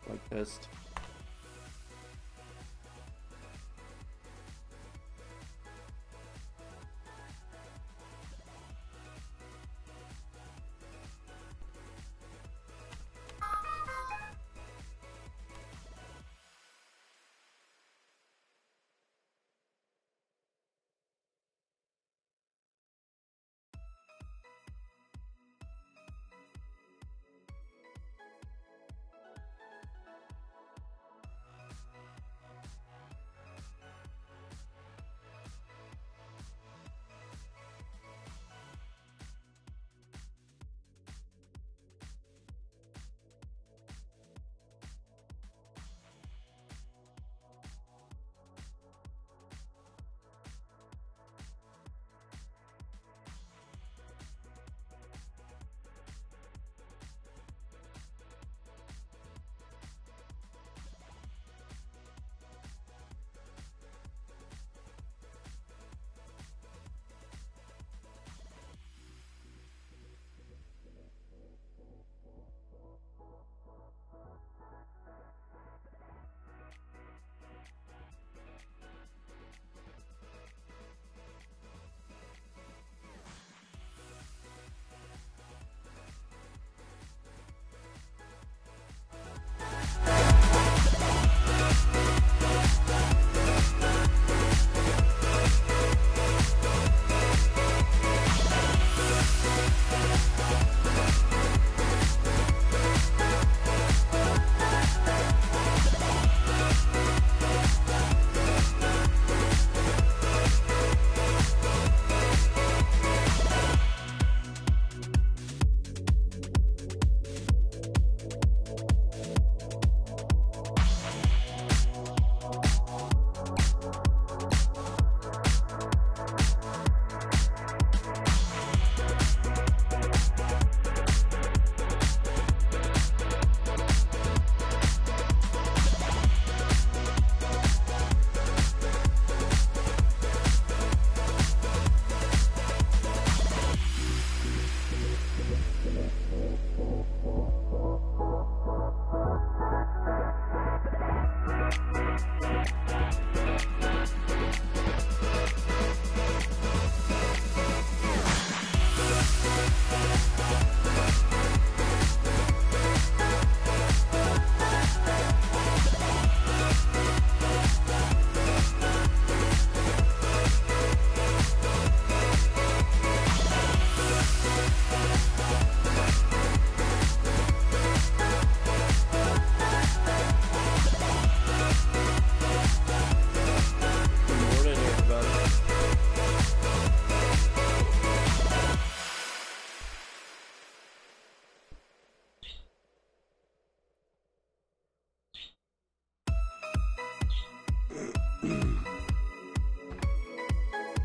like test.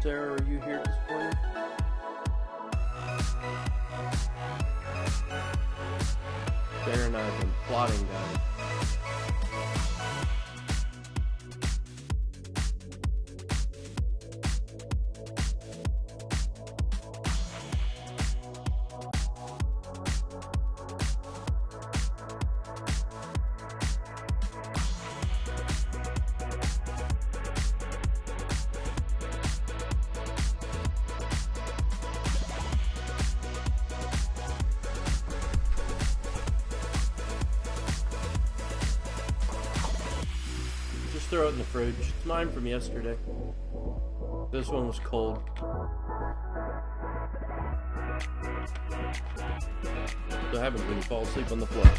Sarah, are you here this morning? Sarah and I have been plotting, guys. Throw it in the fridge. It's mine from yesterday. This one was cold. So what happens when you fall asleep on the floor?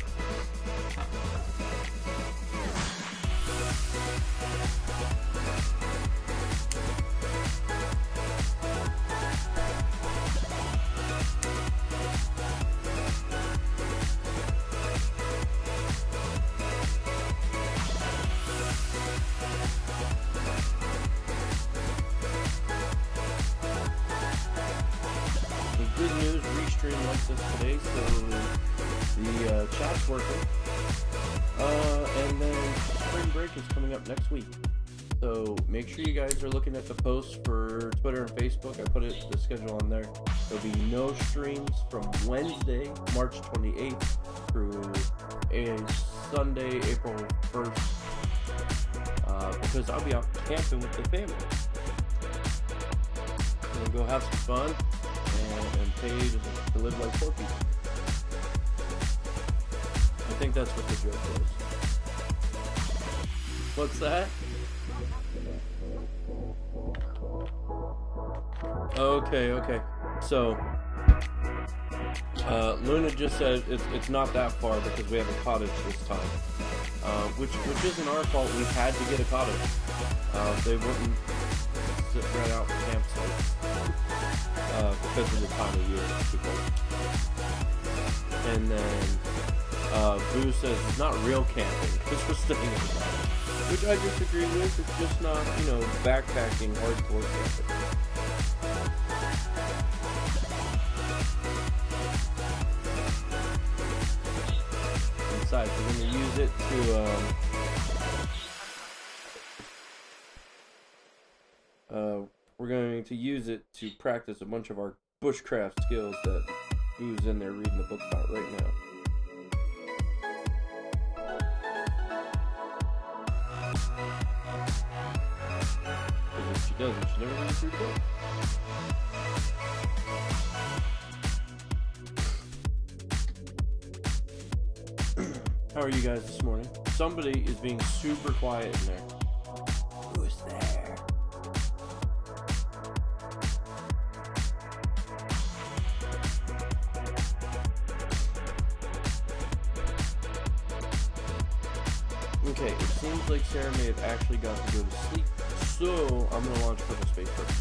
Good news, restream like this today, so the chat's working. And then spring break is coming up next week. So make sure you guys are looking at the posts for Twitter and Facebook. I put the schedule on there. There'll be no streams from Wednesday, March 28th through Sunday, April 1st, because I'll be out camping with the family. We'll go have some fun and pay to live like poor people. I think that's what the joke was. What's that? Okay. So, Luna just said it's not that far because we have a cottage this time, which isn't our fault. We had to get a cottage. They wouldn't rent out the campsite because of the time of year. And then Boo says it's not real camping because we're staying in the cottage, which I disagree with. It's just not, backpacking hardcore camping. Besides, we're going to use it to practice a bunch of our bushcraft skills that Boo's in there reading the book about right now. Because if she doesn't, she never reads through the book. How are you guys this morning? Somebody is being super quiet in there. Who's there? Okay, it seems like Sarah may have actually got to go to sleep, so I'm going to launch Kerbal Space Program.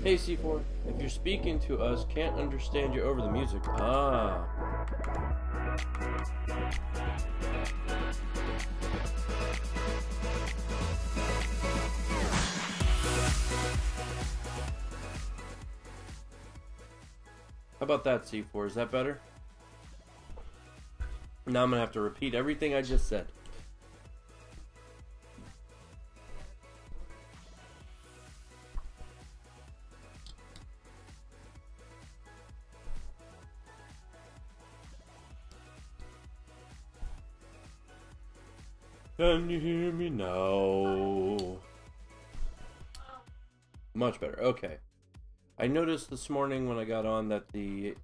Hey C4, if you're speaking to us, can't understand you over the music. Ah. How about that, C4? Is that better? Now I'm going to have to repeat everything I just said. Can you hear me now? Much better. Okay. I noticed this morning when I got on that the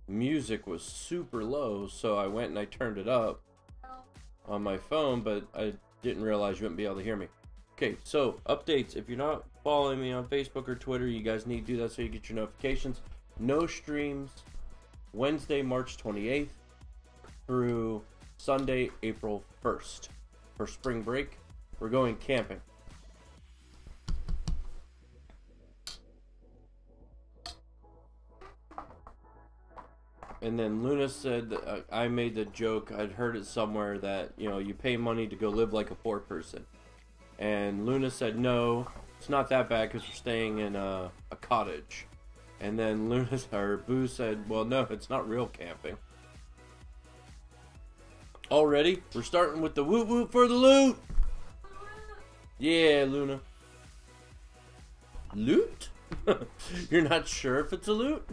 music was super low, so I went and I turned it up on my phone, but I didn't realize you wouldn't be able to hear me. Okay, so updates. If you're not following me on Facebook or Twitter, you guys need to do that so you get your notifications. No streams Wednesday, March 28th through Sunday, April 1st. For spring break, we're going camping. And then Luna said that I made the joke, I'd heard it somewhere, that, you pay money to go live like a poor person. And Luna said, no, it's not that bad because we're staying in a cottage. And then Boo said, well, no, it's not real camping. Already? We're starting with the woot woot for the loot! Yeah, Luna. Loot? You're not sure if it's a loot?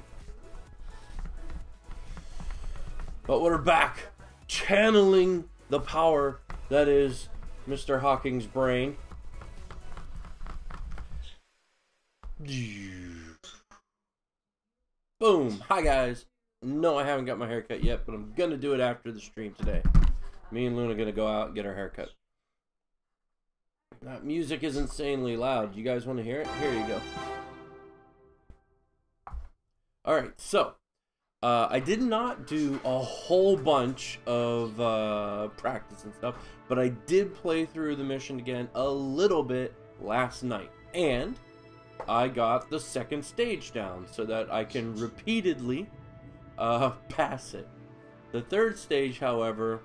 But we're back, channeling the power that is Mr. Hawking's brain. Boom! Hi guys. No, I haven't got my haircut yet, but I'm gonna do it after the stream today. Me and Luna are gonna go out and get our haircut. That music is insanely loud. You guys want to hear it? Here you go. Alright, so I did not do a whole bunch of practice and stuff, but I did play through the mission again a little bit last night. And I got the second stage down so that I can repeatedly pass it. The third stage, however,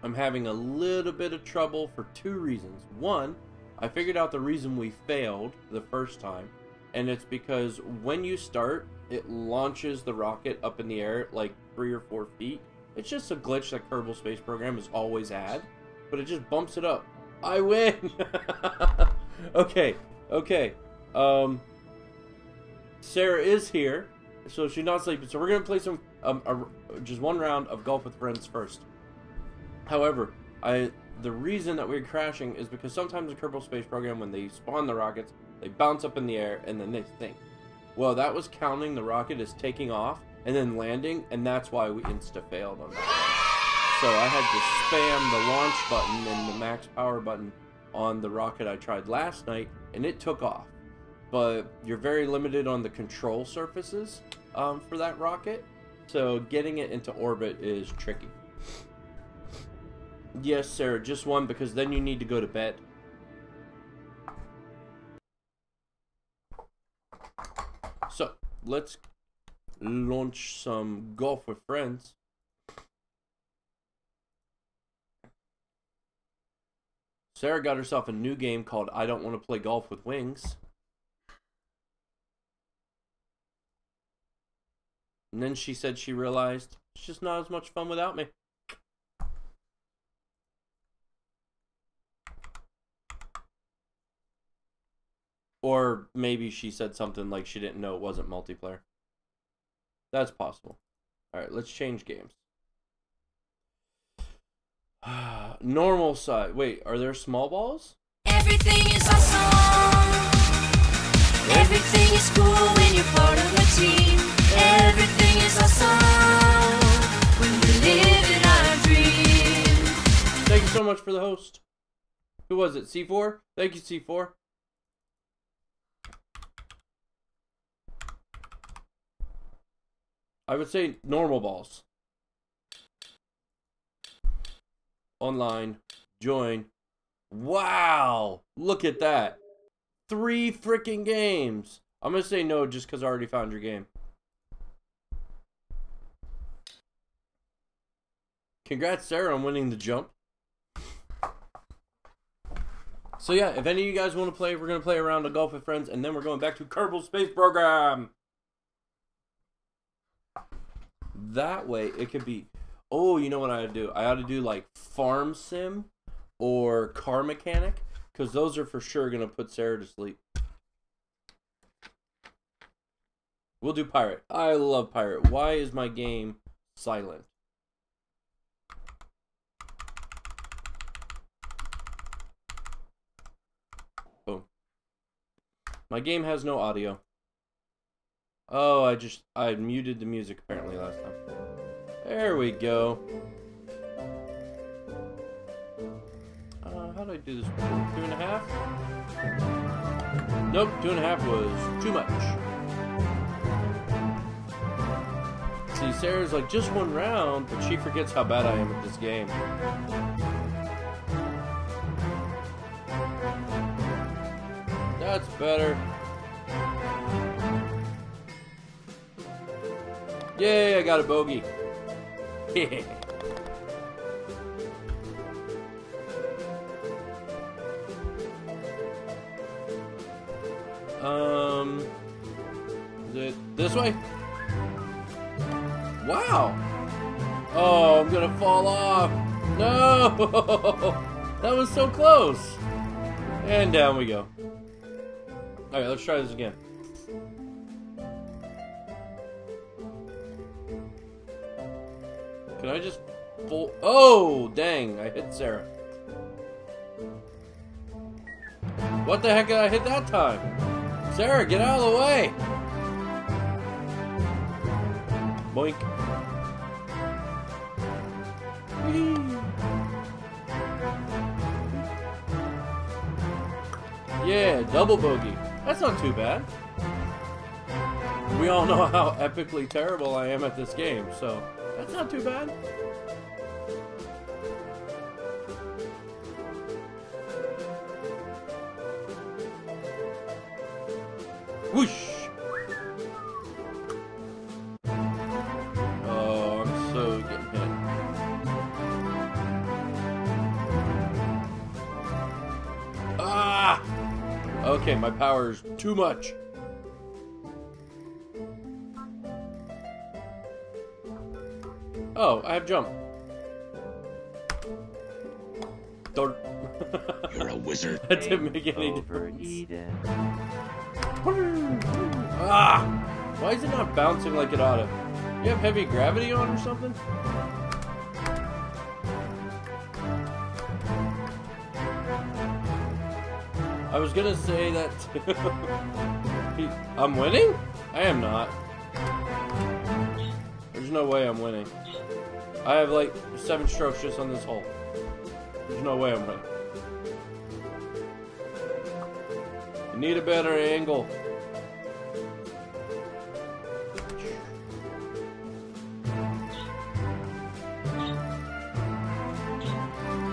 I'm having a little bit of trouble for two reasons. One, I figured out the reason we failed the first time, and it's because when you start, it launches the rocket up in the air like 3 or 4 feet. It's just a glitch that Kerbal Space Program has always had, but it just bumps it up. I win! Okay. Sarah is here. So she's not sleeping. So we're gonna play some just one round of Golf with Friends first. However, the reason that we're crashing is because sometimes the Kerbal Space Program, when they spawn the rockets, they bounce up in the air and then they sink. Well, that was counting the rocket as taking off and then landing, and that's why we insta-failed on that. So I had to spam the launch button and the max power button on the rocket I tried last night, and it took off. But you're very limited on the control surfaces for that rocket, so getting it into orbit is tricky. Yes, Sarah, just one, because then you need to go to bed. So, let's launch some Golf with Friends. Sarah got herself a new game called I Don't Want to Play Golf with Wings. And then she said she realized it's just not as much fun without me. Or maybe she said something like she didn't know it wasn't multiplayer. That's possible. Alright, let's change games. Normal size. Wait, are there small balls? Everything is awesome. Everything is cool when you're part of a team. Everything is awesome when we live in our dream. Thank you so much for the host. Who was it? C4? Thank you, C4. I would say normal balls. Online. Join. Wow! Look at that. 3 freaking games. I'm going to say no just because I already found your game. Congrats, Sarah, on winning the jump. So yeah, if any of you guys want to play, we're going to play a round of Golf with Friends, and then we're going back to Kerbal Space Program. That way, it could be... Oh, you know what I ought to do? I ought to do, like, Farm Sim or Car Mechanic, because those are for sure going to put Sarah to sleep. We'll do Pirate. I love Pirate. Why is my game silent? Boom. My game has no audio. Oh, I muted the music apparently last time. There we go. How do I do this? 2.5? Nope, 2.5 was too much. See, Sarah's like, just one round, but she forgets how bad I am at this game. That's better. Yay, I got a bogey. Is it this way? Wow. Oh, I'm gonna fall off. No! That was so close. And down we go. Alright, let's try this again. Can I just pull? Oh, dang, I hit Sarah. What the heck did I hit that time? Sarah, get out of the way! Boink. Whee. Yeah, double bogey. That's not too bad. We all know how epically terrible I am at this game, so that's not too bad. Whoosh! Oh, I'm so getting hit. Ah! Okay, my power's too much. Oh, I have jump. Don't. You're a wizard. That didn't make any difference. Ah! Why is it not bouncing like it oughta? You have heavy gravity on or something? I was gonna say that I'm winning? I am not. There's no way I'm winning. I have like 7 strokes just on this hole. There's no way I'm winning. I need a better angle.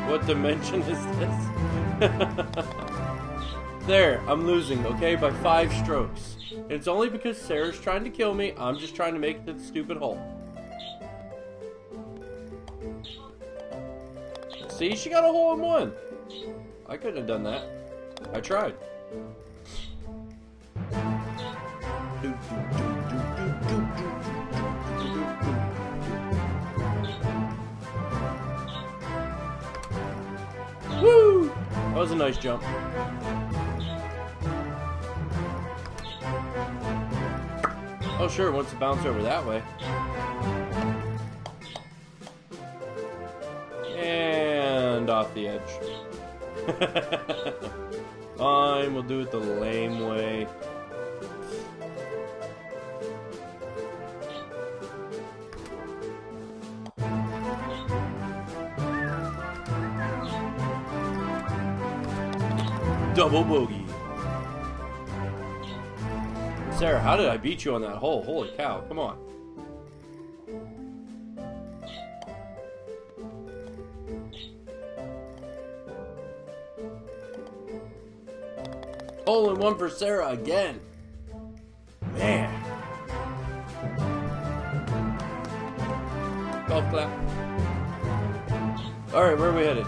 What dimension is this? There, I'm losing, okay, by 5 strokes. And it's only because Sarah's trying to kill me. I'm just trying to make it to the stupid hole. See, she got a hole in 1. I couldn't have done that. I tried. Woo! That was a nice jump. Oh sure, it wants to bounce over that way. And off the edge. Fine, we'll do it the lame way. Double bogey. Sarah, how did I beat you on that hole? Holy cow, come on. Hole in 1 for Sarah again. Man. Golf clap. Alright, where are we headed?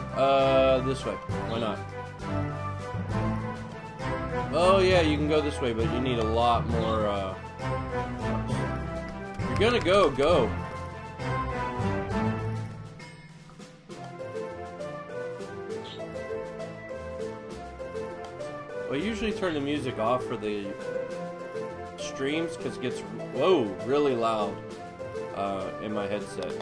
This way. Why not? Oh yeah, you can go this way, but you need a lot more, If you're gonna go, go. I usually turn the music off for the streams because it gets, whoa, really loud in my headset.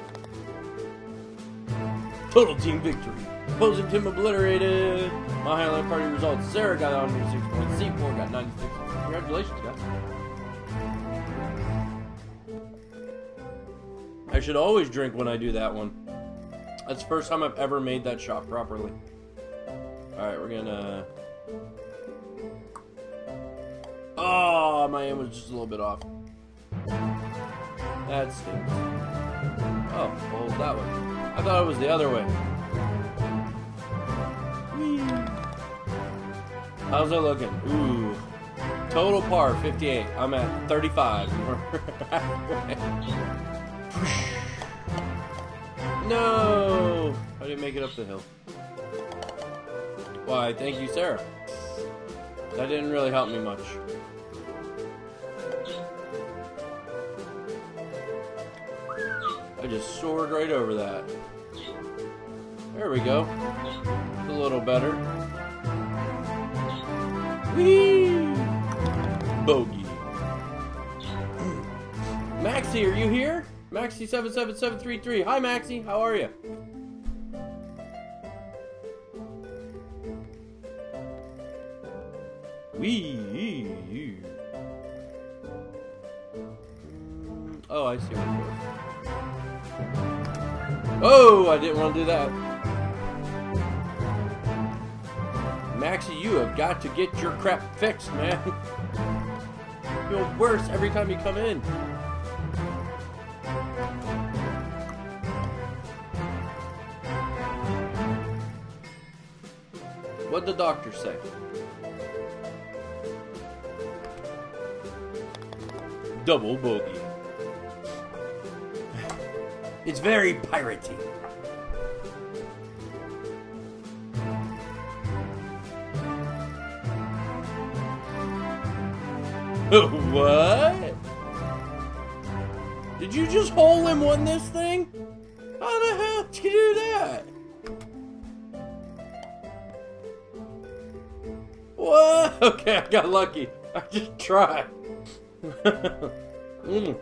Total team victory. Opposing team obliterated. My highlight party results. Sarah got 106 points. C4 got 96. Congratulations, guys. I should always drink when I do that one. That's the first time I've ever made that shot properly. Alright, we're gonna... Oh, my aim was just a little bit off. That stinks. Oh, we'll hold that way. I thought it was the other way. Whee. How's it looking? Ooh. Total par, 58. I'm at 35. No! I didn't make it up the hill. Why, thank you, Sarah. That didn't really help me much. I just soared right over that. There we go. It's a little better. Whee! Bogey. Maxie, are you here? Maxie77733. Hi, Maxie. How are you? Wee! Oh, I see what it was. Oh, I didn't want to do that. Maxie, you have got to get your crap fixed, man. You feel worse every time you come in. What'd the doctor say? Double bogey. It's very piratey. What? Did you just hole in one this thing? How the hell did you do that? What? Okay, I got lucky. I just tried. I'm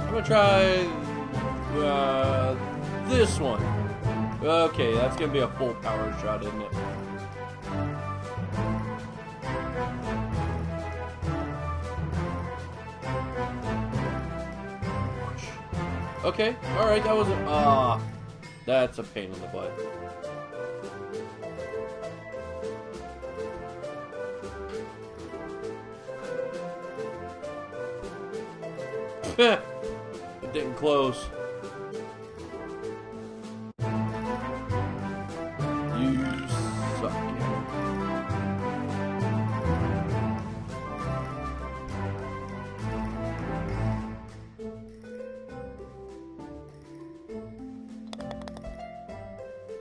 gonna try this one. Okay, that's gonna be a full power shot, isn't it? Okay, alright, that wasn't. That's a pain in the butt. It didn't close. You suck.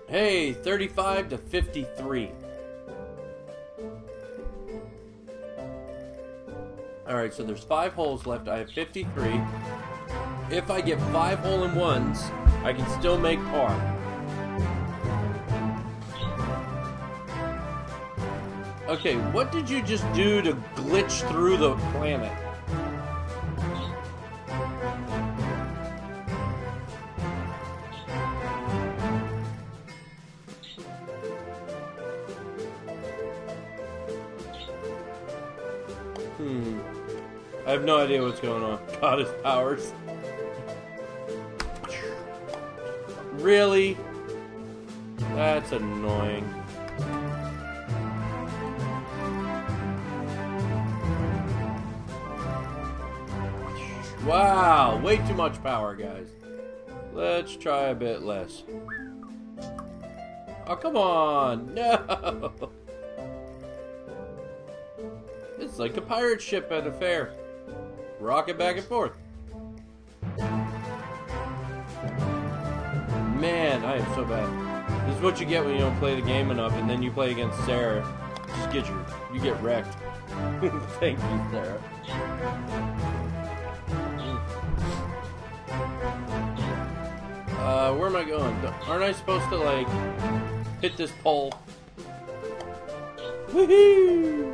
Hey, 35 to 53. Alright, so there's 5 holes left. I have 53. If I get 5 hole-in-ones, I can still make par. Okay, what did you just do to glitch through the planet? I have no idea what's going on. God, his powers. Really? That's annoying. Wow, way too much power, guys. Let's try a bit less. Oh, come on. No. It's like a pirate ship at a fair. Rocking back and forth. Man, I am so bad. This is what you get when you don't play the game enough, and then you play against Sarah. You get wrecked. Thank you, Sarah. Where am I going? Aren't I supposed to, like, hit this pole? Woohoo!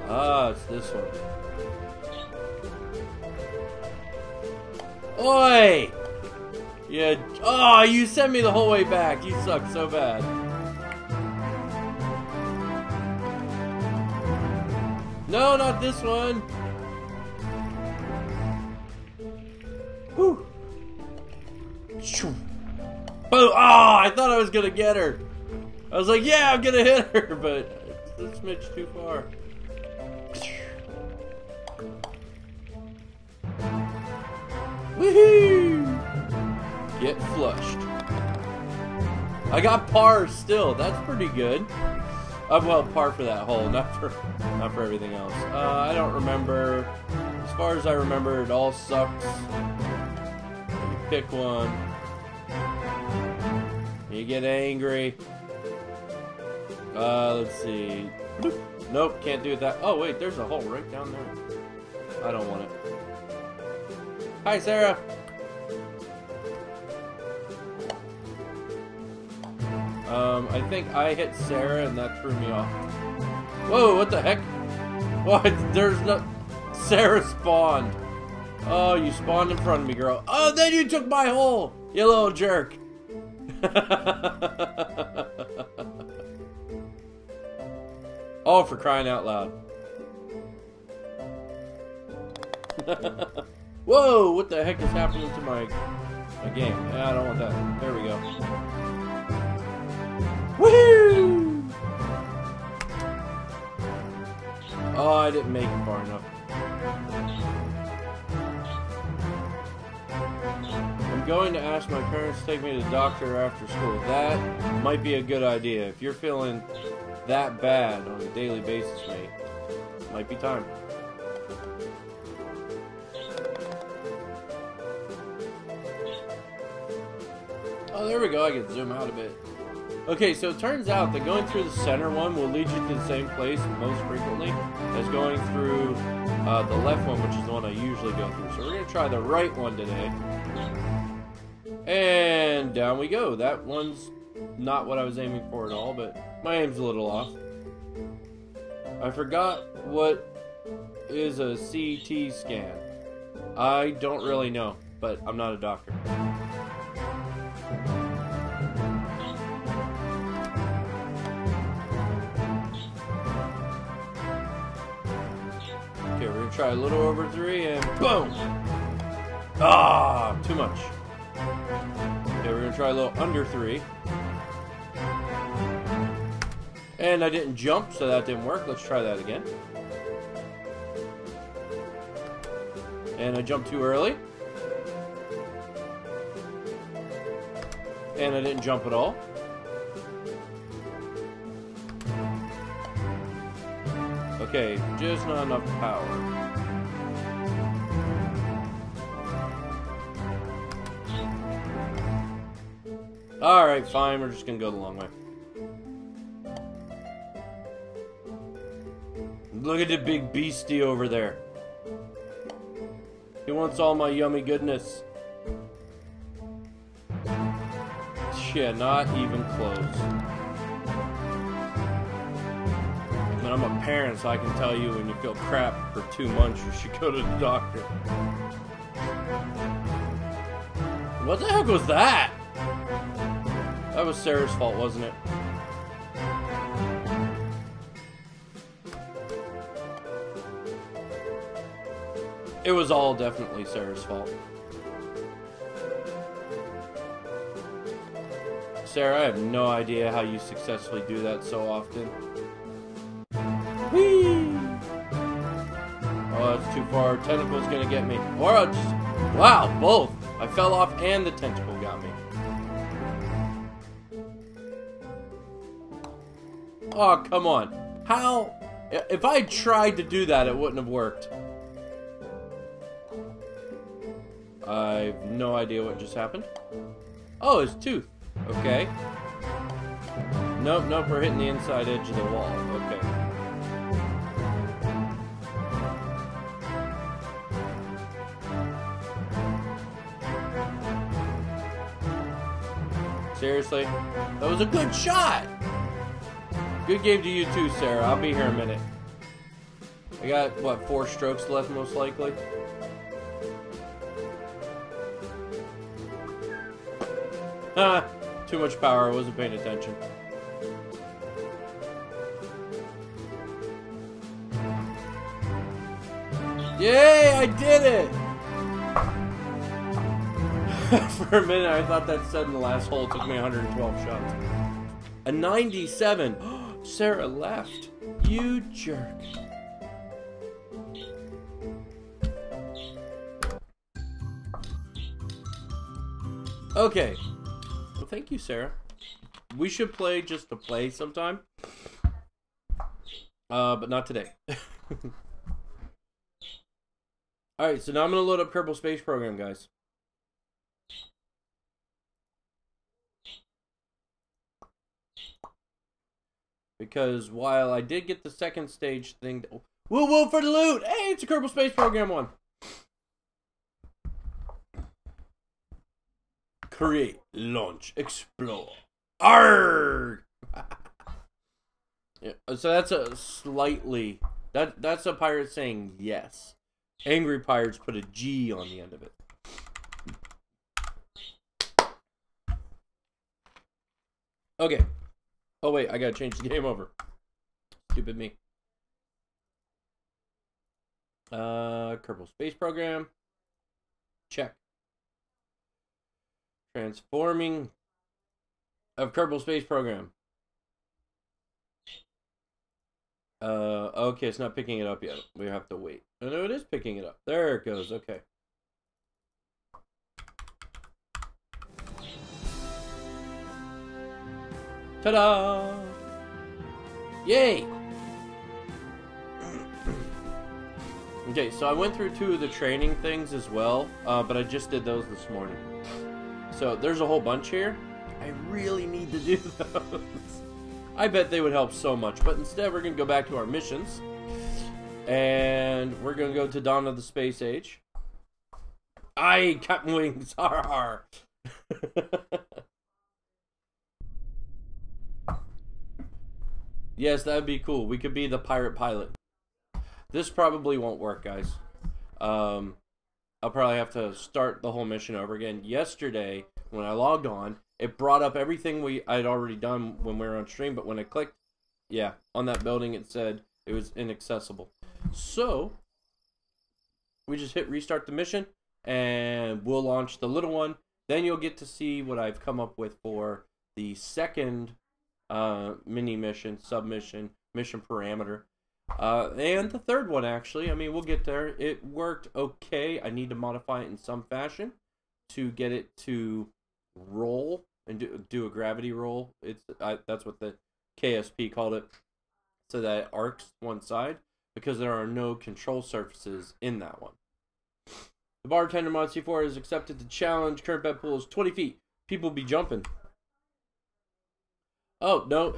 Ah, it's this one. Oi! Yeah. Oh, you sent me the whole way back. You suck so bad. No, not this one. Whew. Oh, I thought I was gonna get her. I was like, yeah, I'm gonna hit her, but it's a smidge too far. Woohoo! Get flushed. I got par still. That's pretty good. Well, par for that hole, not for everything else. I don't remember. As far as I remember, it all sucks. You pick one. You get angry. Let's see. Nope, can't do that. Oh wait, there's a hole right down there. I don't want it. Hi, Sarah. I think I hit Sarah and that threw me off. Whoa, what the heck? What? There's no... Sarah spawned. Oh, you spawned in front of me, girl. Oh, then you took my hole, you little jerk. Oh, for crying out loud. Whoa, what the heck is happening to my game? I don't want that. There we go. Woohoo! Oh, I didn't make it far enough. I'm going to ask my parents to take me to the doctor after school. That might be a good idea. If you're feeling that bad on a daily basis, mate, it might be time. Oh, there we go. I can zoom out a bit. Okay, so it turns out that going through the center one will lead you to the same place most frequently as going through the left one, which is the one I usually go through. So we're going to try the right one today. And down we go. That one's not what I was aiming for at all, but My aim's a little off. I forgot what is a CT scan. I don't really know, but I'm not a doctor. Okay, we're gonna try a little over 3 and boom! Ah, too much. Okay, we're gonna try a little under 3. And I didn't jump, so that didn't work. Let's try that again. And I jumped too early. And I didn't jump at all. Okay, just not enough power. Alright, fine. We're just gonna go the long way. Look at the big beastie over there. He wants all my yummy goodness. Yeah, not even close. And I'm a parent, so I can tell you when you feel crap for 2 months, you should go to the doctor. What the heck was that? That was Sarah's fault, wasn't it? It was all definitely Sarah's fault. Sarah, I have no idea how you successfully do that so often. Whee! Oh, that's too far. Tentacle's gonna get me. Or I'll just... Wow, both! I fell off and the tentacle got me. Oh, come on. How... If I tried to do that, it wouldn't have worked. I have no idea what just happened. Oh, his tooth. Okay. Nope, nope, we're hitting the inside edge of the wall. Okay. Seriously? That was a good shot! Good game to you too, Sarah. I'll be here in a minute. I got, what, 4 strokes left most likely? Ah, too much power. I wasn't paying attention. Yay! I did it! For a minute, I thought that said in the last hole. It took me 112 shots. A 97. Sarah left. You jerk. Okay. Well, thank you, Sarah. We should play just to play sometime. But not today. Alright, so now I'm going to load up Kerbal Space Program, guys. Because while I did get the second stage thing... Woo woo for the loot! Hey, it's a Kerbal Space Program one! Create, launch, explore. Arrgh! Yeah, so that's a slightly... That's a pirate saying yes. Angry pirates put a G on the end of it. Okay. Oh wait, I gotta change the game over. Stupid me. Kerbal Space Program. Check. Transforming of Kerbal Space Program. Okay, it's not picking it up yet. We have to wait. Oh, no, it is picking it up. There it goes. Okay. Ta-da! Yay! Okay, so I went through 2 of the training things as well, but I just did those this morning. So there's a whole bunch here. I really need to do those. I bet they would help so much, but instead we're going to go back to our missions. And we're going to go to Dawn of the Space Age. Aye, Captain Wings, har har. Yes, that would be cool. We could be the pirate pilot. This probably won't work, guys. I'll probably have to start the whole mission over again. Yesterday, when I logged on, it brought up everything I'd already done when we were on stream, but when I clicked, yeah, on that building, it said it was inaccessible. So, we just hit restart the mission, and we'll launch the little one. Then you'll get to see what I've come up with for the second mini mission, submission, mission parameter. And the third one, actually. I mean, we'll get there. It worked okay. I need to modify it in some fashion to get it to roll and do a gravity roll. That's what the KSP called it, so that it arcs one side, because there are no control surfaces in that one. The bartender mod C4 has accepted the challenge. Current bet pool is 20 feet. People be jumping. Oh, no,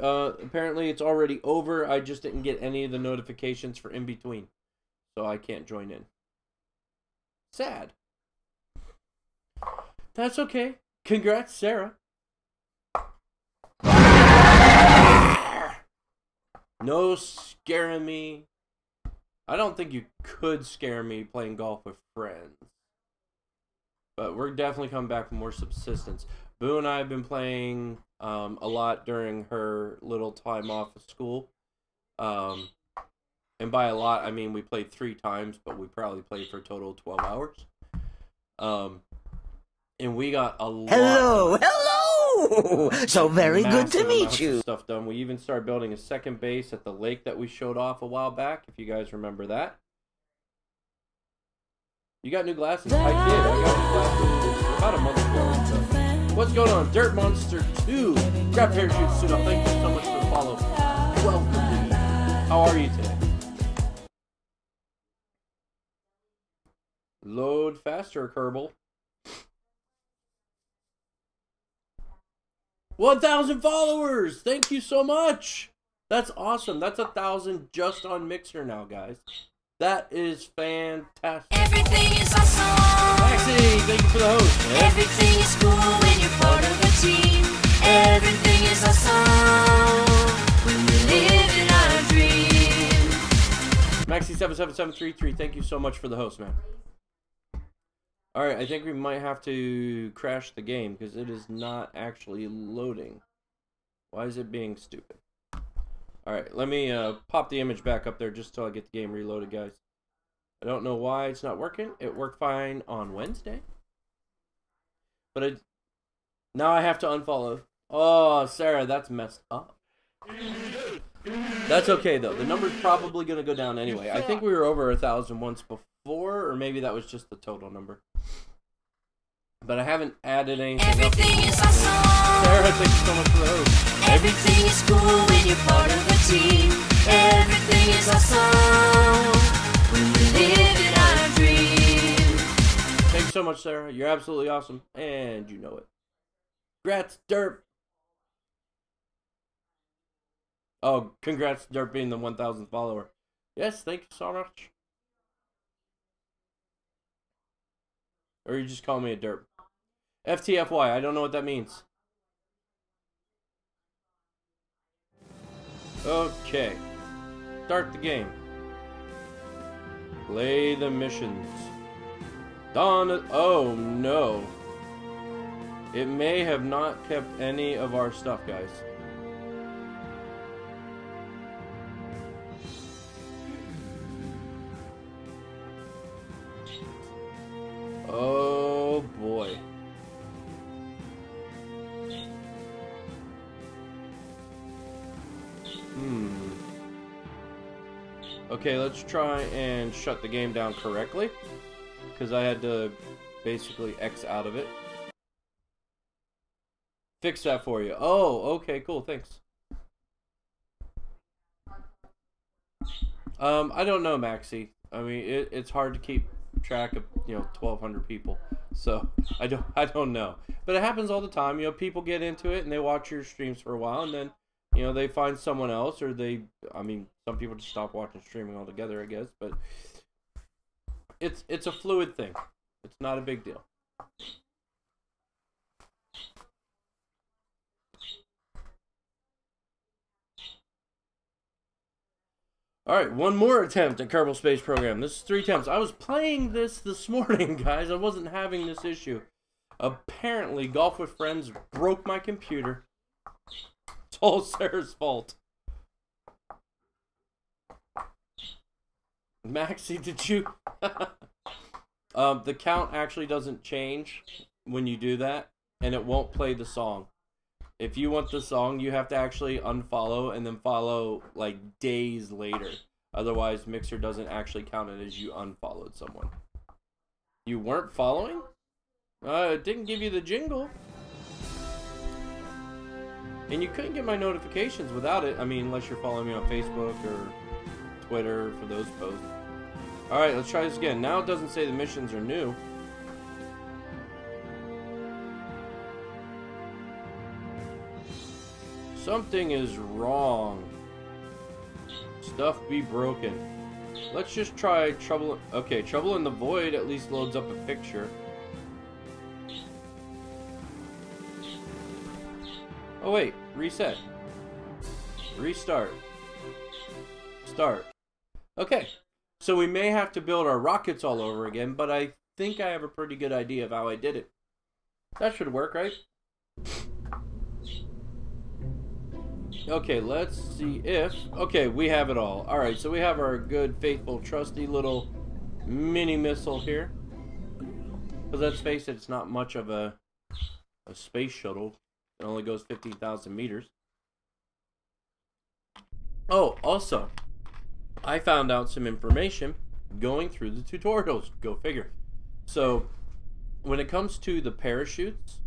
apparently it's already over. I just didn't get any of the notifications for in between, so I can't join in. Sad. That's okay. Congrats, Sarah. No scaring me. I don't think you could scare me playing golf with friends. But we're definitely coming back with more subsistence. Boo and I have been playing a lot during her little time off of school. And by a lot, I mean we played 3 times, but we probably played for a total of 12 hours. And we got a lot. Hello! So very good to meet you. Stuff done. We even started building a second base at the lake that we showed off a while back, if you guys remember that. You got new glasses? I did. I got new glasses about a month ago. So. What's going on? Dirt Monster 2. Grab parachute suit up. Thank you so much for the follow. Welcome. How are you today? Load faster, Kerbal. 1,000 followers! Thank you so much! That's awesome. That's 1,000 just on Mixer now, guys. That is fantastic. Everything is awesome. Maxie, thank you for the host. Everything is cool when you're part of a team. Everything is awesome when we live in our dream. Maxie77733, thank you so much for the host, man. Alright, I think we might have to crash the game because it is not actually loading. Why is it being stupid? Alright, let me pop the image back up there just till I get the game reloaded, guys. I don't know why it's not working. It worked fine on Wednesday. But now I have to unfollow. Oh, Sarah, that's messed up. That's okay, though. The number's probably going to go down anyway. I think we were over 1,000 once before, or maybe that was just the total number. But I haven't added anything. Everything is awesome. Sarah, thank you so much for the host. Everything is cool when you're part of a team. Everything is awesome when we live in our dream. Thanks so much, Sarah. You're absolutely awesome, and you know it. Congrats, Derp. Oh, congrats, Derp, being the 1,000th follower. Yes, thank you so much. Or you just call me a derp. FTFY, I don't know what that means. Okay. Start the game. Play the missions. Dawn. Oh no. It may have not kept any of our stuff, guys. Oh boy. Okay, let's try and shut the game down correctly, because I had to basically X out of it. Fix that for you. Oh, okay, cool, thanks. I don't know, Maxie. I mean, it's hard to keep track of, 1,200 people. So, I don't know. But it happens all the time. People get into it and they watch your streams for a while, and then they find someone else, or some people just stop watching streaming altogether, I guess, but it's a fluid thing. It's not a big deal. Alright, one more attempt at Kerbal Space Program. This is 3 attempts. I was playing this morning, guys. I wasn't having this issue. Apparently, Golf with Friends broke my computer. It's all Sarah's fault. Maxie, did you... the count actually doesn't change when you do that, and it won't play the song. If you want the song, you have to actually unfollow and then follow like days later. Otherwise, Mixer doesn't actually count it as you unfollowed someone. You weren't following? It didn't give you the jingle. And you couldn't get my notifications without it. I mean, unless you're following me on Facebook or Twitter for those posts. Alright, let's try this again. Now it doesn't say the missions are new. Something is wrong. Stuff be broken. Let's just try Trouble... Okay, Trouble in the Void at least loads up a picture. Oh wait, reset. Restart. Start. Okay, so we may have to build our rockets all over again, but I think I have a pretty good idea of how I did it. That should work, right? Okay, let's see if... Okay, we have it all. Alright, so we have our good, faithful, trusty little mini missile here. Because let's face it, it's not much of a space shuttle. It only goes 15,000 meters. Oh, also, I found out some information going through the tutorials. Go figure. So, when it comes to the parachutes...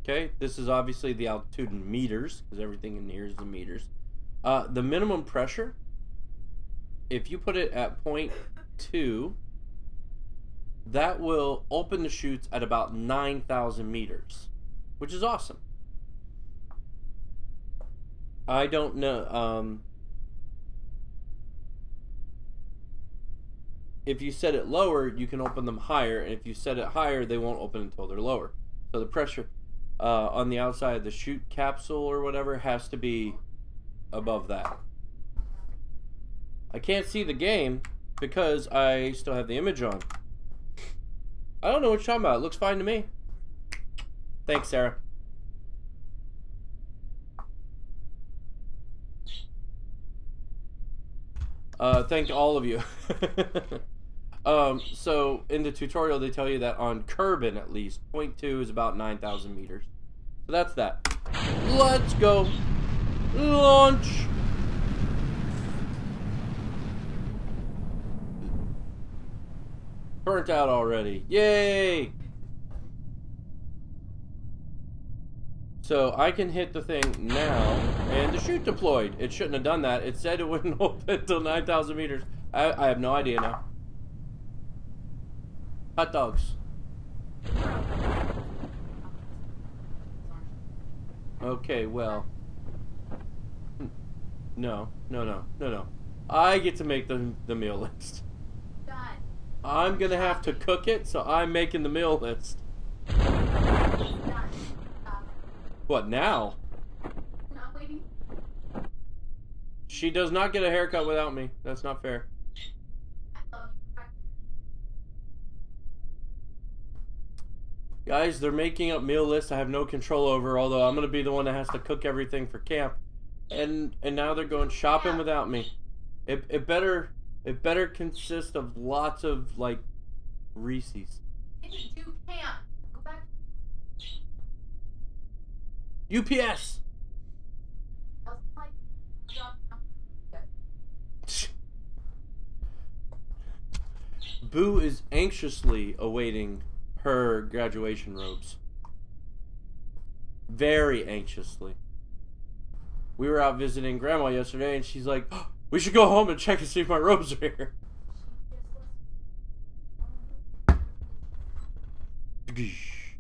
Okay, this is obviously the altitude in meters, because everything in here is in meters. The minimum pressure, if you put it at 0.2, that will open the chutes at about 9,000 meters, which is awesome. I don't know. If you set it lower, you can open them higher, and if you set it higher, they won't open until they're lower. So the pressure... on the outside of the chute capsule or whatever has to be above that. I can't see the game because I still have the image on. I don't know what you're talking about. It looks fine to me. Thanks, Sarah. Thank all of you. So in the tutorial they tell you that on Kerbin at least 0.2 is about 9,000 meters. So that's that. Let's go. Launch. Burnt out already. Yay! So I can hit the thing now, and the chute deployed. It shouldn't have done that. It said it wouldn't open until 9,000 meters. I have no idea now. Hot dogs. Okay, well. No. I get to make the meal list. I'm gonna have to cook it, so I'm making the meal list. What, now? She does not get a haircut without me. That's not fair. Guys, they're making up meal lists I have no control over, although I'm going to be the one that has to cook everything for camp. And now they're going shopping without me. It better consist of lots of, like, Reese's. Didn't do camp. Go back. UPS! Boo is anxiously awaiting her graduation robes. Very anxiously. We were out visiting Grandma yesterday, and she's like, oh, we should go home and check and see if my robes are here.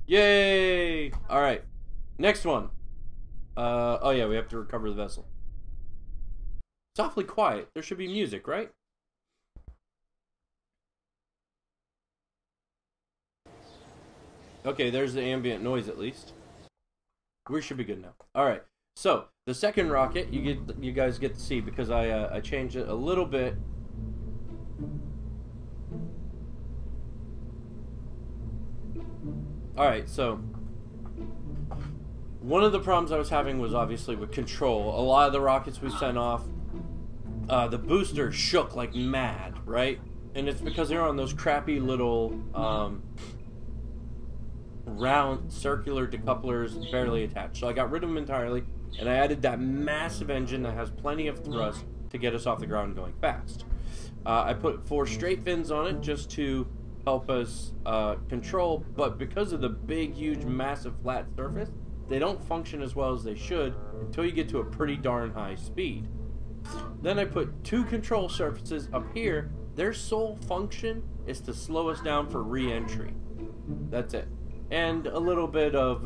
Yay! Alright. Next one. Oh yeah, we have to recover the vessel. It's awfully quiet. There should be music, right? Okay, there's the ambient noise at least. We should be good now. Alright. So the second rocket, you guys get to see because I changed it a little bit. All right, so one of the problems I was having was obviously with control. A lot of the rockets we sent off, the booster shook like mad, right? And it's because they're on those crappy little round circular decouplers, barely attached. So I got rid of them entirely, and I added that massive engine that has plenty of thrust to get us off the ground going fast. I put 4 straight fins on it just to help us control, but because of the big, huge, massive flat surface, they don't function as well as they should until you get to a pretty darn high speed. Then I put 2 control surfaces up here. Their sole function is to slow us down for re-entry. That's it. And a little bit of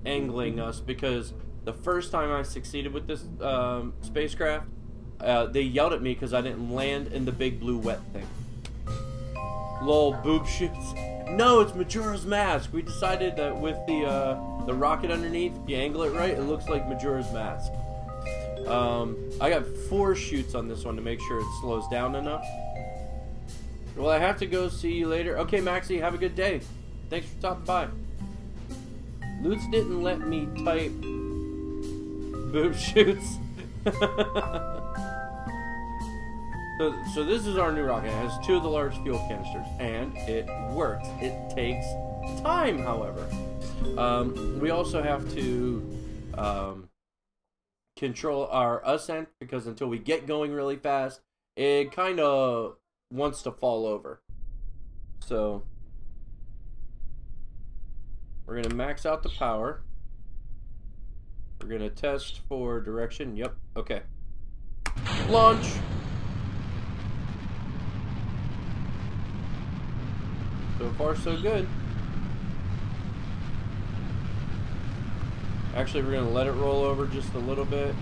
angling us, because the first time I succeeded with this spacecraft, they yelled at me because I didn't land in the big blue wet thing. Lol, boob shoots. No, it's Majora's Mask. We decided that with the rocket underneath, if you angle it right, it looks like Majora's Mask. I got 4 shoots on this one to make sure it slows down enough. Well, I have to go. See you later. Okay, Maxie, have a good day. Thanks for stopping by. Lutz didn't let me type boob shoots. So this is our new rocket. It has 2 of the large fuel canisters, and it works. It takes time, however. We also have to control our ascent, because until we get going really fast, it kind of wants to fall over. So we're going to max out the power. We're going to test for direction. Yep, okay. Launch! So far, so good. Actually, we're going to let it roll over just a little bit.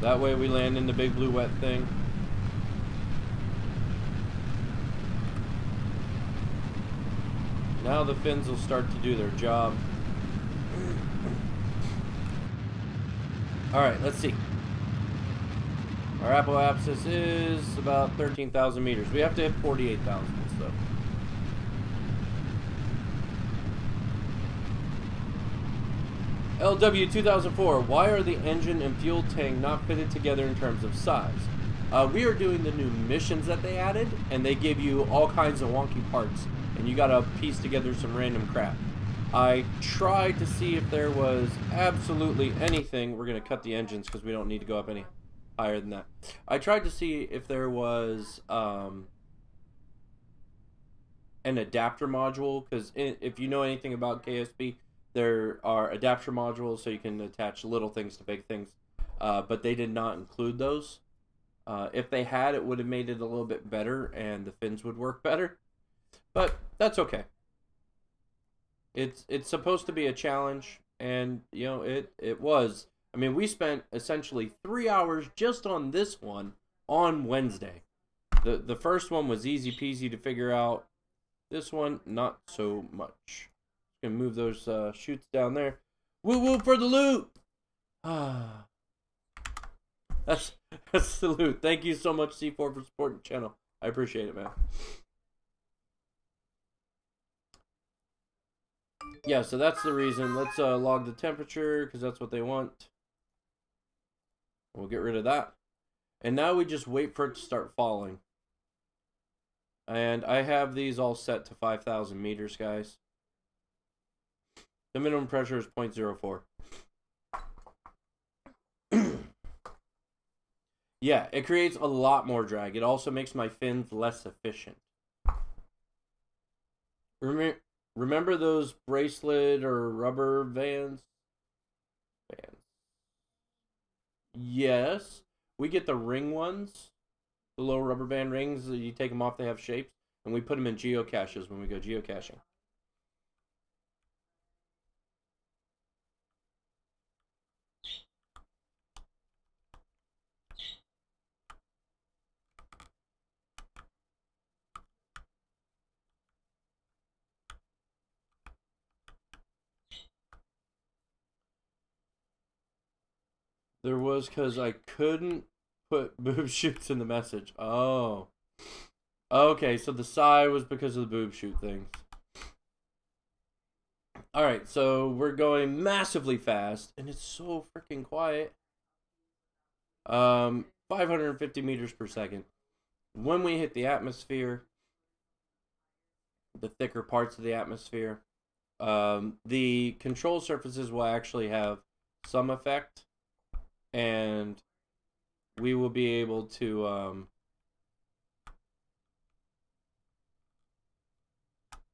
That way we land in the big blue wet thing. Now the fins will start to do their job. Alright, let's see. Our apoapsis is about 13,000 meters. We have to hit 48,000, so. LW 2004, why are the engine and fuel tank not fitted together in terms of size? We are doing the new missions that they added, and they give you all kinds of wonky parts, and you gotta piece together some random crap. I tried to see if there was absolutely anything. We're gonna cut the engines because we don't need to go up any higher than that. I tried to see if there was an adapter module, because if you know anything about KSP, there are adapter modules so you can attach little things to big things, but they did not include those. If they had, it would have made it a little bit better and the fins would work better, but that's okay. It's supposed to be a challenge, and you know it was. I mean, we spent essentially 3 hours just on this one on Wednesday. The first one was easy peasy to figure out. This one, not so much. Gonna move those chutes down there. Woo woo for the loot! Ah, that's the loot. Thank you so much, C4, for supporting the channel. I appreciate it, man. Yeah, so that's the reason. Let's log the temperature, because that's what they want. We'll get rid of that. And now we just wait for it to start falling. And I have these all set to 5,000 meters, guys. The minimum pressure is 0.04. Yeah, it creates a lot more drag. It also makes my fins less efficient. Remember those bracelet or rubber vans? Yes. We get the ring ones. The little rubber band rings. You take them off, they have shapes. And we put them in geocaches when we go geocaching. There was because I couldn't put boob shoots in the message. Oh. Okay, so the sigh was because of the boob shoot things. Alright, so we're going massively fast, and it's so freaking quiet. 550 meters per second. When we hit the atmosphere, the thicker parts of the atmosphere, the control surfaces will actually have some effect, and we will be able to,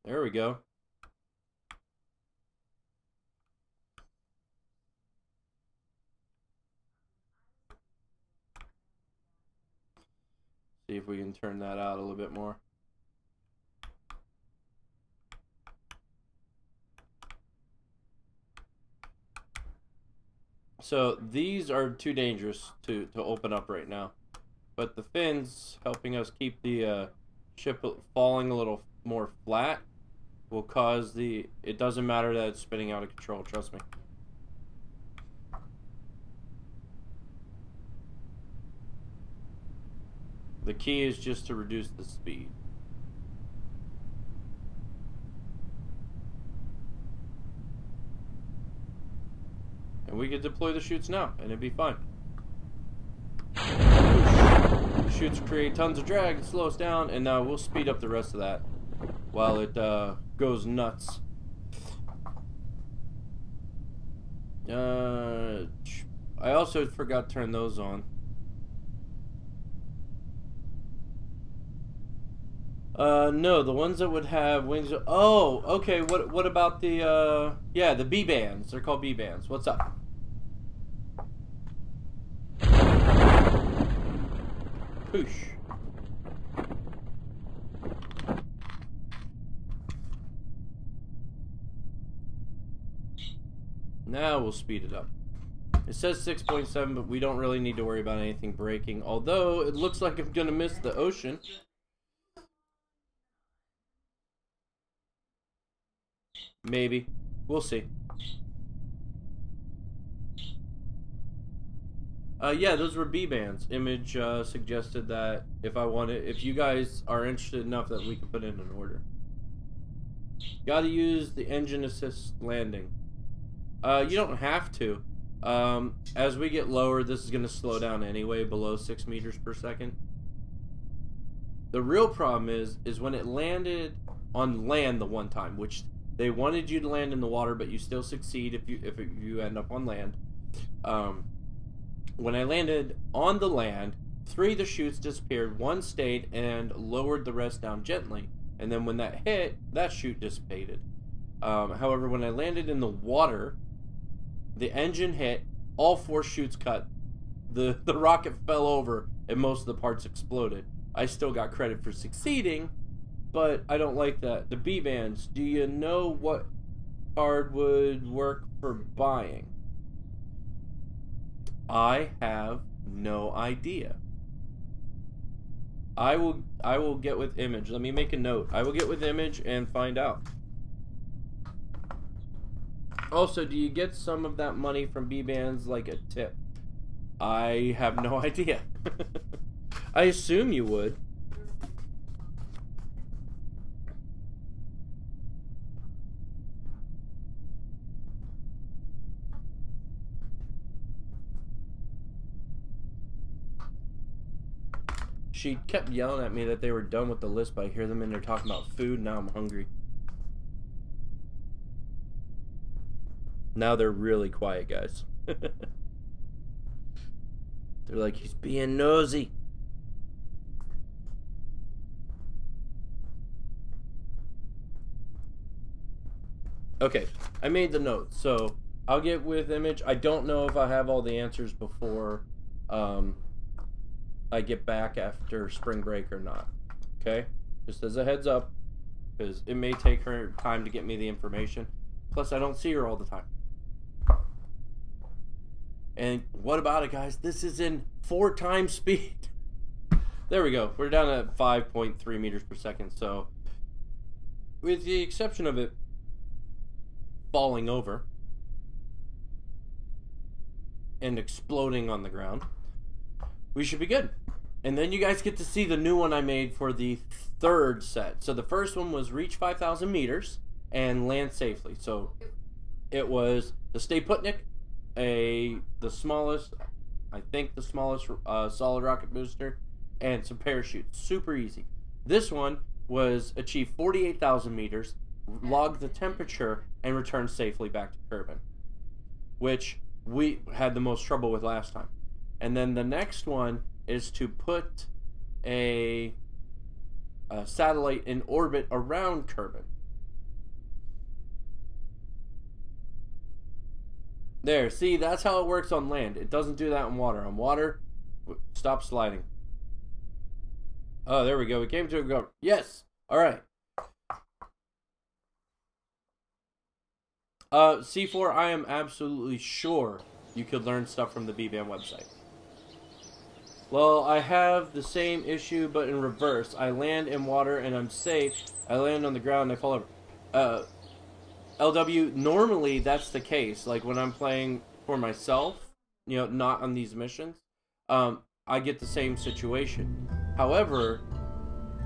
there we go. See if we can turn that out a little bit more. So these are too dangerous to open up right now. But the fins helping us keep the ship falling a little more flat will cause the... It doesn't matter that it's spinning out of control, trust me. The key is just to reduce the speed. And we could deploy the chutes now, and it'd be fine. The chutes create tons of drag, it slows down, and now we'll speed up the rest of that while it goes nuts. I also forgot to turn those on. No, the ones that would have wings. Oh, okay. What about the yeah, the B bands? They're called B bands. What's up? Poosh. Now we'll speed it up. It says 6.7, but we don't really need to worry about anything breaking. Although it looks like I'm gonna miss the ocean. Maybe. We'll see. Yeah, those were B bands. Image suggested that if you guys are interested enough that we can put in an order. Gotta use the engine assist landing. You don't have to. As we get lower, this is gonna slow down anyway, below 6 meters per second. The real problem is when it landed on land the one time, which they wanted you to land in the water, but you still succeed if you end up on land. When I landed on the land, 3 of the chutes disappeared, 1 stayed and lowered the rest down gently. And then when that hit, that chute dissipated. However, when I landed in the water, the engine hit, all 4 chutes cut. The rocket fell over and most of the parts exploded. I still got credit for succeeding, but I don't like that. The B bands, do you know what card would work for buying? I have no idea. I will get with Image. Let me make a note. I will get with Image and find out. Also, do you get some of that money from B bands like a tip? I have no idea. I assume you would. She kept yelling at me that they were done with the list, but I hear them in there talking about food. Now I'm hungry. Now they're really quiet, guys. They're like, he's being nosy. Okay, I made the note, so I'll get with Image. I don't know if I have all the answers before I get back after spring break or not. Okay? Just as a heads up, because it may take her time to get me the information. Plus, I don't see her all the time. And what about it, guys? This is in 4 times speed. There we go. We're down at 5.3 meters per second. So, with the exception of it falling over, and exploding on the ground, we should be good. And then you guys get to see the new one I made for the third set. So the first one was reach 5,000 meters and land safely. So it was the Stay Putnik, the smallest, I think the smallest solid rocket booster, and some parachutes. Super easy. This one was achieve 48,000 meters, log the temperature, and return safely back to Kerbin, which we had the most trouble with last time. And then the next one is to put a satellite in orbit around Kerbin. There, see, that's how it works on land. It doesn't do that on water. On water, stop sliding. Oh, there we go. We came to a go. Yes. All right. C4, I am absolutely sure you could learn stuff from the BBAM website. Well, I have the same issue, but in reverse. I land in water and I'm safe. I land on the ground and I fall over. LW, normally that's the case. Like when I'm playing for myself, you know, not on these missions, I get the same situation. However,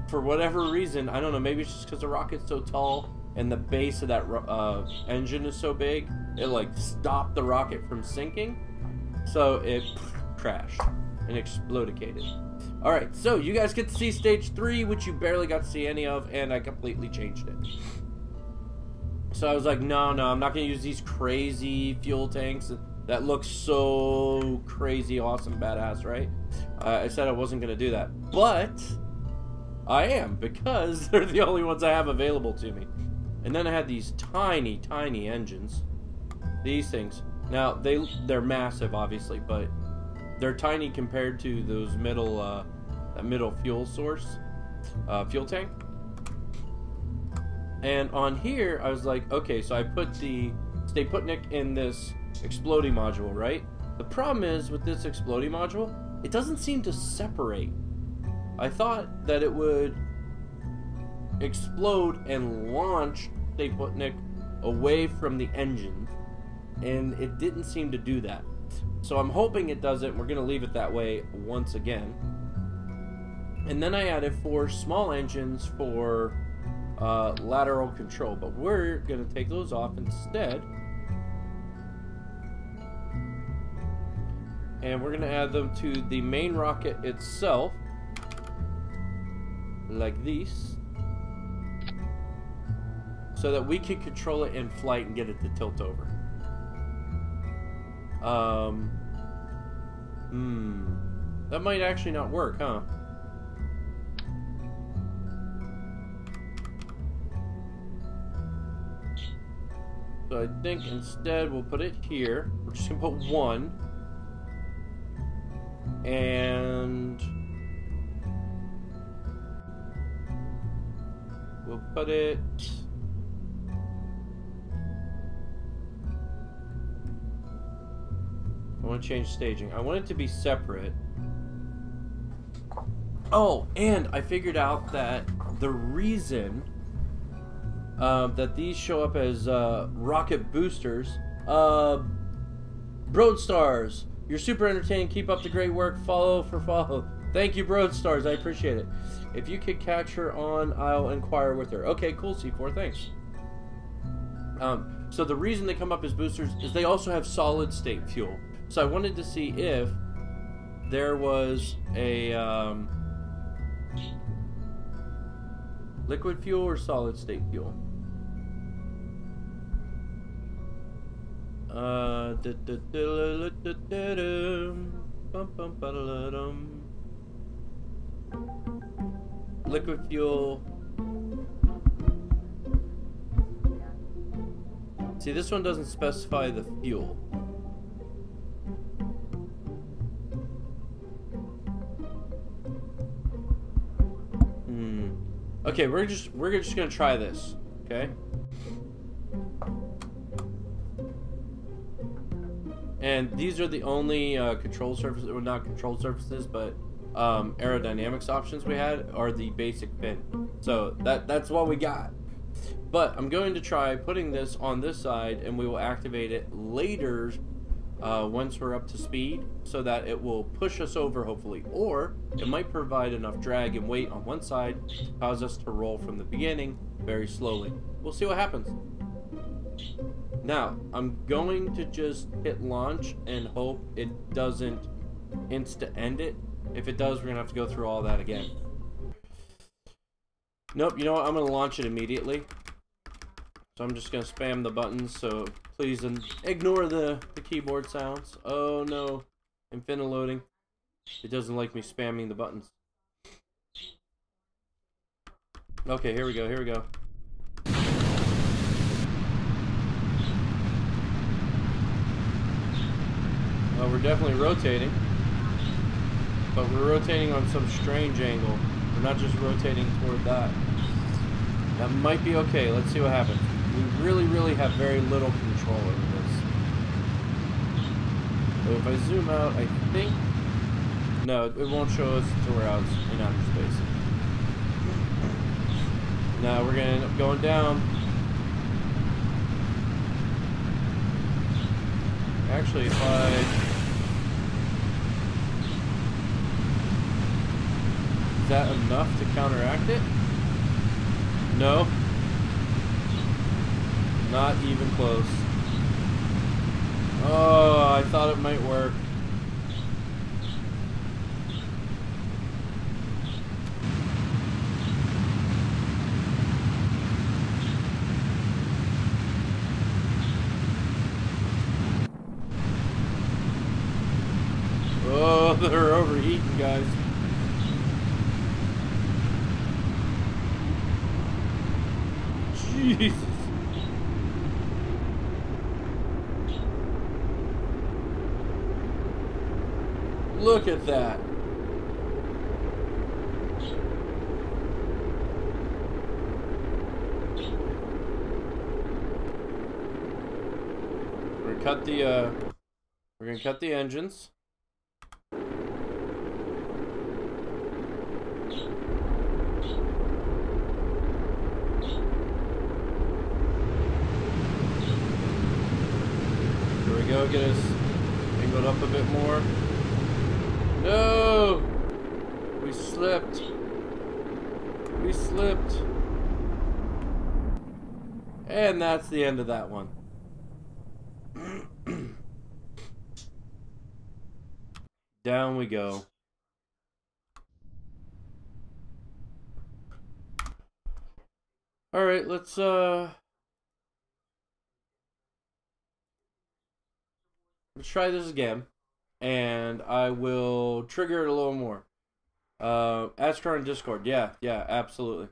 for whatever reason, I don't know, maybe it's just because the rocket's so tall and the base of that engine is so big, it like stopped the rocket from sinking. So it crashed and explodicated. Alright, so you guys get to see stage 3, which you barely got to see any of, and I completely changed it. So I was like, no, I'm not going to use these crazy fuel tanks that look so crazy, awesome, badass, right? I said I wasn't going to do that. But I am, because they're the only ones I have available to me. And then I had these tiny, tiny engines. These things. Now, they're massive, obviously, but they're tiny compared to those middle, that middle fuel source, fuel tank. And on here, I was like, okay, so I put the Stay Putnik in this exploding module, right? The problem is with this exploding module, it doesn't seem to separate. I thought that it would explode and launch Stay Putnik away from the engine, and it didn't seem to do that. So I'm hoping it does it, and we're going to leave it that way once again. And then I added 4 small engines for lateral control, but we're going to take those off instead. And we're going to add them to the main rocket itself, like this, so that we can control it in flight and get it to tilt over. That might actually not work, huh? So I think instead we'll put it here. We're just gonna put 1. And we'll put it I want to change staging. I want it to be separate. Oh, and I figured out that the reason that these show up as rocket boosters, Broadstars, you're super entertaining. Keep up the great work. Follow for follow. Thank you, Broadstars. I appreciate it. If you could catch her on, I'll inquire with her. Okay, cool, C4. Thanks. So the reason they come up as boosters is they also have solid state fuel. So I wanted to see if there was a liquid fuel or solid state fuel. Liquid fuel. See, this one doesn't specify the fuel. Okay, we're just gonna try this. Okay. And these are the only control surfaces, well, not control surfaces, but aerodynamics options we had are the basic fin. So that's what we got. But I'm going to try putting this on this side, and we will activate it later once we're up to speed, so that it will push us over, hopefully. Or it might provide enough drag and weight on one side to cause us to roll from the beginning very slowly. We'll see what happens. Now, I'm going to just hit launch and hope it doesn't insta-end it. If it does, we're going to have to go through all that again. Nope, you know what? I'm going to launch it immediately. So I'm just going to spam the buttons, so please ignore the keyboard sounds. Oh no, infinite loading. It doesn't like me spamming the buttons. Okay, here we go, here we go. We're definitely rotating, but we're rotating on some strange angle. We're not just rotating toward that. That might be okay. Let's see what happens. We really have very little control over this. So if I zoom out, I think... No, it won't show us until we're out in outer space. Now we're going to end up going down. Actually, if I... Is that enough to counteract it? No. Not even close. Oh, I thought it might work. Oh, they're overheating, guys. Jesus. Look at that. We're gonna cut the engines. Here we go, get us angled up a bit more. No! We slipped. We slipped. And that's the end of that one. Down we go. Alright, let's try this again. And I will trigger it a little more. Ask her on Discord. Yeah, absolutely.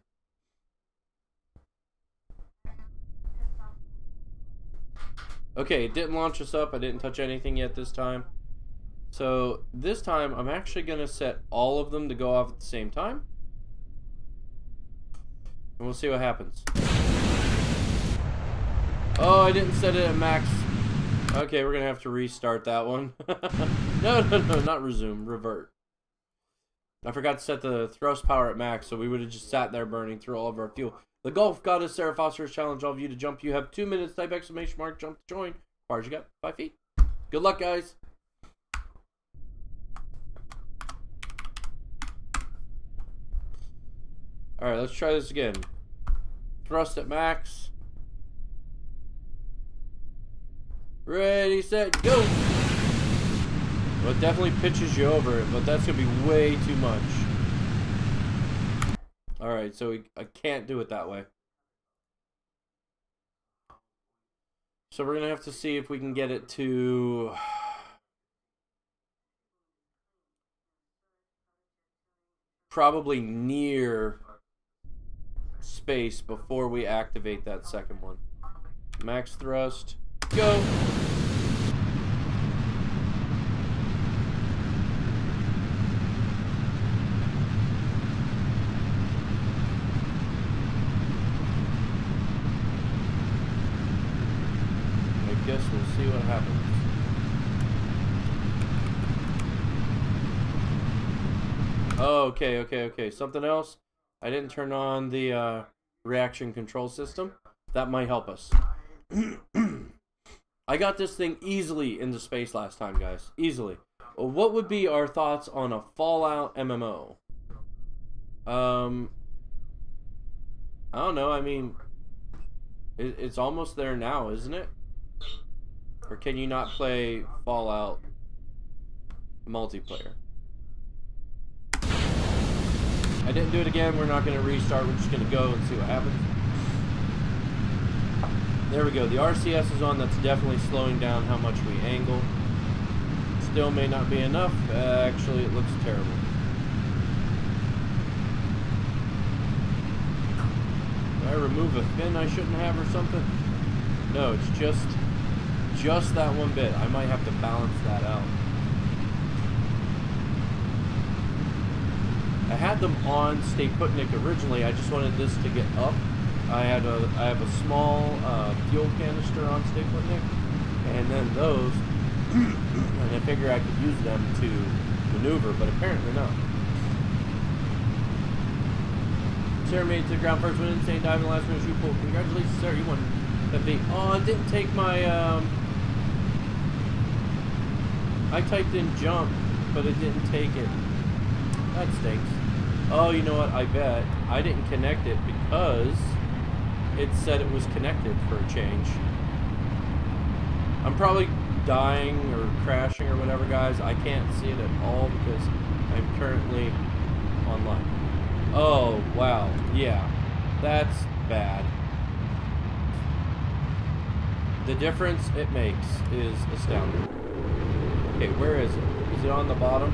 Okay, it didn't launch us up. I didn't touch anything yet this time. So this time, I'm actually going to set all of them to go off at the same time. And we'll see what happens. Oh, I didn't set it at max. Okay, we're going to have to restart that one. No, not resume. Revert. I forgot to set the thrust power at max, so we would have just sat there burning through all of our fuel. The Gulf Goddess Sarah Foster has challenged all of you to jump. You have 2 minutes. Type exclamation mark, jump to join. As far as you got, 5 feet. Good luck, guys. Alright, let's try this again. Thrust at max. Ready, set, go! Well, it definitely pitches you over it, but that's going to be way too much. Alright, so I can't do it that way. So we're going to have to see if we can get it to... probably near space before we activate that second one. Max thrust, go! I guess we'll see what happens. Oh, okay. Something else? I didn't turn on the reaction control system. That might help us. I got this thing easily into space last time, guys. Easily. Well, what would be our thoughts on a Fallout MMO? I don't know. I mean, it's almost there now, isn't it? Or can you not play Fallout multiplayer? I didn't do it again. We're not going to restart. We're just going to go and see what happens. There we go. The RCS is on. That's definitely slowing down how much we angle. Still may not be enough. Actually, it looks terrible. Did I remove a fin I shouldn't have or something? No, it's just that one bit. I might have to balance that out. I had them on Stay Putnik originally. I just wanted this to get up. I have a small fuel canister on Stay Putnik, and then those, and I figure I could use them to maneuver, but apparently not. Sarah made it to the ground first, went insane dive in the last minute shoot pull. Congratulations, Sarah, you won that beat. Oh, it didn't take my I typed in jump, but it didn't take it. That stinks. Oh, you know what? I bet I didn't connect it because it said it was connected for a change. I'm probably dying or crashing or whatever, guys. I can't see it at all because I'm currently online. Oh, wow. Yeah. That's bad. The difference it makes is astounding. Okay, where is it? Is it on the bottom?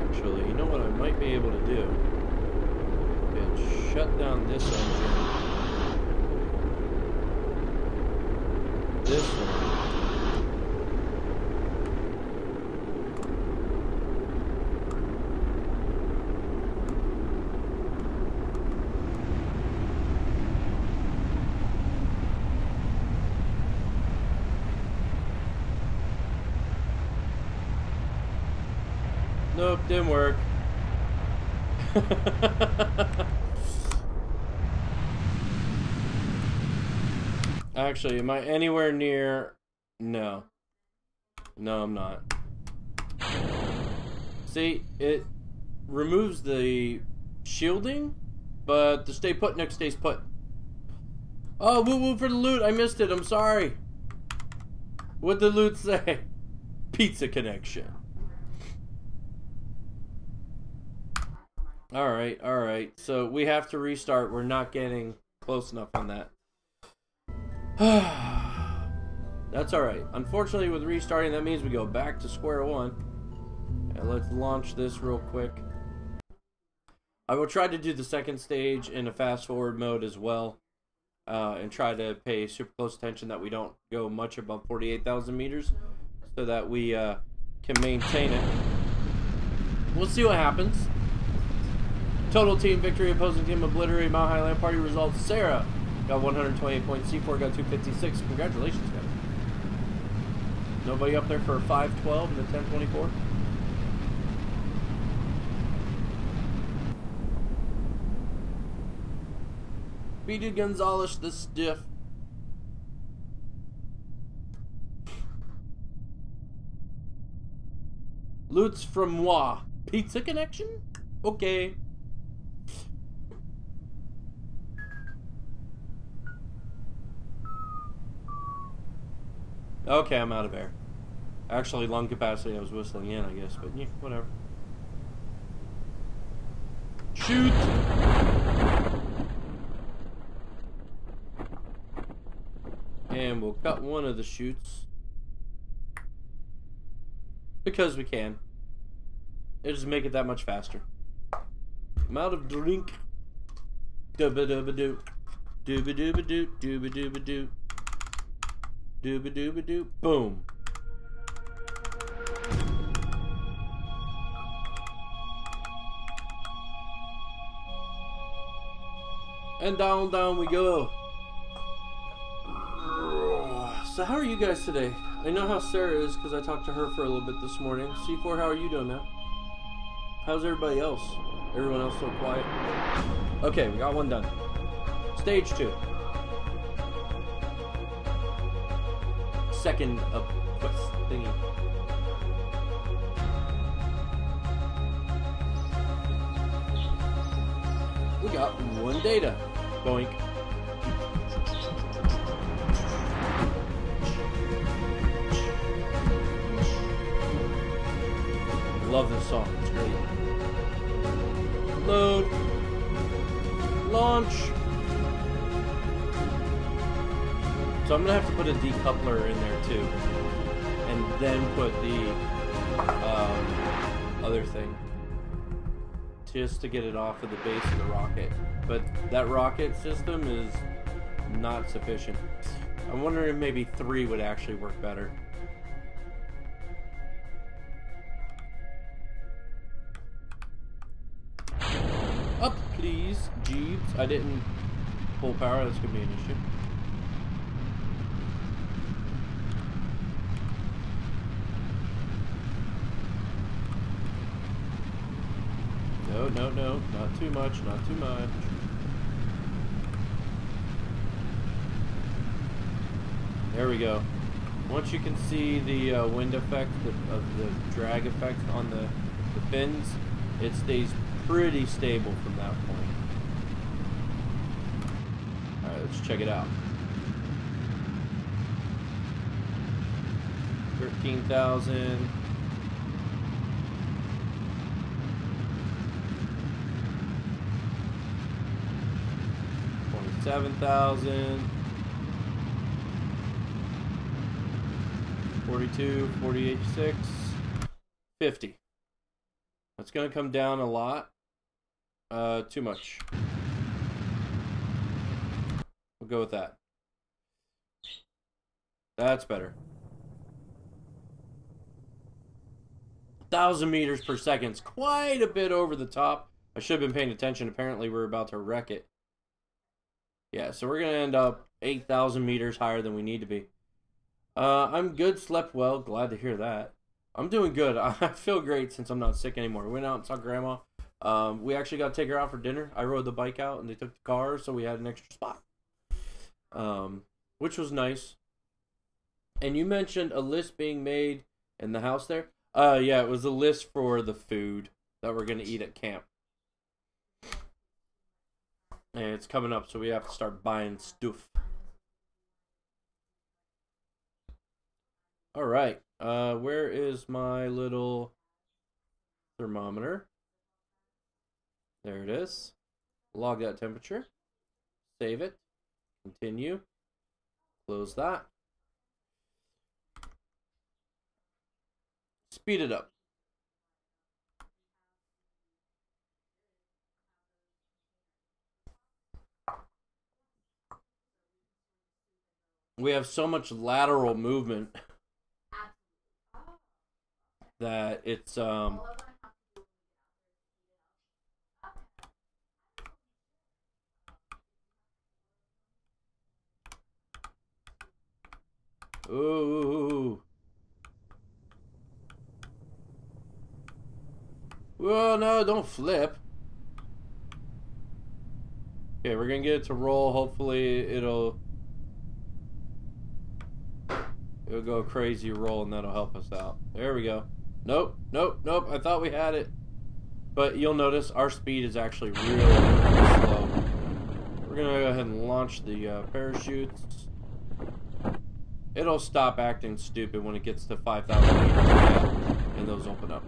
Actually, you know what I might be able to do? Is shut down this engine. This one. Nope, didn't work. Actually, am I anywhere near? No. No, I'm not. See, it removes the shielding, but the Stay Putnik stays put. Oh, woo woo for the loot. I missed it. I'm sorry. What'd the loot say? Pizza connection. Alright, alright. So we have to restart. We're not getting close enough on that. That's alright. Unfortunately, with restarting, that means we go back to square one. And let's launch this real quick. I will try to do the second stage in a fast forward mode as well. And try to pay super close attention that we don't go much above 48,000 meters. So that we can maintain it. We'll see what happens. Total team victory, opposing team obliterated. Mount Highland party results. Sarah got 128 points. C4 got 256. Congratulations, guys. Nobody up there for a 512 and a 1024? Speedy Gonzalez the Stiff. Loots from moi. Pizza connection? Okay. Okay, I'm out of air. Actually, lung capacity, I was whistling in, I guess, but yeah, whatever. Shoot! And we'll cut one of the chutes. Because we can. It'll just make it that much faster. I'm out of drink. Dooba-dooba-doo. Dooba-dooba-doo. Dooba-dooba-doo. Dooba-dooba-doo. Boom. And down, down we go. So how are you guys today? I know how Sarah is because I talked to her for a little bit this morning. C4, how are you doing, man? How's everybody else? Everyone else so quiet? Okay, we got one done. Stage 2. Second quest thingy. We got one data. Boink. Love this song. It's great. Load. Launch. So I'm gonna have to put a decoupler in there too, and then put the other thing, just to get it off of the base of the rocket. But that rocket system is not sufficient. I'm wondering if maybe 3 would actually work better. Up, please, Jeeves. I didn't full power. That's gonna be an issue. No, no, no, not too much, not too much. There we go. Once you can see the wind effect of the drag effect on the fins, it stays pretty stable from that point. Alright, let's check it out. 13,000. 7,000, 42, 48, 6, 50. That's gonna come down a lot. Too much. We'll go with that. That's better. 1,000 meters per second. It's quite a bit over the top. I should have been paying attention. Apparently, we're about to wreck it. Yeah, so we're going to end up 8,000 meters higher than we need to be. I'm good, slept well. Glad to hear that. I'm doing good. I feel great since I'm not sick anymore. We went out and saw Grandma. We actually got to take her out for dinner. I rode the bike out and they took the car, so we had an extra spot. Which was nice. And you mentioned a list being made in the house there. Yeah, it was a list for the food that we're going to eat at camp. And it's coming up, so we have to start buying stuff. Alright, where is my little thermometer? There it is. Log that temperature. Save it. Continue. Close that. Speed it up. We have so much lateral movement that it's ooh. Well, no, don't flip. Okay, we're gonna get it to roll. Hopefully it'll go a crazy roll and that'll help us out. There we go. Nope, nope, nope. I thought we had it. But you'll notice our speed is actually really slow. We're going to go ahead and launch the parachutes. It'll stop acting stupid when it gets to 5,000 meters and those open up.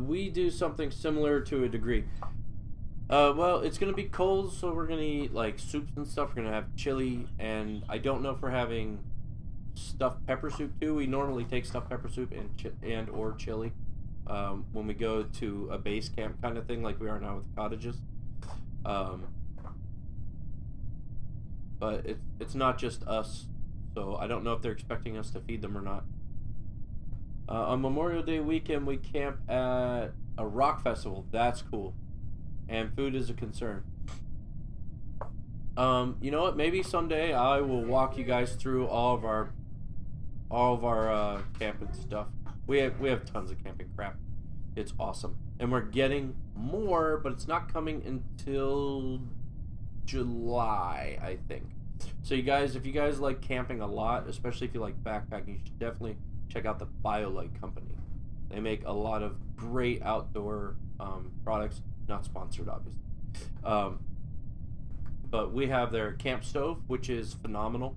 We do something similar to a degree. Well, it's going to be cold, so we're going to eat, like, soups and stuff. We're going to have chili, and I don't know if we're having stuffed pepper soup, too. We normally take stuffed pepper soup and or chili when we go to a base camp kind of thing, like we are now with the cottages. But it's not just us, so I don't know if they're expecting us to feed them or not. On Memorial Day weekend, we camp at A rock festival. That's cool. And food is a concern. You know what? Maybe someday I will walk you guys through all of our camping stuff. We have tons of camping crap. It's awesome, and we're getting more, but it's not coming until July, I think. So you guys, if you guys like camping a lot, especially if you like backpacking, you should definitely check out the BioLite company. They make a lot of great outdoor products. Not sponsored, obviously. But we have their camp stove, which is phenomenal.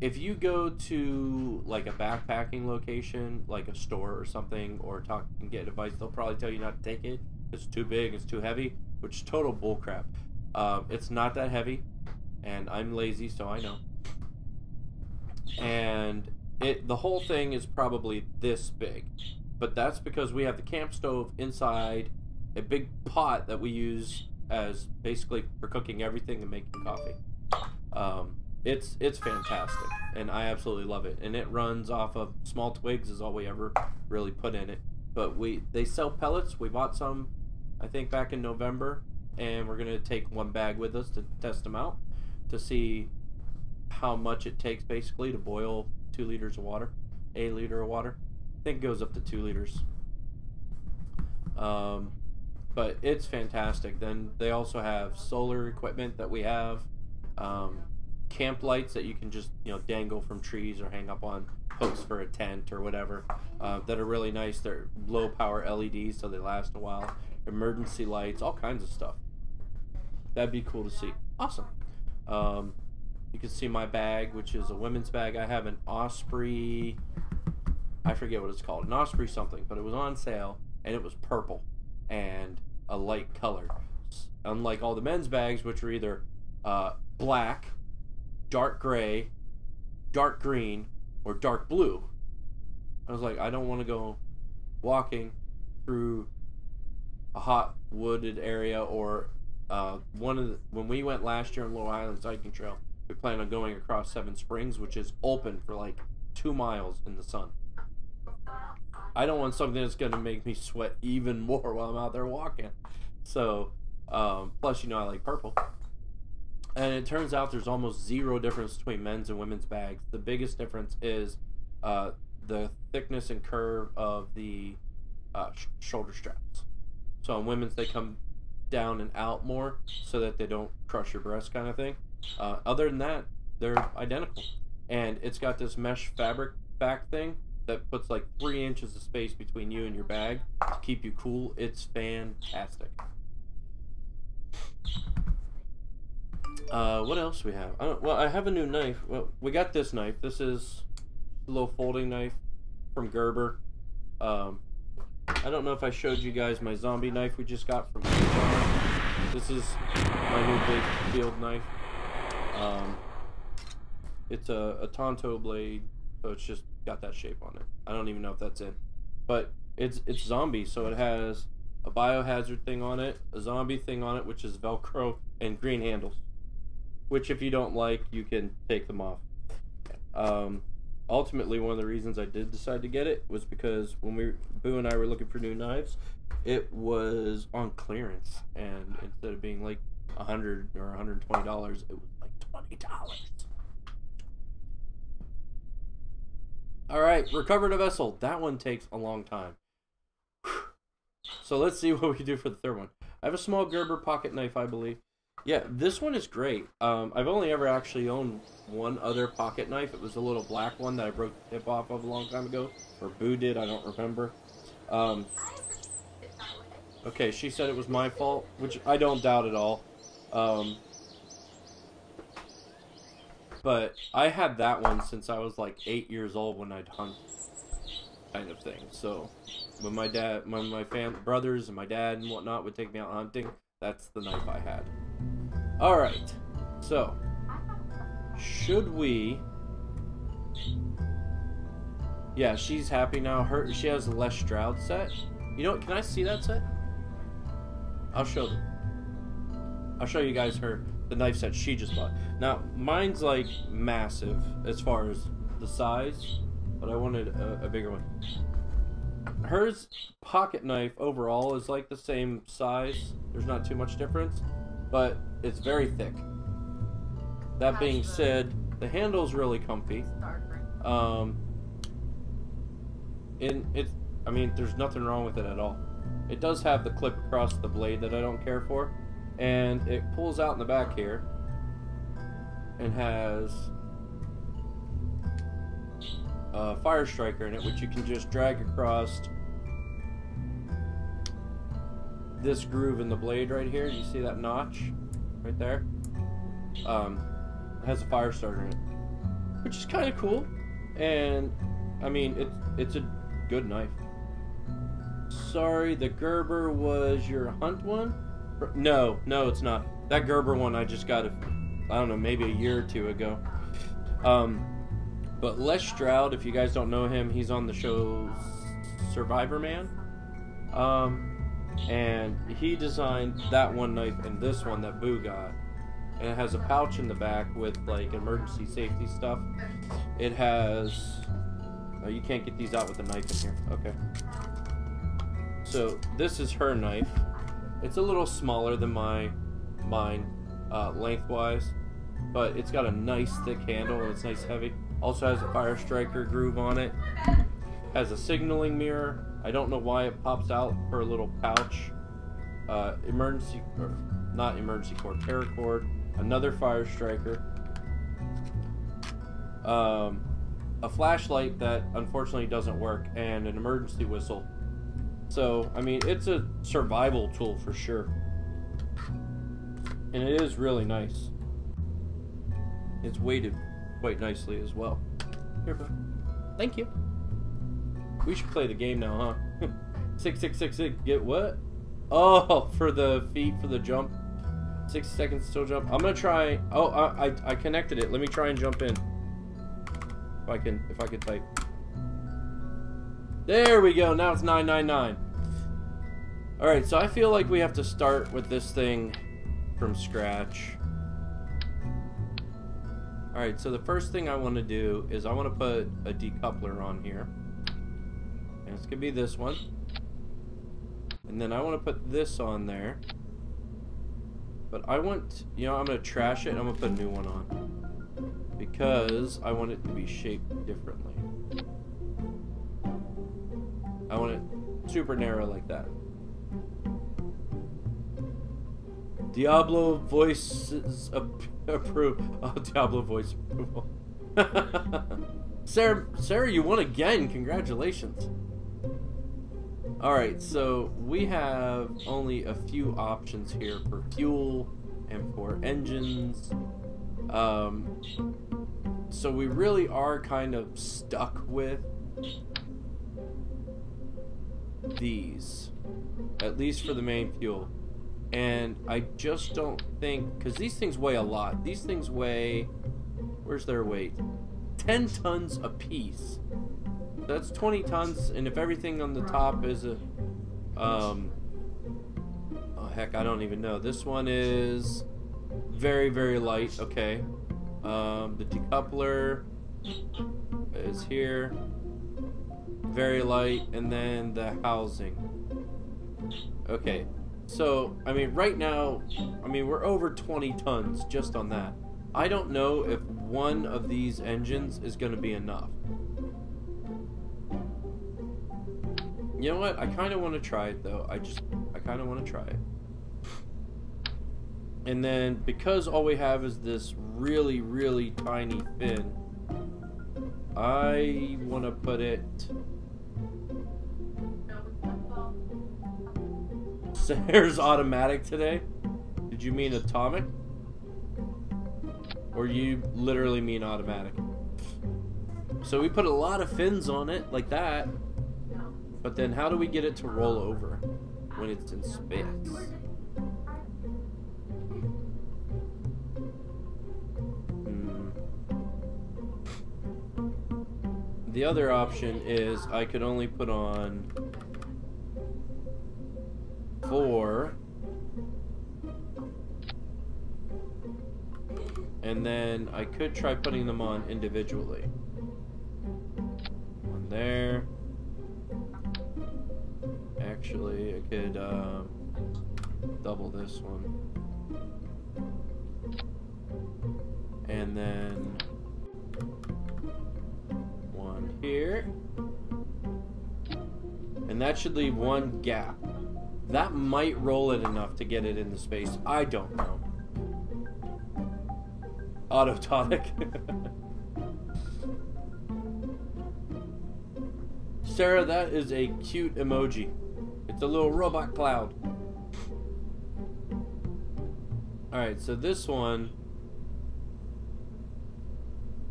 If you go to like a backpacking location, like a store or something, or talk and get advice, they'll probably tell you not to take it. It's too big, it's too heavy, which is total bullcrap. It's not that heavy, and I'm lazy, so I know. And the whole thing is probably this big, but that's because we have the camp stove inside a big pot that we use as basically for cooking everything and making coffee. It's fantastic, and I absolutely love it. And it runs off of small twigs is all we ever really put in it. But they sell pellets. We bought some, I think, back in November, and we're gonna take one bag with us to test them out to see how much it takes basically to boil 2 liters of water, a liter of water. I think it goes up to 2 liters. But it's fantastic. Then they also have solar equipment that we have. Camp lights that you can just dangle from trees or hang up on hooks for a tent or whatever, that are really nice. They're low power LEDs, so they last a while. Emergency lights, all kinds of stuff. That'd be cool to see. Awesome. You can see my bag, which is a women's bag. I have an Osprey, I forget what it's called, an Osprey something, but it was on sale and it was purple and a light color, unlike all the men's bags, which are either black, dark gray, dark green, or dark blue. I was like, I don't want to go walking through a hot wooded area, or when we went last year on Little Island Hiking Trail, we plan on going across Seven Springs, which is open for like 2 miles in the sun. I don't want something that's going to make me sweat even more while I'm out there walking. So, plus, I like purple. And it turns out there's almost zero difference between men's and women's bags. The biggest difference is the thickness and curve of the shoulder straps. So on women's, they come down and out more so that they don't crush your breast kind of thing. Other than that, they're identical. And it's got this mesh fabric back thing that puts like 3 inches of space between you and your bag to keep you cool. It's fantastic. What else we have? I have a new knife. Well, we got this knife. This is a little folding knife from Gerber. I don't know if I showed you guys my zombie knife we just got from Amazon. This is my new big field knife. It's a Tonto blade, so it's just got that shape on it. I don't even know if that's in, but it's zombie, so it has a biohazard thing on it, a zombie thing on it, which is Velcro, and green handles, which if you don't like, you can take them off. Ultimately, one of the reasons I did decide to get it was because when Boo and I were looking for new knives, it was on clearance, and instead of being like $100 or $120, it was like $20. All right, recovered a vessel. That one takes a long time. So let's see what we can do for the third one. I have a small Gerber pocket knife, I believe. Yeah, this one is great. I've only ever actually owned one other pocket knife. It was a little black one that I broke the tip off of a long time ago. Or Boo did, I don't remember. Okay, she said it was my fault, which I don't doubt at all. But I had that one since I was like 8 years old when I'd hunt, kind of thing. So when my brothers and my dad and whatnot would take me out hunting, that's the knife I had. All right, so should we? Yeah, she's happy now. She has a Les Stroud set. You know what? Can I see that set? I'll show them. I'll show you guys the knife set she just bought. Now, mine's like massive as far as the size, but I wanted a bigger one. hers pocket knife overall is like the same size. There's not too much difference, but it's very thick. That being said, the handle's really comfy. I mean, there's nothing wrong with it at all. It does have the clip across the blade that I don't care for, and it pulls out in the back here and has a fire striker in it, which you can just drag across this groove in the blade right here. You see that notch right there? It has a fire starter in it, which is kind of cool. And I mean, it's a good knife. Sorry, the Gerber was your hunt one? No, it's not. That Gerber one I just got, I don't know, maybe a year or two ago. But Les Stroud, if you guys don't know him, he's on the show Survivor Man. And he designed that one knife and this one that Boo got. And it has a pouch in the back with like emergency safety stuff. It has... Oh, you can't get these out with a knife in here. Okay. So this is her knife. It's a little smaller than mine lengthwise, but it's got a nice thick handle and it's nice heavy. Also has a fire striker groove on it. Has a signaling mirror. I don't know why it pops out for a little pouch. Emergency, or not emergency cord, paracord. Another fire striker. A flashlight that unfortunately doesn't work, and an emergency whistle. So, I mean, it's a survival tool for sure. And it is really nice. It's weighted quite nicely as well. Here, bud. Thank you. We should play the game now, huh? 6666, get what? Oh, for the feet, for the jump. 60 seconds still jump. I'm gonna try. Oh, I connected it. Let me try and jump in. If I can type. There we go. Now it's 999. All right, so I feel like we have to start with this thing from scratch. All right, so the first thing I want to do is I want to put a decoupler on here, and it's gonna be this one. And then I want to put this on there. But I want, you know, I'm going to trash it and I'm going to put a new one on. Because I want it to be shaped differently. I want it super narrow like that. Diablo voices approve. Oh, Diablo voice approval. Sarah, you won again. Congratulations. Alright, so we have only a few options here for fuel and for engines. So we really are kind of stuck with these, at least for the main fuel. And I just don't think, because these things weigh a lot. These things weigh, where's their weight? 10 tons a piece. That's 20 tons, and if everything on the top is a, oh heck, I don't even know. This one is very, very light. Okay. The decoupler is here, very light, and then the housing. Okay. So, I mean, right now, I mean, we're over 20 tons just on that. I don't know if one of these engines is going to be enough. You know what? I kind of want to try it, though. I kind of want to try it. And then, because all we have is this really, really tiny fin, I want to put it... Sarah's automatic today? Did you mean atomic? Or you literally mean automatic? So we put a lot of fins on it, like that. But then how do we get it to roll over when it's in space? The other option is I could only put on 4, and then I could try putting them on individually. One there, could double this one. And then one here. And that should leave one gap. That might roll it enough to get it into space. I don't know. Autotonic. Sarah, that is a cute emoji. It's a little robot cloud. Alright, so this one,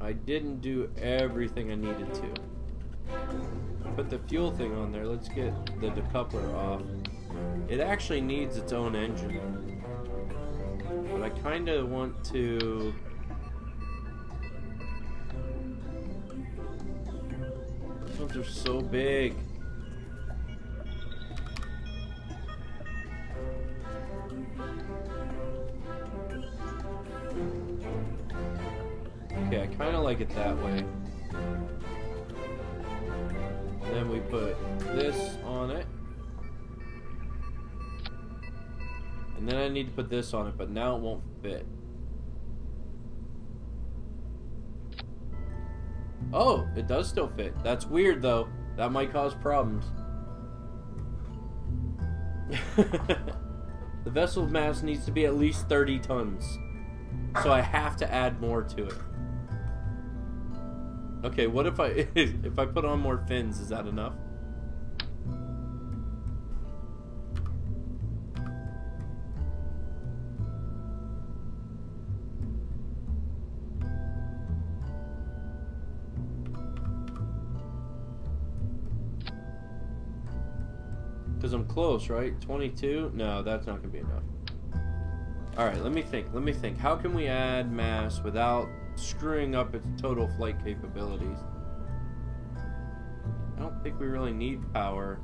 I didn't do everything I needed to. Put the fuel thing on there. Let's get the decoupler off. It actually needs its own engine. But I kind of want to... These ones are so big. Okay, I kind of like it that way. Then we put this on it. And then I need to put this on it, but now it won't fit. Oh, it does still fit. That's weird though. That might cause problems. The vessel's mass needs to be at least 30 tons. So I have to add more to it. Okay, what if I if I put on more fins, is that enough? Because I'm close, right? 22? No, that's not going to be enough. Alright, let me think. How can we add mass without screwing up its total flight capabilities? I don't think we really need power.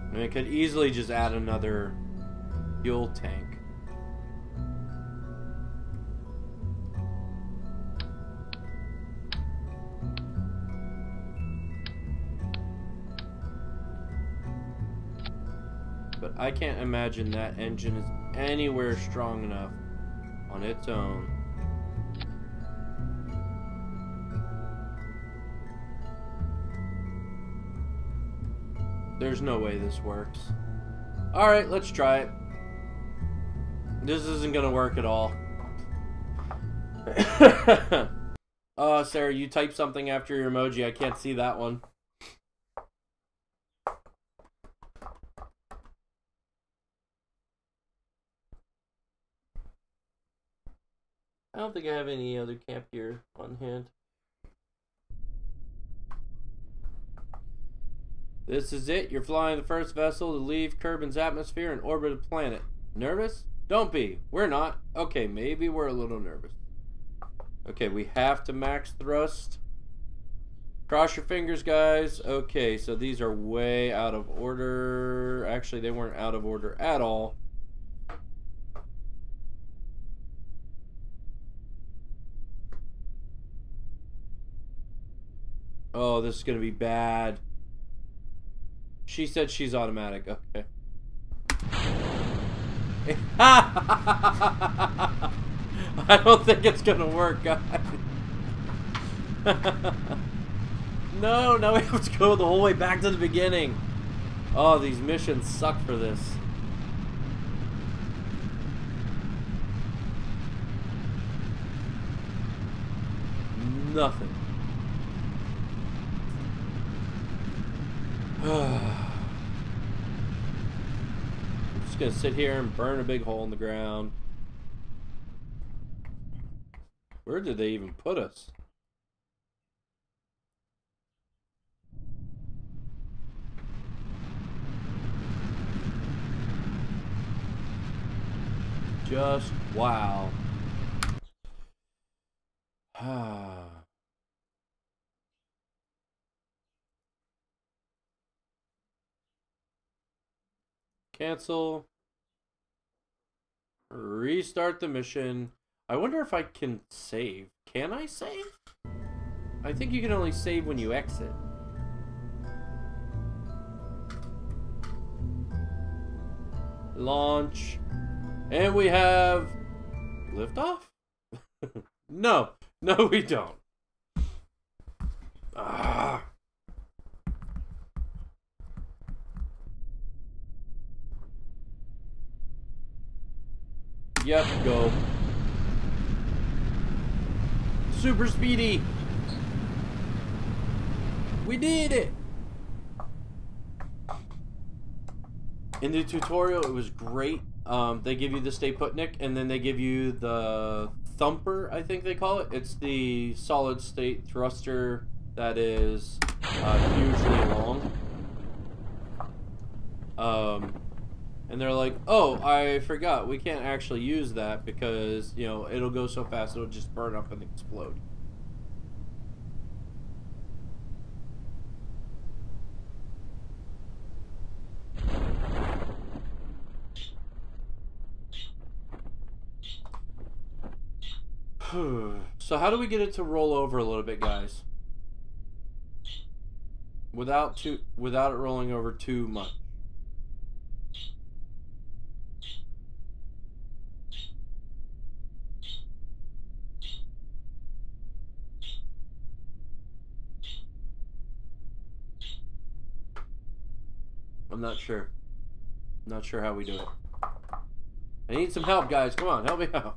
I mean, I could easily just add another fuel tank. But I can't imagine that engine is anywhere strong enough on its own. There's no way this works. Alright, let's try it. This isn't gonna work at all. Sarah, you typed something after your emoji. I can't see that one. I don't think I have any other camp gear on hand. This is it. You're flying the first vessel to leave Kerbin's atmosphere and orbit a planet. Nervous? Don't be. We're not. Okay, maybe we're a little nervous. Okay, we have to max thrust. Cross your fingers, guys. Okay, so these are way out of order. Actually, they weren't out of order at all. Oh, this is going to be bad. She said she's automatic. Okay. I don't think it's going to work, guys. No, now we have to go the whole way back to the beginning. Oh, these missions suck for this. Nothing. I'm just gonna sit here and burn a big hole in the ground. Where did they even put us? Just wow. Cancel. Restart the mission. I wonder if I can save. Can I save? I think you can only save when you exit. Launch. And we have liftoff? No. No, we don't. Ah. Yep, go. Super speedy. We did it. In the tutorial, it was great. They give you the Stay Put Nick, and then they give you the Thumper, I think they call it. It's the solid state thruster that is hugely long. And they're like, oh, I forgot. We can't actually use that because, you know, it'll go so fast it'll just burn up and explode. So how do we get it to roll over a little bit, guys? Without it rolling over too much. I'm not sure. Not sure how we do it. I need some help, guys. Come on, help me out.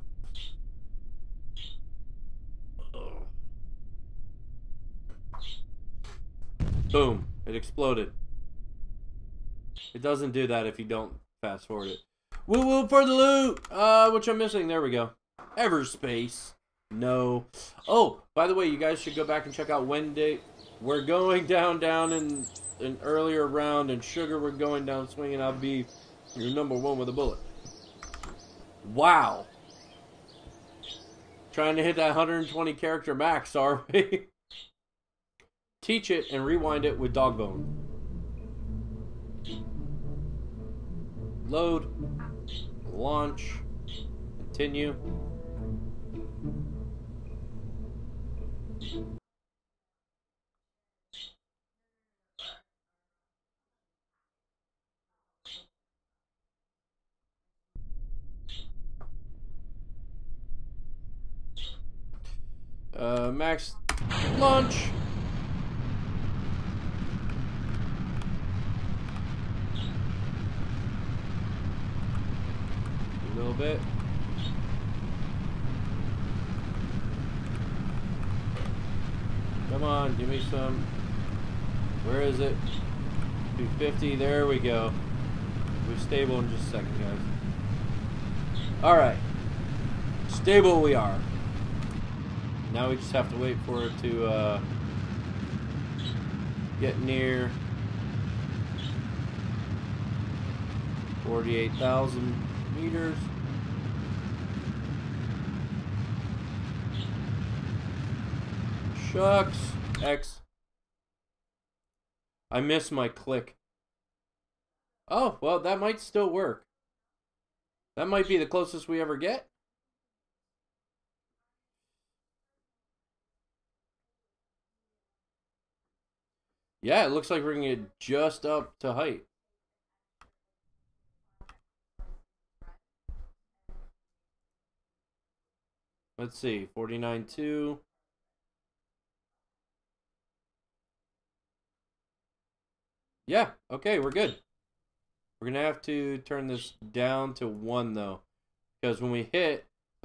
Boom. It exploded. It doesn't do that if you don't fast forward it. Woo woo for the loot! Which I'm missing. There we go. Everspace. No. Oh, by the way, you guys should go back and check out Wendy. We're going down in an earlier round, and Sugar, we're going down swinging. I'll be your #1 with a bullet. Wow. Trying to hit that 120 character max, are we? Teach it and rewind it with Dogbone. Load. Launch. Continue. Max launch. A little bit. Come on, give me some. Where is it? 250. There we go. We're stable in just a second, guys. Alright. Stable we are. Now we just have to wait for it to get near 48,000 meters. Shucks. X. I missed my click. Oh, well, that might still work. That might be the closest we ever get. Yeah, it looks like we're going to get just up to height. Let's see, 49.2. Yeah, okay, we're good. We're going to have to turn this down to 1, though. Because when we hit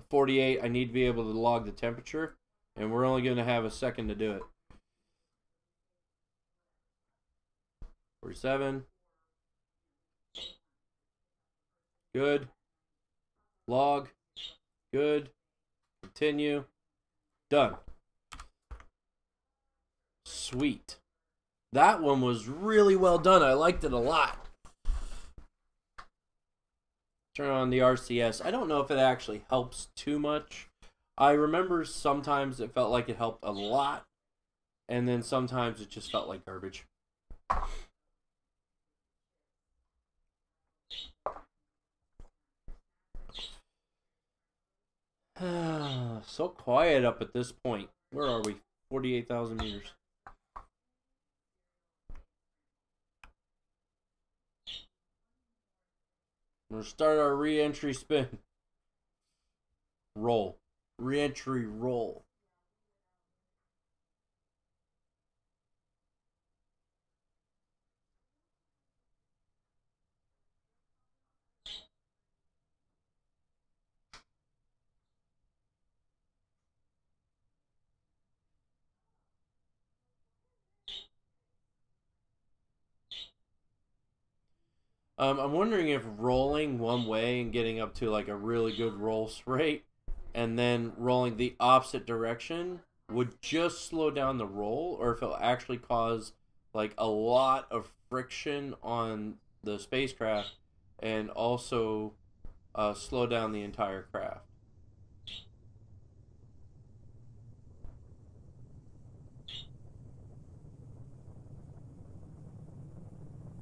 48, I need to be able to log the temperature. And we're only going to have a second to do it. 47. Good. Log. Good. Continue. Done. Sweet. That one was really well done. I liked it a lot. Turn on the RCS. I don't know if it actually helps too much. I remember sometimes it felt like it helped a lot. And then sometimes it just felt like garbage. so quiet up at this point. Where are we? 48,000 meters. We're going to start our re-entry spin. Roll. Re-entry roll. I'm wondering if rolling one way and getting up to like a really good roll rate and then rolling the opposite direction would just slow down the roll, or if it'll actually cause like a lot of friction on the spacecraft and also slow down the entire craft.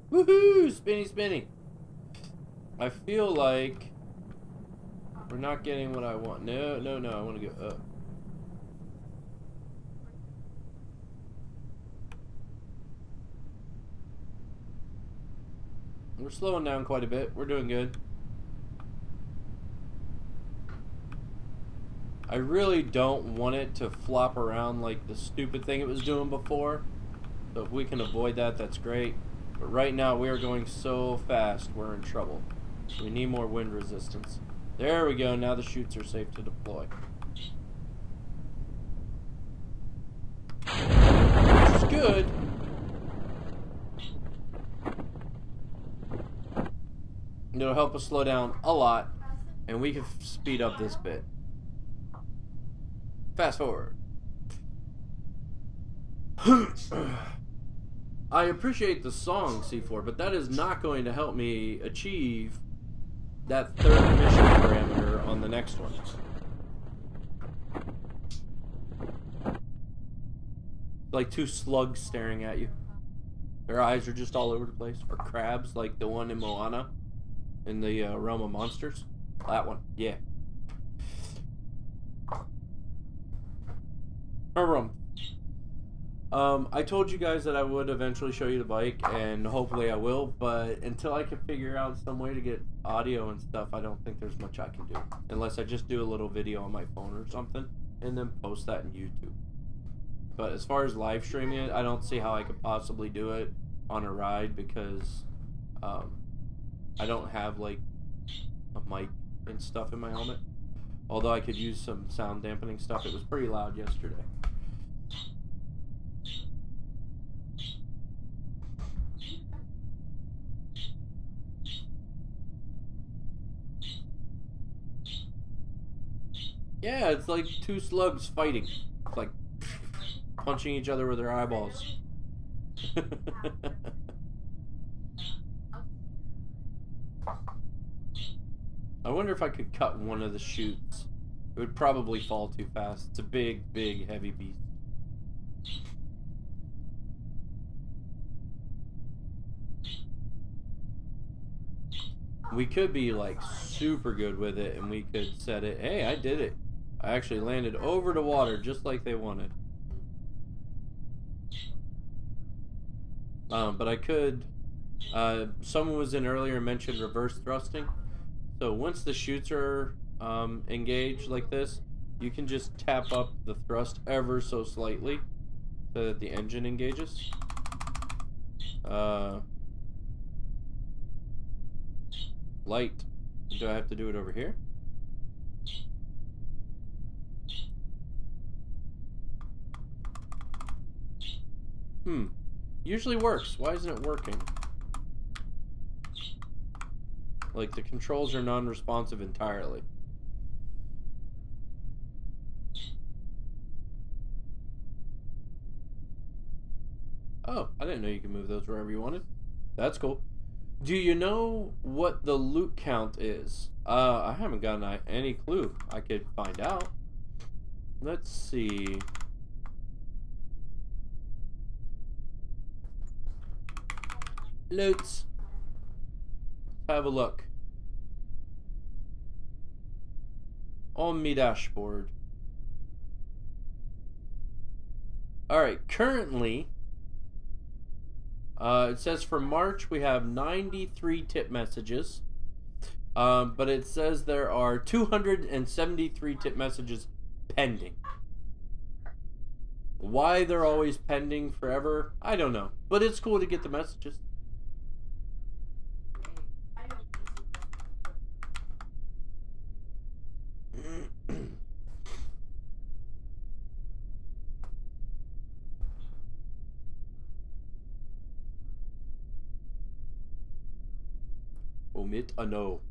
Woohoo! Spinny, spinny. I feel like we're not getting what I want. No, no, no. I want to go up. We're slowing down quite a bit. We're doing good. I really don't want it to flop around like the stupid thing it was doing before. So if we can avoid that, that's great. But right now we are going so fast, we're in trouble. We need more wind resistance. There we go. Now the chutes are safe to deploy. Which is good. It'll help us slow down a lot, and we can speed up this bit. Fast forward. I appreciate the song, C4, but that is not going to help me achieve that third mission parameter on the next one. Like two slugs staring at you. Their eyes are just all over the place. Or crabs, like the one in Moana, in the Realm of Monsters. That one, yeah. I told you guys that I would eventually show you the bike, and hopefully I will, but until I can figure out some way to get audio and stuff, I don't think there's much I can do. Unless I just do a little video on my phone or something, and then post that on YouTube. But as far as live streaming it, I don't see how I could possibly do it on a ride, because I don't have, like, a mic and stuff in my helmet. Although I could use some sound dampening stuff. It was pretty loud yesterday. Yeah, it's like two slugs fighting. It's like punching each other with their eyeballs. I wonder if I could cut one of the chutes. It would probably fall too fast. It's a big, big, heavy beast. We could be like super good with it, and we could set it. Hey, I did it. I actually landed over the water just like they wanted. But I could. Someone was in earlier and mentioned reverse thrusting. So once the chutes are engaged like this, you can just tap up the thrust ever so slightly so that the engine engages. Light. Do I have to do it over here? Usually works. Why isn't it working? Like, the controls are non-responsive entirely. Oh, I didn't know you could move those wherever you wanted. That's cool. Do you know what the loot count is? I haven't gotten any clue. I could find out. Let's see. Loots. Have a look. On me dashboard. Alright, currently, it says for March we have 93 tip messages. But it says there are 273 tip messages pending. Why they're always pending forever, I don't know. But it's cool to get the messages. Omit a no.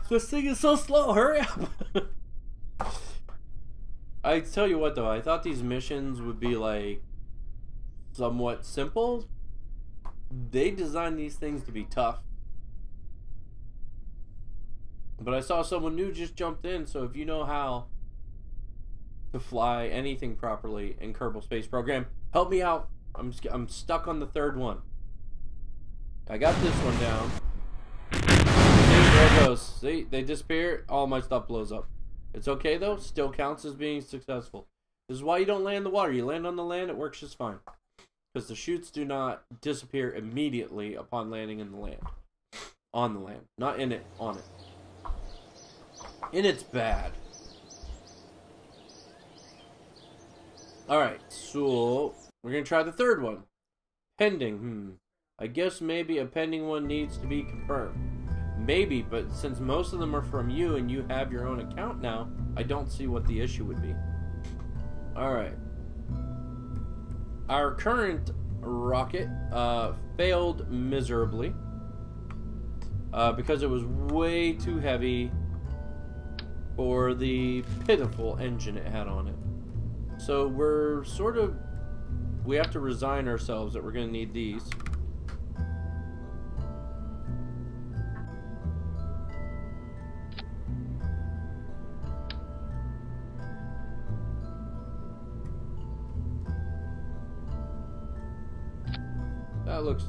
This thing is so slow. Hurry up. I tell you what though, I thought these missions would be like somewhat simple. They designed these things to be tough. But I saw someone new just jumped in, so if you know how to fly anything properly in Kerbal Space Program, help me out. I'm stuck on the third one. I got this one down. There it goes. See, they disappear. All my stuff blows up. It's okay though. Still counts as being successful. This is why you don't land in the water. You land on the land, it works just fine. Because the chutes do not disappear immediately upon landing in the land. On the land. Not in it, on it. In it's bad. Alright, so we're going to try the third one. Pending. I guess maybe a pending one needs to be confirmed. Maybe, but since most of them are from you and you have your own account now, I don't see what the issue would be. Alright. Our current rocket failed miserably because it was way too heavy for the pitiful engine it had on it. So we're sort of, we have to resign ourselves that we're going to need these. That looks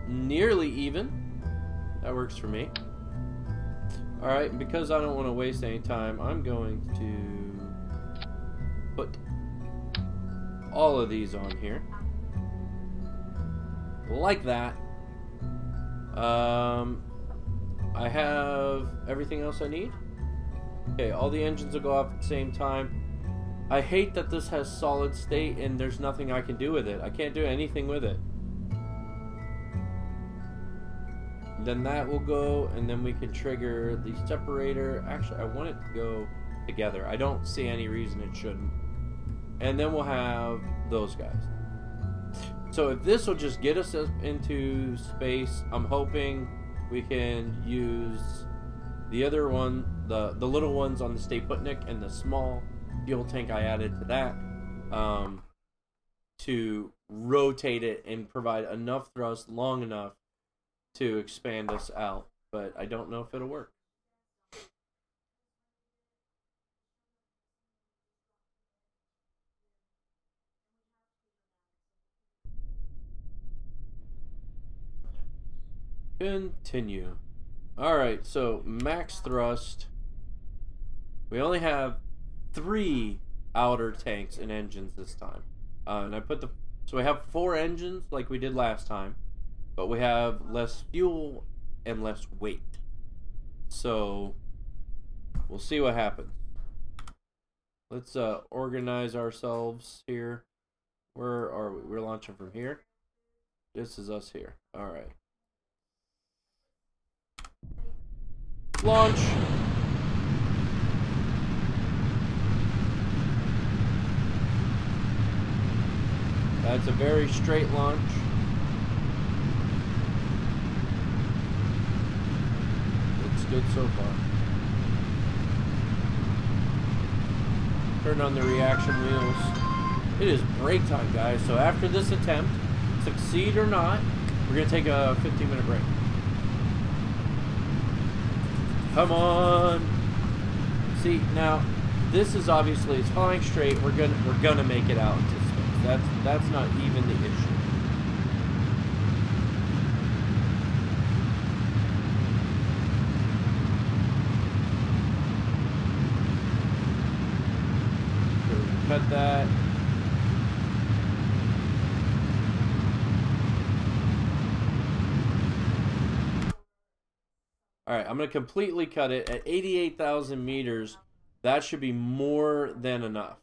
nearly even. That works for me. Alright, and because I don't want to waste any time, I'm going to put all of these on here. Like that. I have everything else I need. Okay, all the engines will go off at the same time. I hate that this has solid state and there's nothing I can do with it. I can't do anything with it. Then that will go, and then we can trigger the separator. Actually, I want it to go together. I don't see any reason it shouldn't. And then we'll have those guys. So if this will just get us up into space, I'm hoping we can use the other one, the little ones on the Stay Putnik and the small fuel tank I added to that, to rotate it and provide enough thrust long enough to expand us out, but I don't know if it'll work. Continue. Alright, so max thrust. We only have 3 outer tanks and engines this time. And I put the, so we have 4 engines like we did last time. But we have less fuel and less weight. So we'll see what happens. Let's organize ourselves here. Where are we? We're launching from here. This is us here. Alright. Launch! That's a very straight launch. Good so far. Turn on the reaction wheels. It is break time, guys. So after this attempt, succeed or not, we're going to take a 15-minute break. Come on. See, now this is obviously, it's flying straight. We're gonna make it out into space. That's not even the issue. Cut that. Alright, I'm going to completely cut it. At 88,000 meters, that should be more than enough.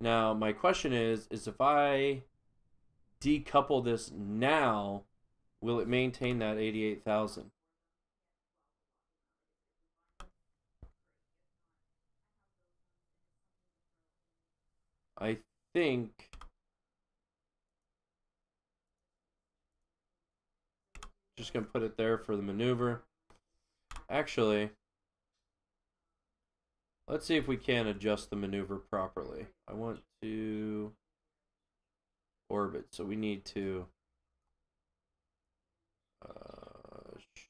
Now, my question is if I decouple this now, will it maintain that 88,000? I think... Just going to put it there for the maneuver. Actually, let's see if we can adjust the maneuver properly. I want to orbit, so we need to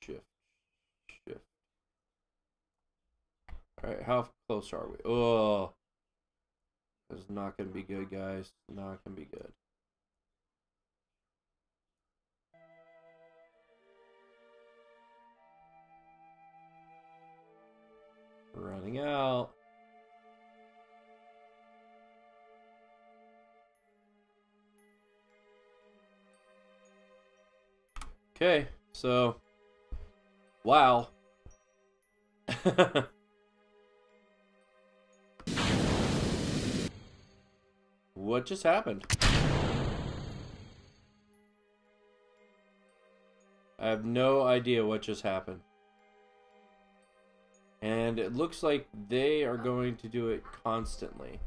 shift. Alright, how close are we? Oh, this is not going to be good, guys. Not going to be good. Running out. Okay, so wow. What just happened? I have no idea what just happened. And it looks like they are going to do it constantly.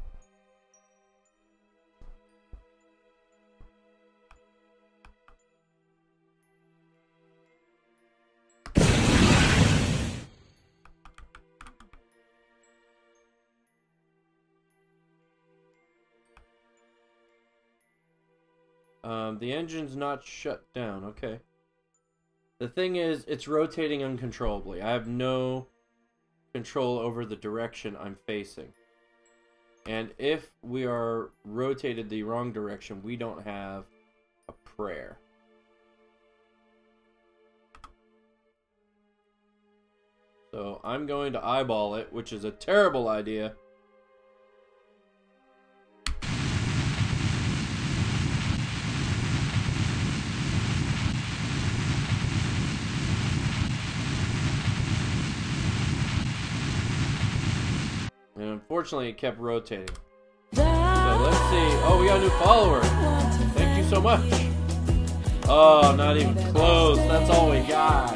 The engine's not shut down. Okay. The thing is, it's rotating uncontrollably. I have no control over the direction I'm facing. And if we are rotated the wrong direction, we don't have a prayer. So I'm going to eyeball it, which is a terrible idea. And unfortunately, it kept rotating. So let's see. Oh, we got a new follower. Thank you so much. Oh, not even close. That's all we got.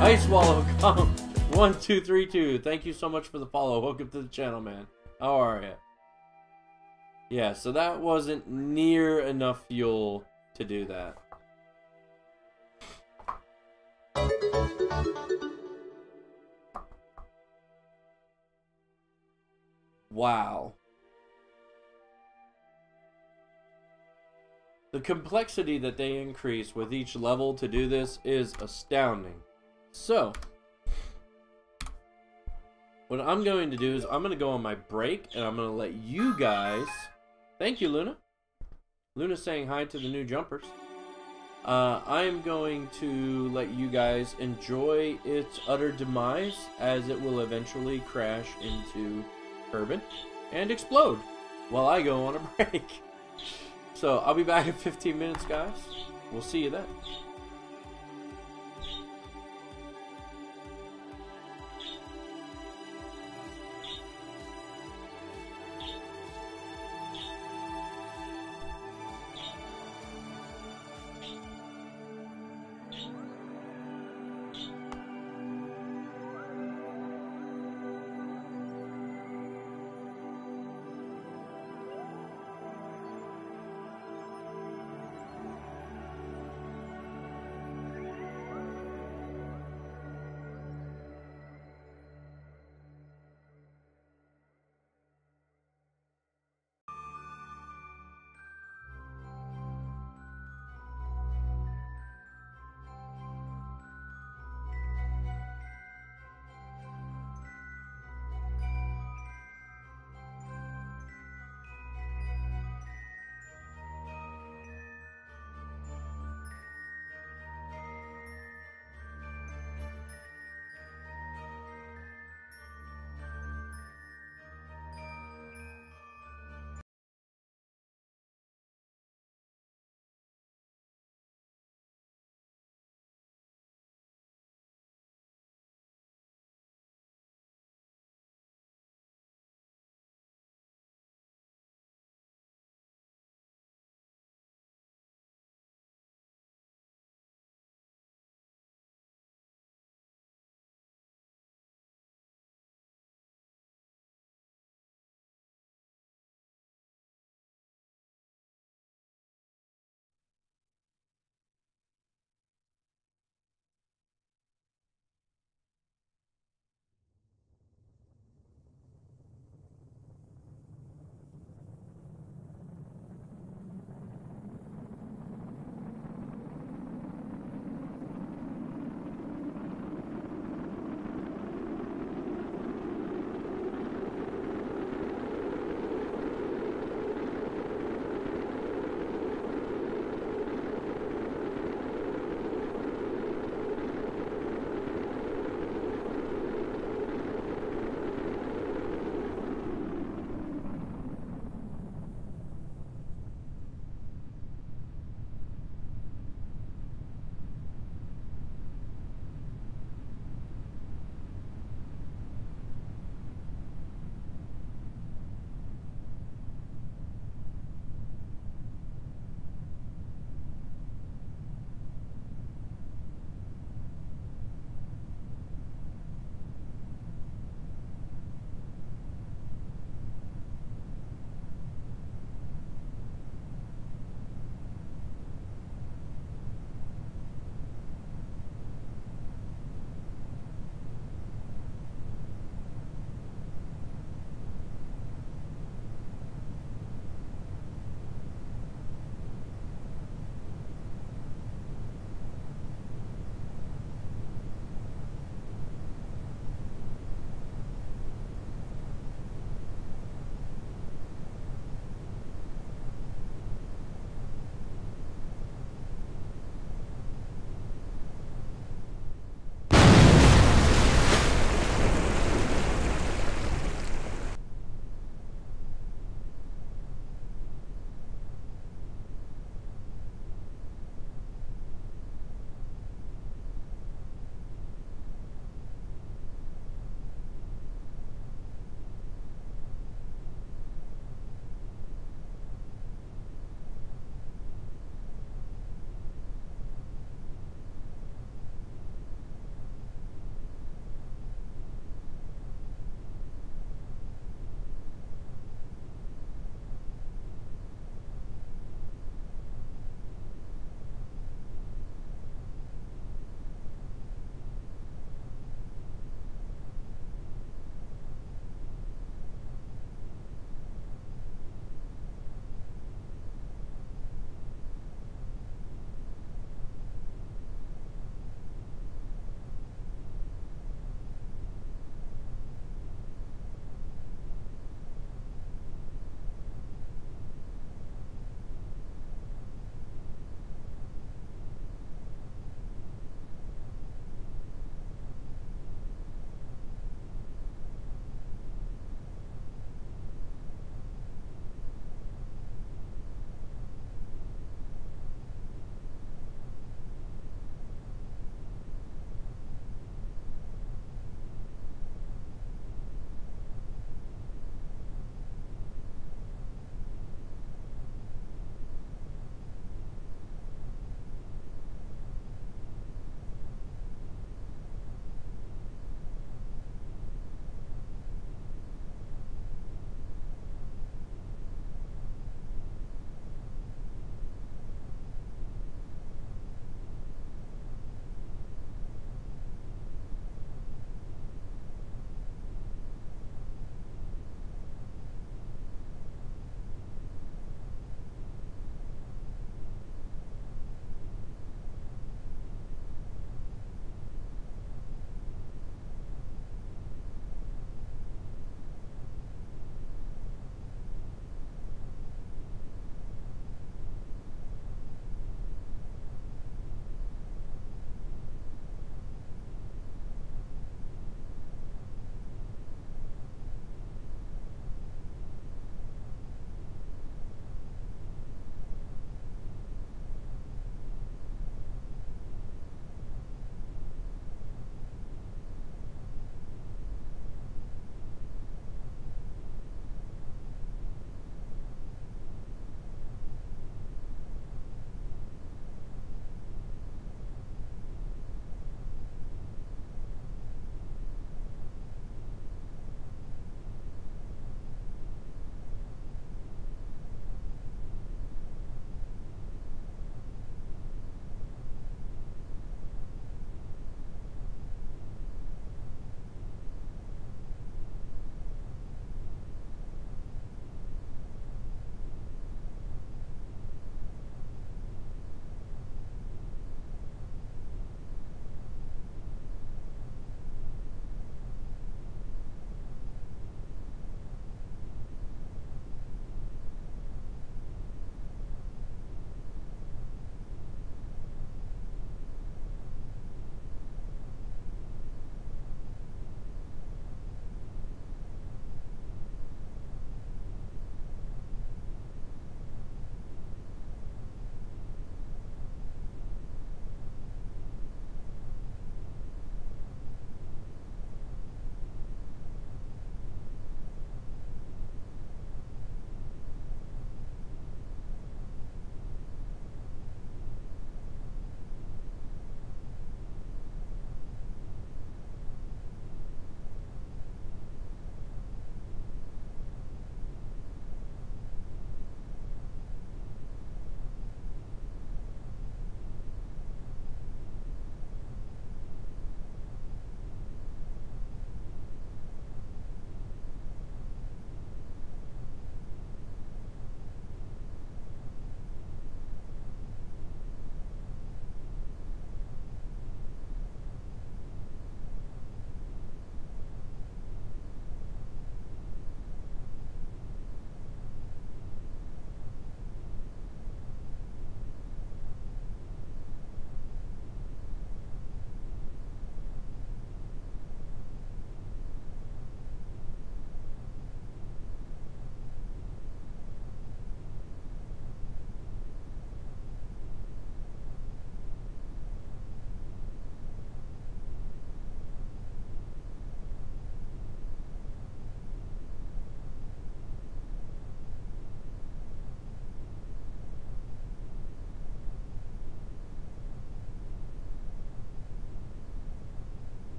Ice Wallow, come. 1232. Thank you so much for the follow. Welcome to the channel, man. How are you? Yeah, so that wasn't near enough fuel to do that. Wow. The complexity that they increase with each level to do this is astounding. So, what I'm going to do is I'm going to go on my break and I'm going to let you guys... Thank you, Luna. Luna's saying hi to the new jumpers. I'm going to let you guys enjoy its utter demise as it will eventually crash into Kerbin and explode while I go on a break. So I'll be back in 15 minutes, guys. We'll see you then.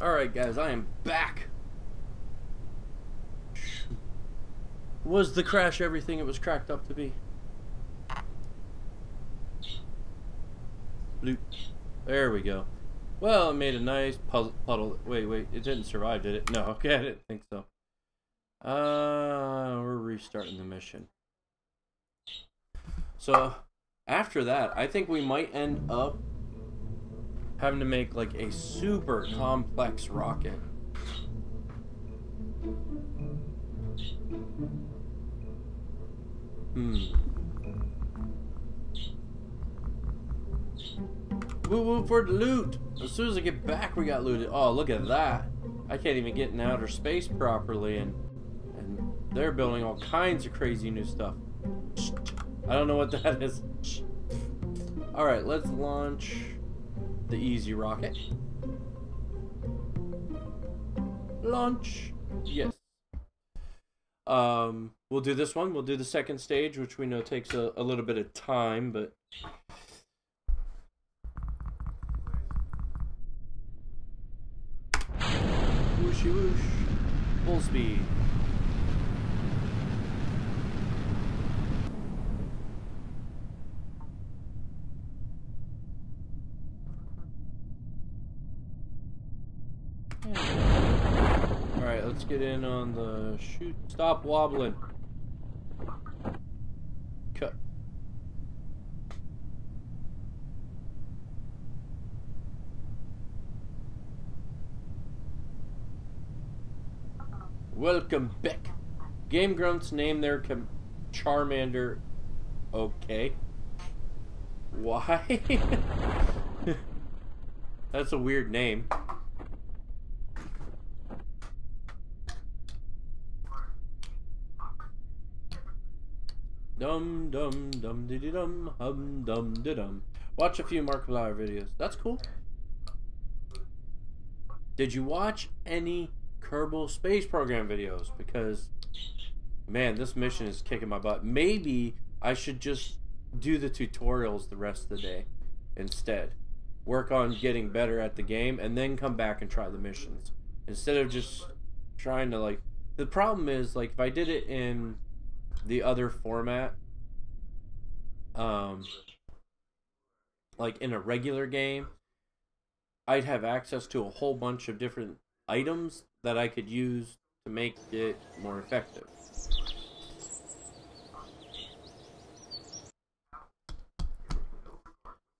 Alright guys, I am back. Was the crash everything it was cracked up to be? Bloop. There we go. Well, it made a nice puddle. Wait, it didn't survive, did it? No, okay, I didn't think so. We're restarting the mission. So, after that, I think we might end up having to make like a super complex rocket. Woo woo for the loot! As soon as I get back, we got looted. Oh, look at that! I can't even get in outer space properly, and they're building all kinds of crazy new stuff. I don't know what that is. Alright, let's launch the easy rocket. Launch! Yes. We'll do this one. We'll do the second stage, which we know takes a little bit of time, but... Whooshy whoosh. Full speed. Alright, let's get in on the shoot. Stop wobbling. Cut. Welcome back. Game Grunts name their Charmander. Okay. Why? That's a weird name. Dum dum dum diddy dum hum dum diddy dum. Watch a few Markiplier videos. That's cool. Did you watch any Kerbal Space Program videos? Because, man, this mission is kicking my butt. Maybe I should just do the tutorials the rest of the day instead. Work on getting better at the game and then come back and try the missions. Instead of just trying to, like... The problem is, like, if I did it in the other format, like in a regular game, I'd have access to a whole bunch of different items that I could use to make it more effective.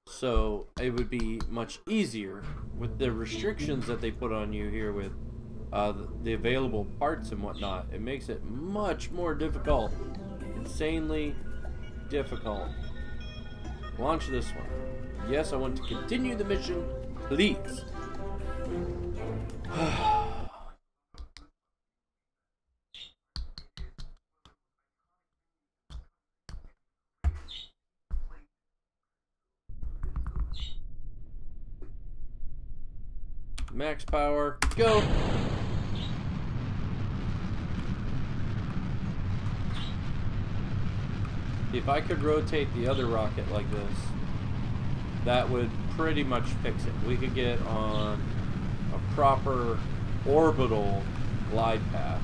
So it would be much easier with the restrictions that they put on you here with the available parts and whatnot. It makes it much more difficult. Insanely difficult. Launch this one. Yes, I want to continue the mission, please. Max power, go! If I could rotate the other rocket like this, that would pretty much fix it. We could get on a proper orbital glide path.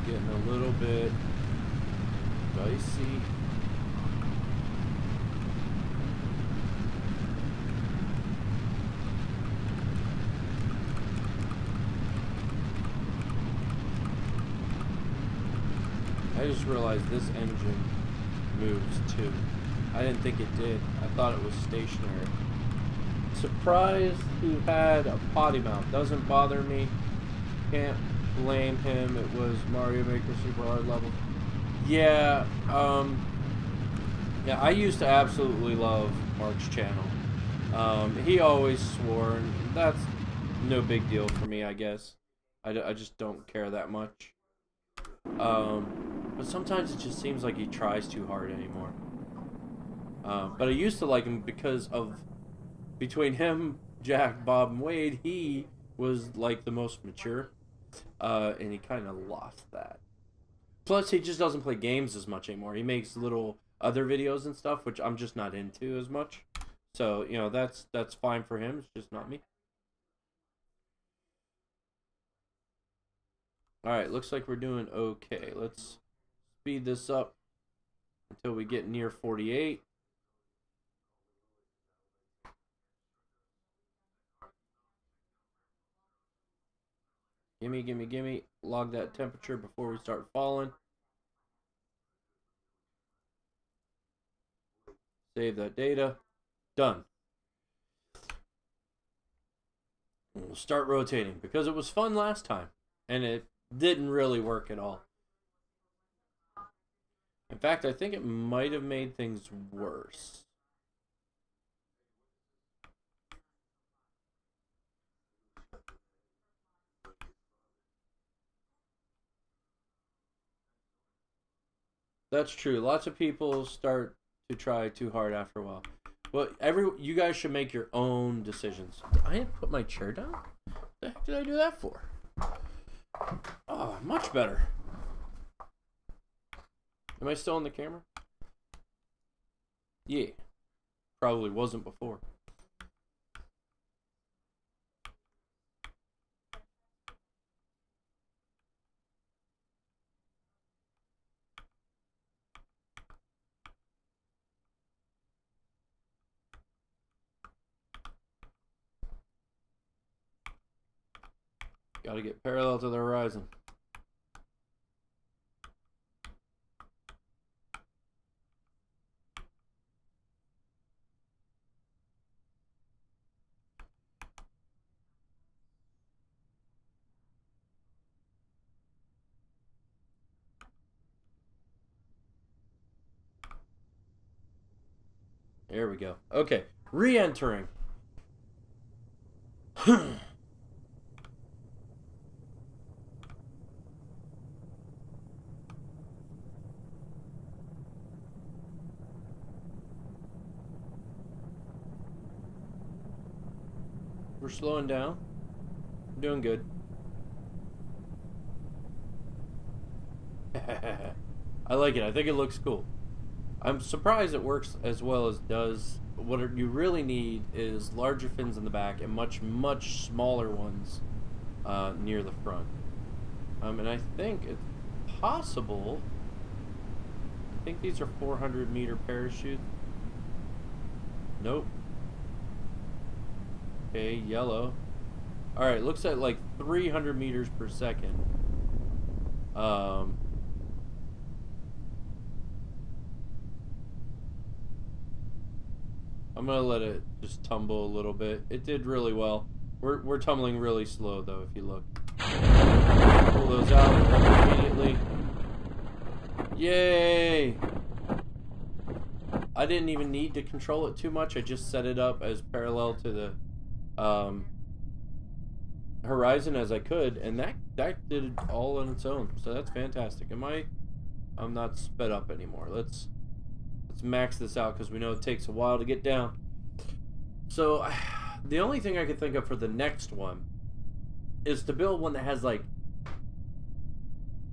Getting a little bit dicey. I just realized this engine moves too. I didn't think it did. I thought it was stationary. Surprised who had a potty mouth. Doesn't bother me. Can't blame him. It was Mario Maker Super Hard level. Yeah, yeah, I used to absolutely love Mark's channel. He always swore, and that's no big deal for me, I guess. I just don't care that much. But sometimes it just seems like he tries too hard anymore. But I used to like him because of, between him, Jack, Bob, and Wade, he was like the most mature, and he kind of lost that. Plus, he just doesn't play games as much anymore. He makes little other videos and stuff, which I'm just not into as much. So, you know, that's fine for him. It's just not me. Alright, looks like we're doing okay. Let's speed this up until we get near 48. Gimme, gimme, gimme. Log that temperature before we start falling. Save that data. Done. And we'll start rotating because it was fun last time. And it didn't really work at all. In fact, I think it might have made things worse. That's true. Lots of people start to try too hard after a while. Well, you guys should make your own decisions. I didn't put my chair down? What the heck did I do that for? Oh, much better. Am I still on the camera? Yeah. Probably wasn't before. Gotta get parallel to the horizon. There we go. Okay, re-entering. We're slowing down. We're doing good. I like it. I think it looks cool. I'm surprised it works as well as it does. What you really need is larger fins in the back and much, much smaller ones near the front. And I think it's possible. I think these are 400-meter parachutes. Nope. Okay, yellow. Alright, looks at like 300 meters per second. I'm gonna let it just tumble a little bit. It did really well. We're tumbling really slow though, if you look. Pull those out immediately. Yay! I didn't even need to control it too much. I just set it up as parallel to the horizon as I could, and that did it all on its own. So that's fantastic. I'm not sped up anymore. Let's max this out because we know it takes a while to get down. So the only thing I could think of for the next one is to build one that has like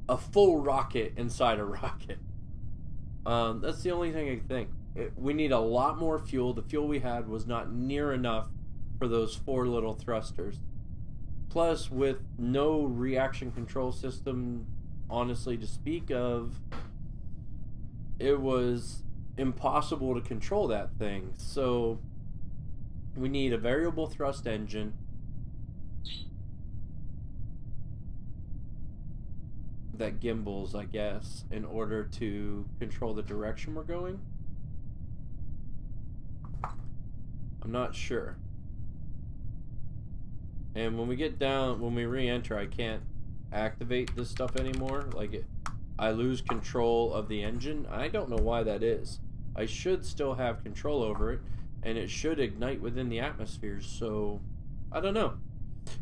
a full rocket inside a rocket. That's the only thing I can think. We need a lot more fuel. The fuel we had was not near enough for those 4 little thrusters. Plus, with no reaction control system, honestly, to speak of, it was impossible to control that thing. So we need a variable thrust engine that gimbals, I guess, in order to control the direction we're going. I'm not sure. And when we get down, when we re-enter, I can't activate this stuff anymore. Like, I lose control of the engine. I don't know why that is. I should still have control over it, and it should ignite within the atmosphere. So, I don't know.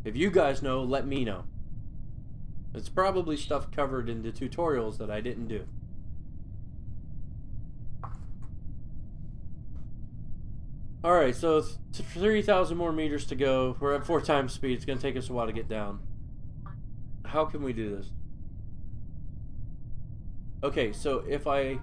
If you guys know, let me know. It's probably stuff covered in the tutorials that I didn't do. Alright, so 3,000 more meters to go. We're at 4 times speed. It's going to take us a while to get down. How can we do this? Okay, so if I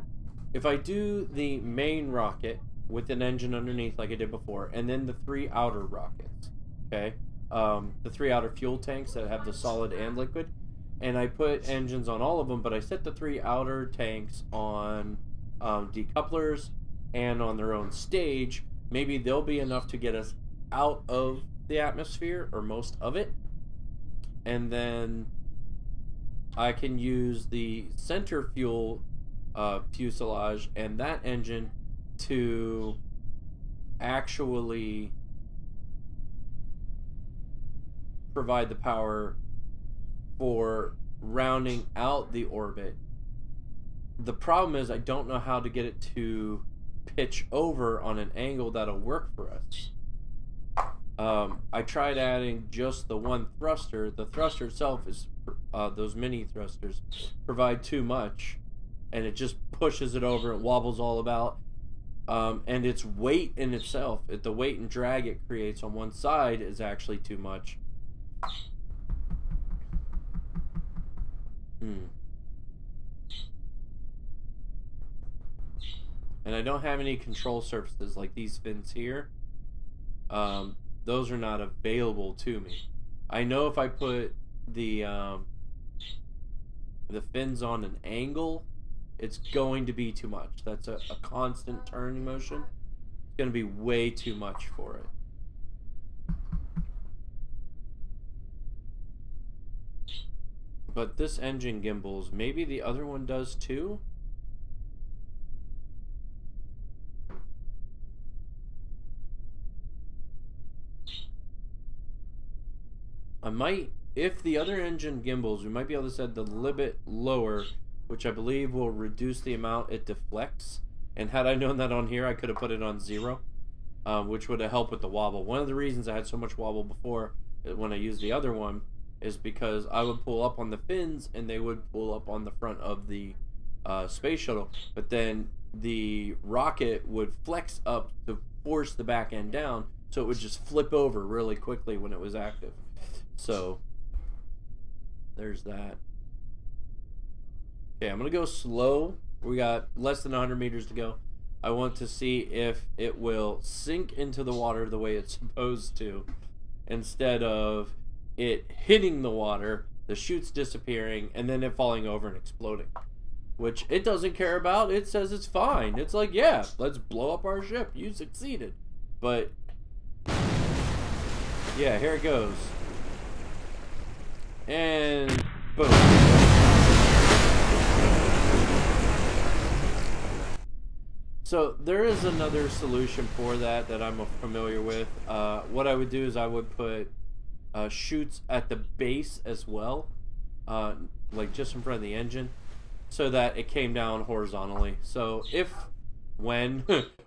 do the main rocket with an engine underneath like I did before, and then the 3 outer rockets, okay? The 3 outer fuel tanks that have the solid and liquid, and I put engines on all of them, but I set the 3 outer tanks on decouplers and on their own stage. Maybe they'll be enough to get us out of the atmosphere, or most of it, and then I can use the center fuel fuselage and that engine to actually provide the power for rounding out the orbit. The problem is I don't know how to get it to pitch over on an angle that'll work for us. I tried adding just the one thruster. The thruster itself is those mini thrusters provide too much, and it just pushes it over and wobbles all about. And its weight in itself, the weight and drag it creates on one side is actually too much. And I don't have any control surfaces like these fins here. Those are not available to me. I know if I put the fins on an angle, it's going to be too much. That's a constant turning motion. It's going to be way too much for it. But this engine gimbals, maybe the other one does too? I might, if the other engine gimbals, we might be able to set the limit lower, which I believe will reduce the amount it deflects. And had I known that on here, I could have put it on 0, which would have helped with the wobble. One of the reasons I had so much wobble before, when I used the other one, is because I would pull up on the fins and they would pull up on the front of the space shuttle, but then the rocket would flex up to force the back end down, so it would just flip over really quickly when it was active. So there's that. Okay, I'm gonna go slow. We got less than 100 meters to go. I want to see if it will sink into the water the way it's supposed to, instead of it hitting the water, the chutes disappearing, and then it falling over and exploding. Which it doesn't care about. It says it's fine. It's like, yeah, let's blow up our ship. You succeeded. But yeah, here it goes. And boom. So there is another solution for that I'm familiar with. What I would do is I would put chutes at the base as well, like just in front of the engine, so that it came down horizontally. So when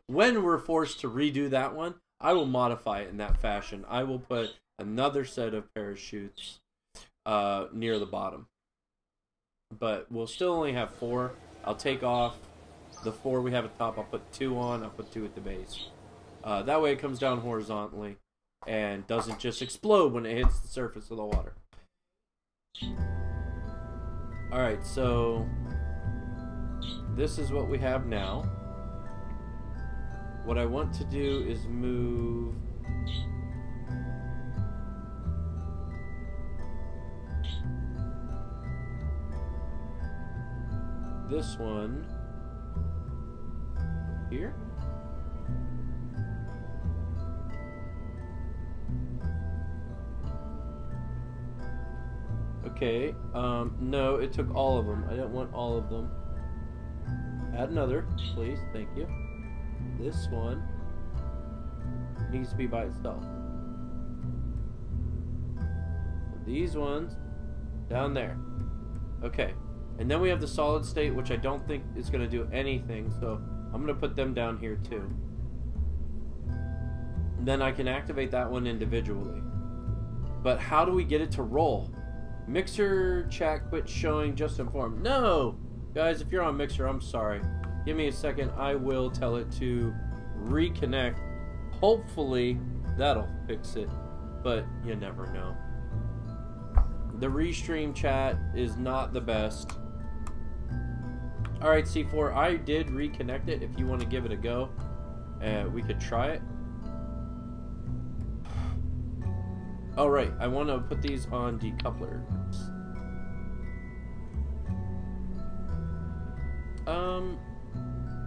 we're forced to redo that one, I will modify it in that fashion. I will put another set of parachutes near the bottom, but we'll still only have 4. I'll take off the 4 we have at the top. I'll put 2 on. I'll put 2 at the base. That way it comes down horizontally and doesn't just explode when it hits the surface of the water. Alright, so this is what we have now. What I want to do is move this one here. Okay, no, it took all of them. I don't want all of them. Add another, please, thank you. This one needs to be by itself. These ones down there. Okay, and then we have the solid state, which I don't think is going to do anything, so I'm going to put them down here too. And then I can activate that one individually. But how do we get it to roll? Mixer chat quit showing, just informed. No! Guys, if you're on Mixer, I'm sorry. Give me a second. I will tell it to reconnect. hopefully that'll fix it, but you never know. The restream chat is not the best. Alright, C4, I did reconnect it. If you want to give it a go, we could try it. Alright, I want to put these on decouplers.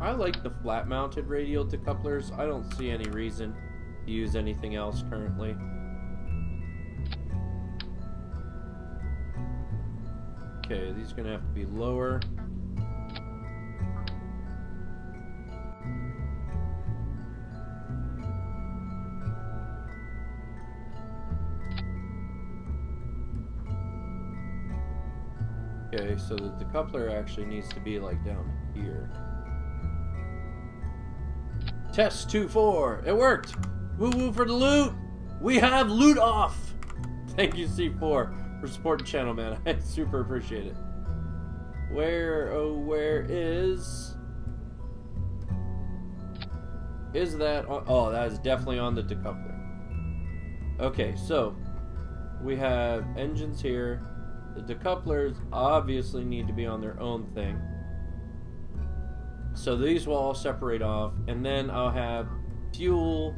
I like the flat-mounted radial decouplers. I don't see any reason to use anything else currently. Okay, these are going to have to be lower. Okay, so the decoupler actually needs to be like down here. Test 2-4. It worked! Woo woo for the loot! We have loot off! Thank you, C4, for supporting the channel, man. I super appreciate it. Where is that on? Oh, that is definitely on the decoupler. Okay, so we have engines here. The decouplers obviously need to be on their own thing. So these will all separate off, and then I'll have fuel,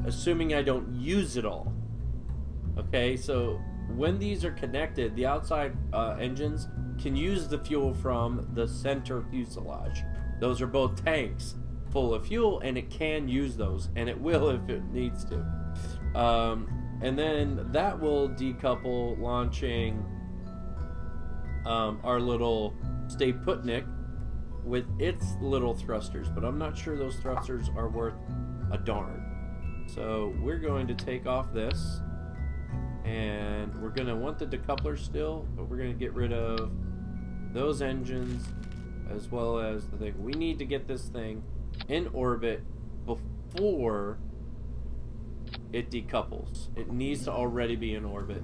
assuming I don't use it all. Okay, so when these are connected, the outside engines can use the fuel from the center fuselage. Those are both tanks full of fuel, and it can use those, and it will if it needs to. And then that will decouple launching our little Stay Putnik with its little thrusters, but I'm not sure those thrusters are worth a darn. So we're going to take off this, and we're going to want the decoupler still, but we're going to get rid of those engines as well as the thing. We need to get this thing in orbit before it decouples. It needs to already be in orbit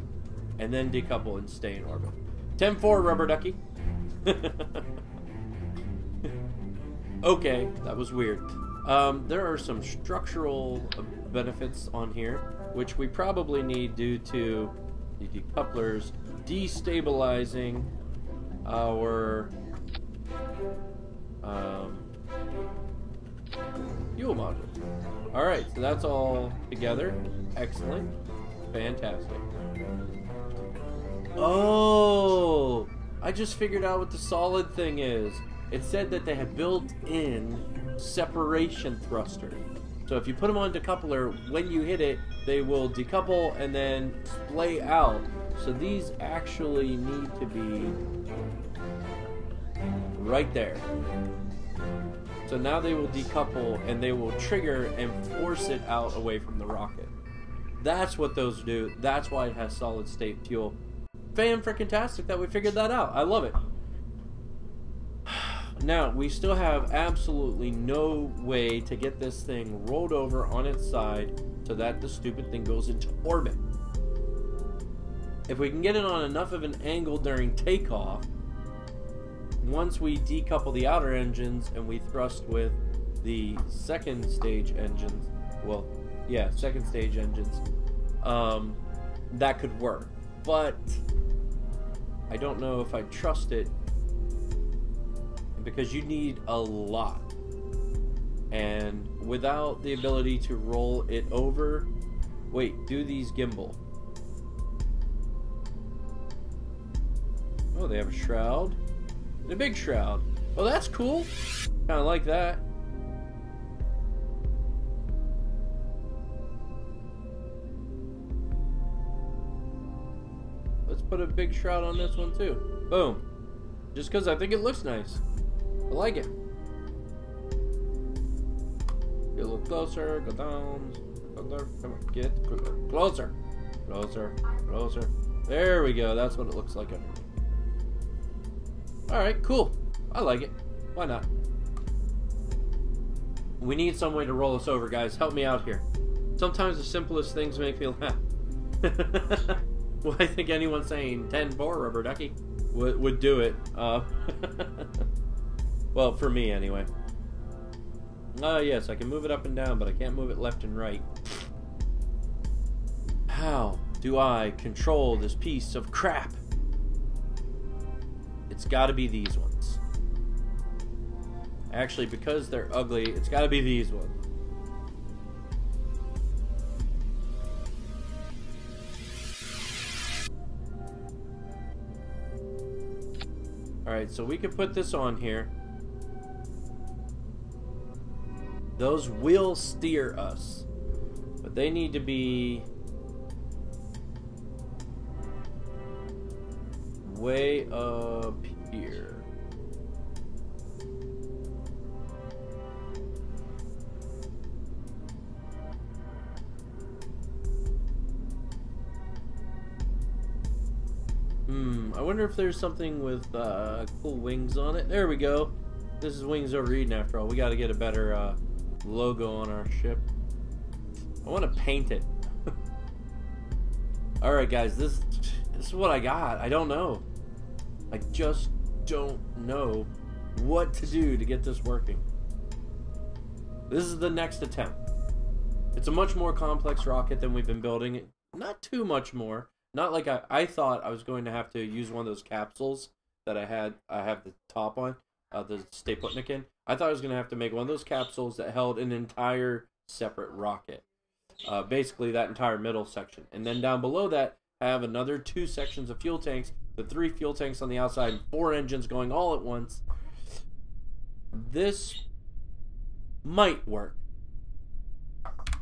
and then decouple and stay in orbit. 10-4, rubber ducky. Okay, that was weird. There are some structural benefits on here, which we probably need due to the decouplers destabilizing our fuel module. Alright, so that's all together. Excellent. Fantastic. Oh! I just figured out what the solid thing is. It said that they have built-in separation thruster. So if you put them on decoupler, when you hit it, they will decouple and then splay out. So these actually need to be right there. So now they will decouple and they will trigger and force it out away from the rocket. That's what those do. That's why it has solid state fuel. Fan-freaking-tastic that we figured that out. I love it. Now, we still have absolutely no way to get this thing rolled over on its side so that the stupid thing goes into orbit. If we can get it on enough of an angle during takeoff, once we decouple the outer engines and we thrust with the second stage engines, well, yeah, second stage engines, that could work. But I don't know if I trust it, because you need a lot, and without the ability to roll it over. Wait, do these gimbal? Oh, they have a shroud, a big shroud. Oh, that's cool. Kind of like that. Let's put a big shroud on this one too. Boom. Just because I think it looks nice. I like it. Get a little closer, go down, come on, get closer, closer, closer. There we go, that's what it looks like underneath. Alright, cool. I like it. Why not? We need some way to roll us over, guys. Help me out here. Sometimes the simplest things make me laugh. Well, I think anyone saying 10-4 rubber ducky would do it. Well, for me anyway. Yes, I can move it up and down, but I can't move it left and right. How do I control this piece of crap? It's got to be these ones. Actually, because they're ugly, it's got to be these ones. Alright, so we can put this on here. Those will steer us. But they need to be way up here. I wonder if there's something with cool wings on it. There we go. This is WingsOverEden after all. We got to get a better logo on our ship. I want to paint it. Alright guys, this is what I got. I don't know. I just don't know what to do to get this working. This is the next attempt. It's a much more complex rocket than we've been building. Not too much more. Not like I thought I was going to have to use one of those capsules that I have the top on, the Stay Putnikin. I thought I was going to have to make one of those capsules that held an entire separate rocket. Basically that entire middle section. And then down below that, I have another 2 sections of fuel tanks, the 3 fuel tanks on the outside, and 4 engines going all at once. This might work.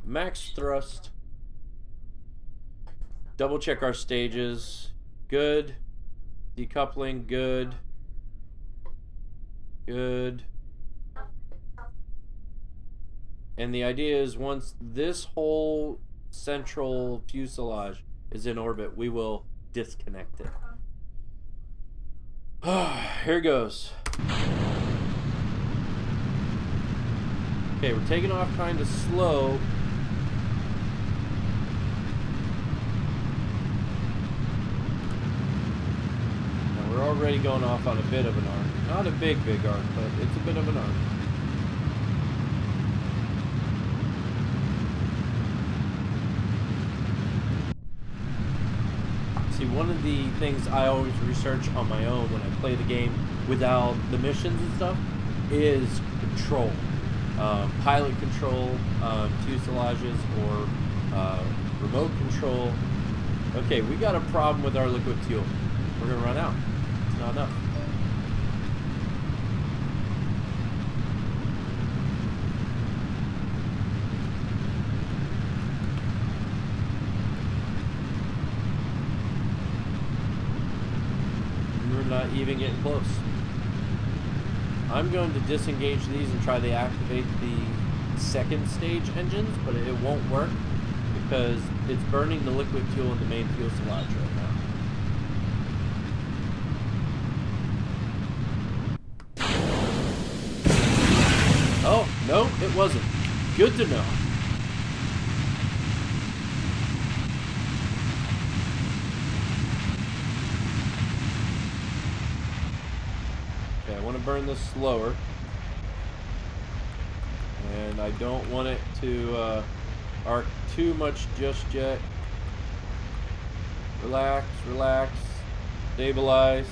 Max thrust. Double check our stages. Good. Decoupling. Good. Good. And the idea is once this whole central fuselage is in orbit, we will disconnect it. Here goes. Okay, we're taking off kind of slow. We're already going off on a bit of an arc. Not a big arc, but it's a bit of an arc. See, one of the things I always research on my own when I play the game without the missions and stuff is control. Pilot control, fuselages, or remote control. Okay, we got a problem with our liquid fuel. We're going to run out. It's not enough. We're not even getting close. I'm going to disengage these and try to activate the second stage engines, but it won't work because it's burning the liquid fuel in the main fuselage right now. Oh, no, it wasn't. Good to know. Okay, I want to burn this slower. And I don't want it to arc too much just yet. Relax, relax. Stabilize.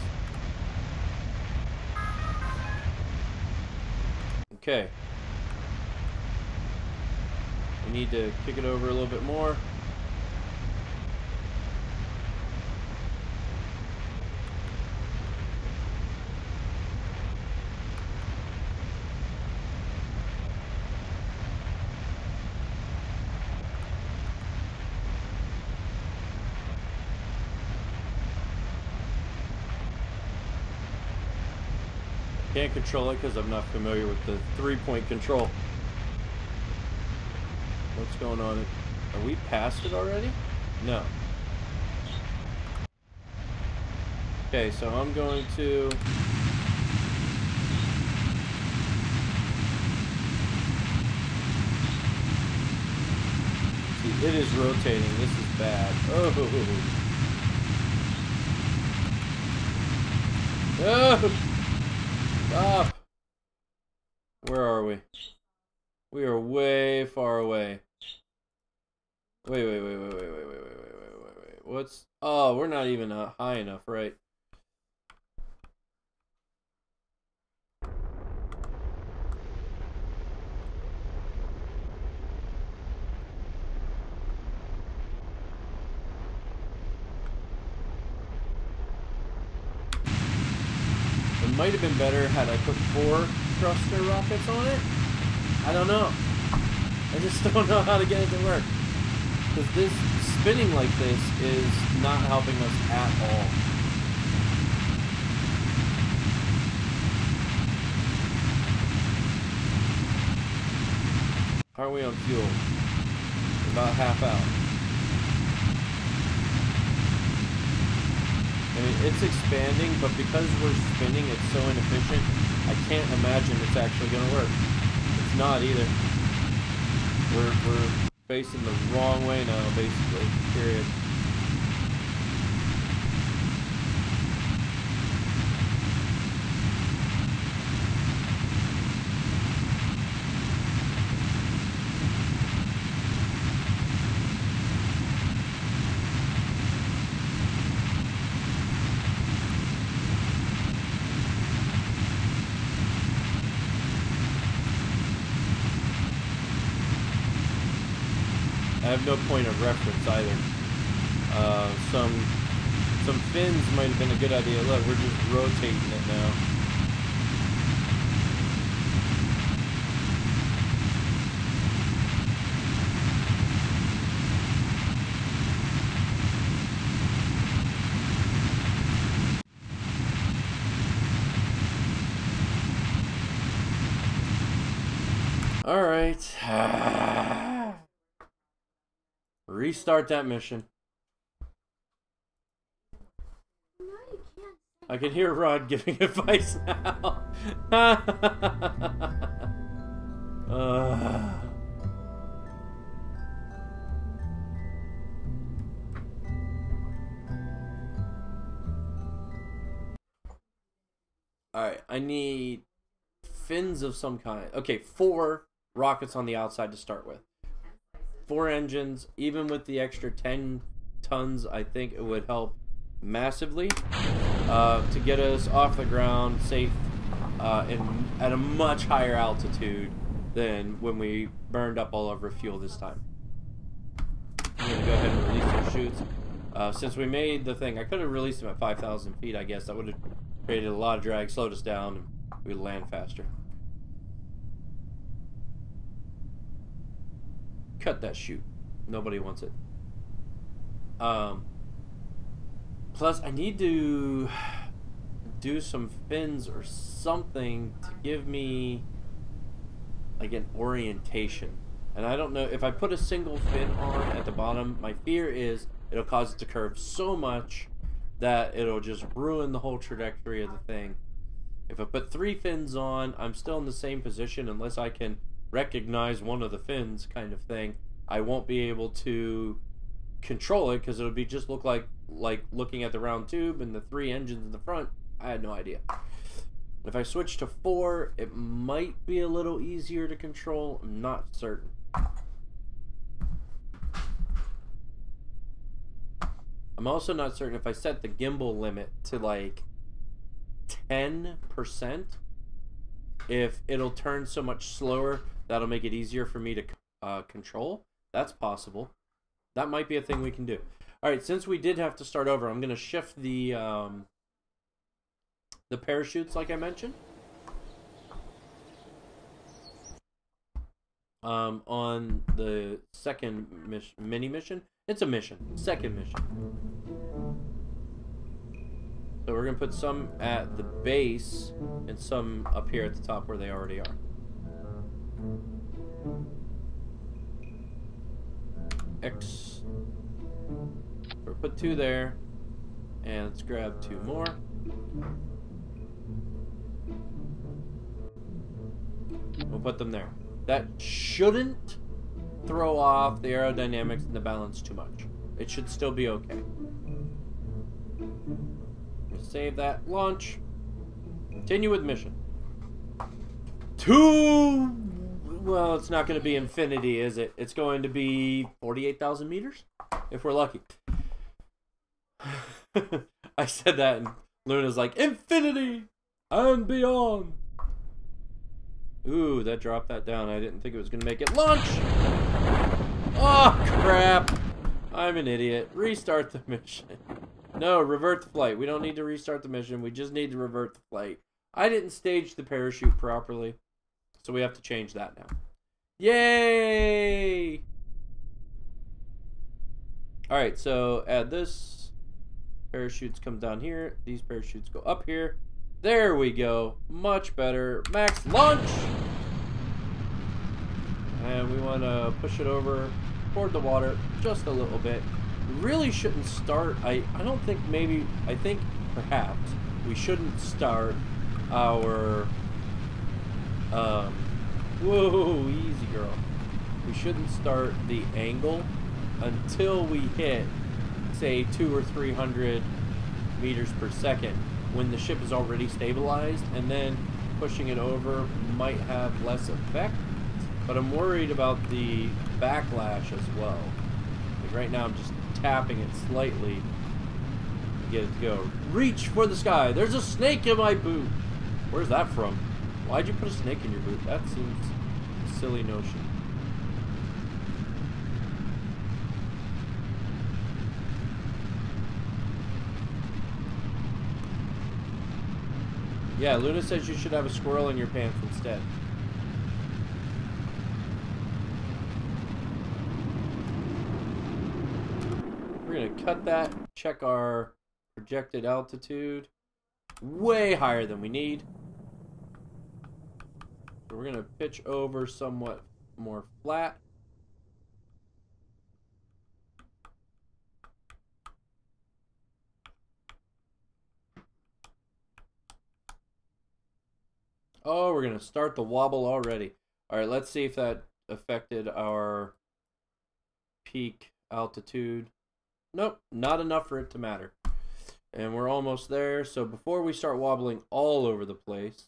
Okay. We need to kick it over a little bit more. Can't control it because I'm not familiar with the 3-point control. What's going on? Are we past it already? No. Okay, so I'm going to... See, it is rotating. This is bad. Oh! Oh! Stop! Where are we? We are way far away. Wait. What's... Oh, we're not even high enough, right? It might have been better had I put 4 thruster rockets on it. I don't know. I just don't know how to get it to work. Because this spinning like this is not helping us at all. How are we on fuel? About half out. I mean, it's expanding, but because we're spinning, it's so inefficient, I can't imagine it's actually going to work. It's not either. We're facing the wrong way now, basically. Period. I have no point of reference either. Some fins might have been a good idea. Look, we're just rotating it now. All right. Restart that mission. I can hear Rod giving advice now. Alright, I need fins of some kind. Okay, 4 rockets on the outside to start with. 4 engines, even with the extra 10 tons, I think it would help massively to get us off the ground safe and at a much higher altitude than when we burned up all of our fuel this time. I'm going to go ahead and release those chutes. Since we made the thing, I could have released them at 5,000 feet, I guess. That would have created a lot of drag, slowed us down, and we'd land faster. Cut that chute. Nobody wants it. Plus, I need to do some fins or something to give me like an orientation. And I don't know if I put a single fin on at the bottom, my fear is it'll cause it to curve so much that it'll just ruin the whole trajectory of the thing. If I put 3 fins on, I'm still in the same position unless I can recognize one of the fins, kind of thing. I won't be able to control it because it'll be just look like looking at the round tube and the 3 engines in the front. I had no idea. If I switch to 4, it might be a little easier to control. I'm not certain. I'm also not certain if I set the gimbal limit to like 10%, if it'll turn so much slower that'll make it easier for me to control. That's possible. That might be a thing we can do. Alright, since we did have to start over, I'm going to shift the parachutes like I mentioned. On the second mini mission. It's a mission. Second mission. So we're going to put some at the base and some up here at the top where they already are. X. We'll put 2 there. And let's grab 2 more. We'll put them there. That shouldn't throw off the aerodynamics and the balance too much. It should still be okay. We'll save that. Launch. Continue with mission. 2 Well, it's not going to be infinity, is it? It's going to be 48,000 meters, if we're lucky. I said that, and Luna's like, infinity and beyond. Ooh, that dropped that down. I didn't think it was going to make it. Launch! Oh, crap. I'm an idiot. Restart the mission. No, revert the flight. We don't need to restart the mission. We just need to revert the flight. I didn't stage the parachute properly, so we have to change that now. Yay! Alright, so add this. Parachutes come down here. These parachutes go up here. There we go. Much better. Max launch! And we want to push it over toward the water just a little bit. We really shouldn't start. I don't think maybe. I think perhaps we shouldn't start our. Whoa, easy girl. We shouldn't start the angle until we hit, say, 200 or 300 meters per second, when the ship is already stabilized, and then pushing it over might have less effect. But I'm worried about the backlash as well. Like right now I'm just tapping it slightly to get it to go. Reach for the sky. There's a snake in my boot. Where's that from? Why'd you put a snake in your boot? That seems a silly notion. Yeah, Luna says you should have a squirrel in your pants instead. We're going to cut that, check our projected altitude. Way higher than we need. So we're going to pitch over somewhat more flat. Oh, we're going to start the wobble already. All right, let's see if that affected our peak altitude. Nope, not enough for it to matter. And we're almost there. So before we start wobbling all over the place,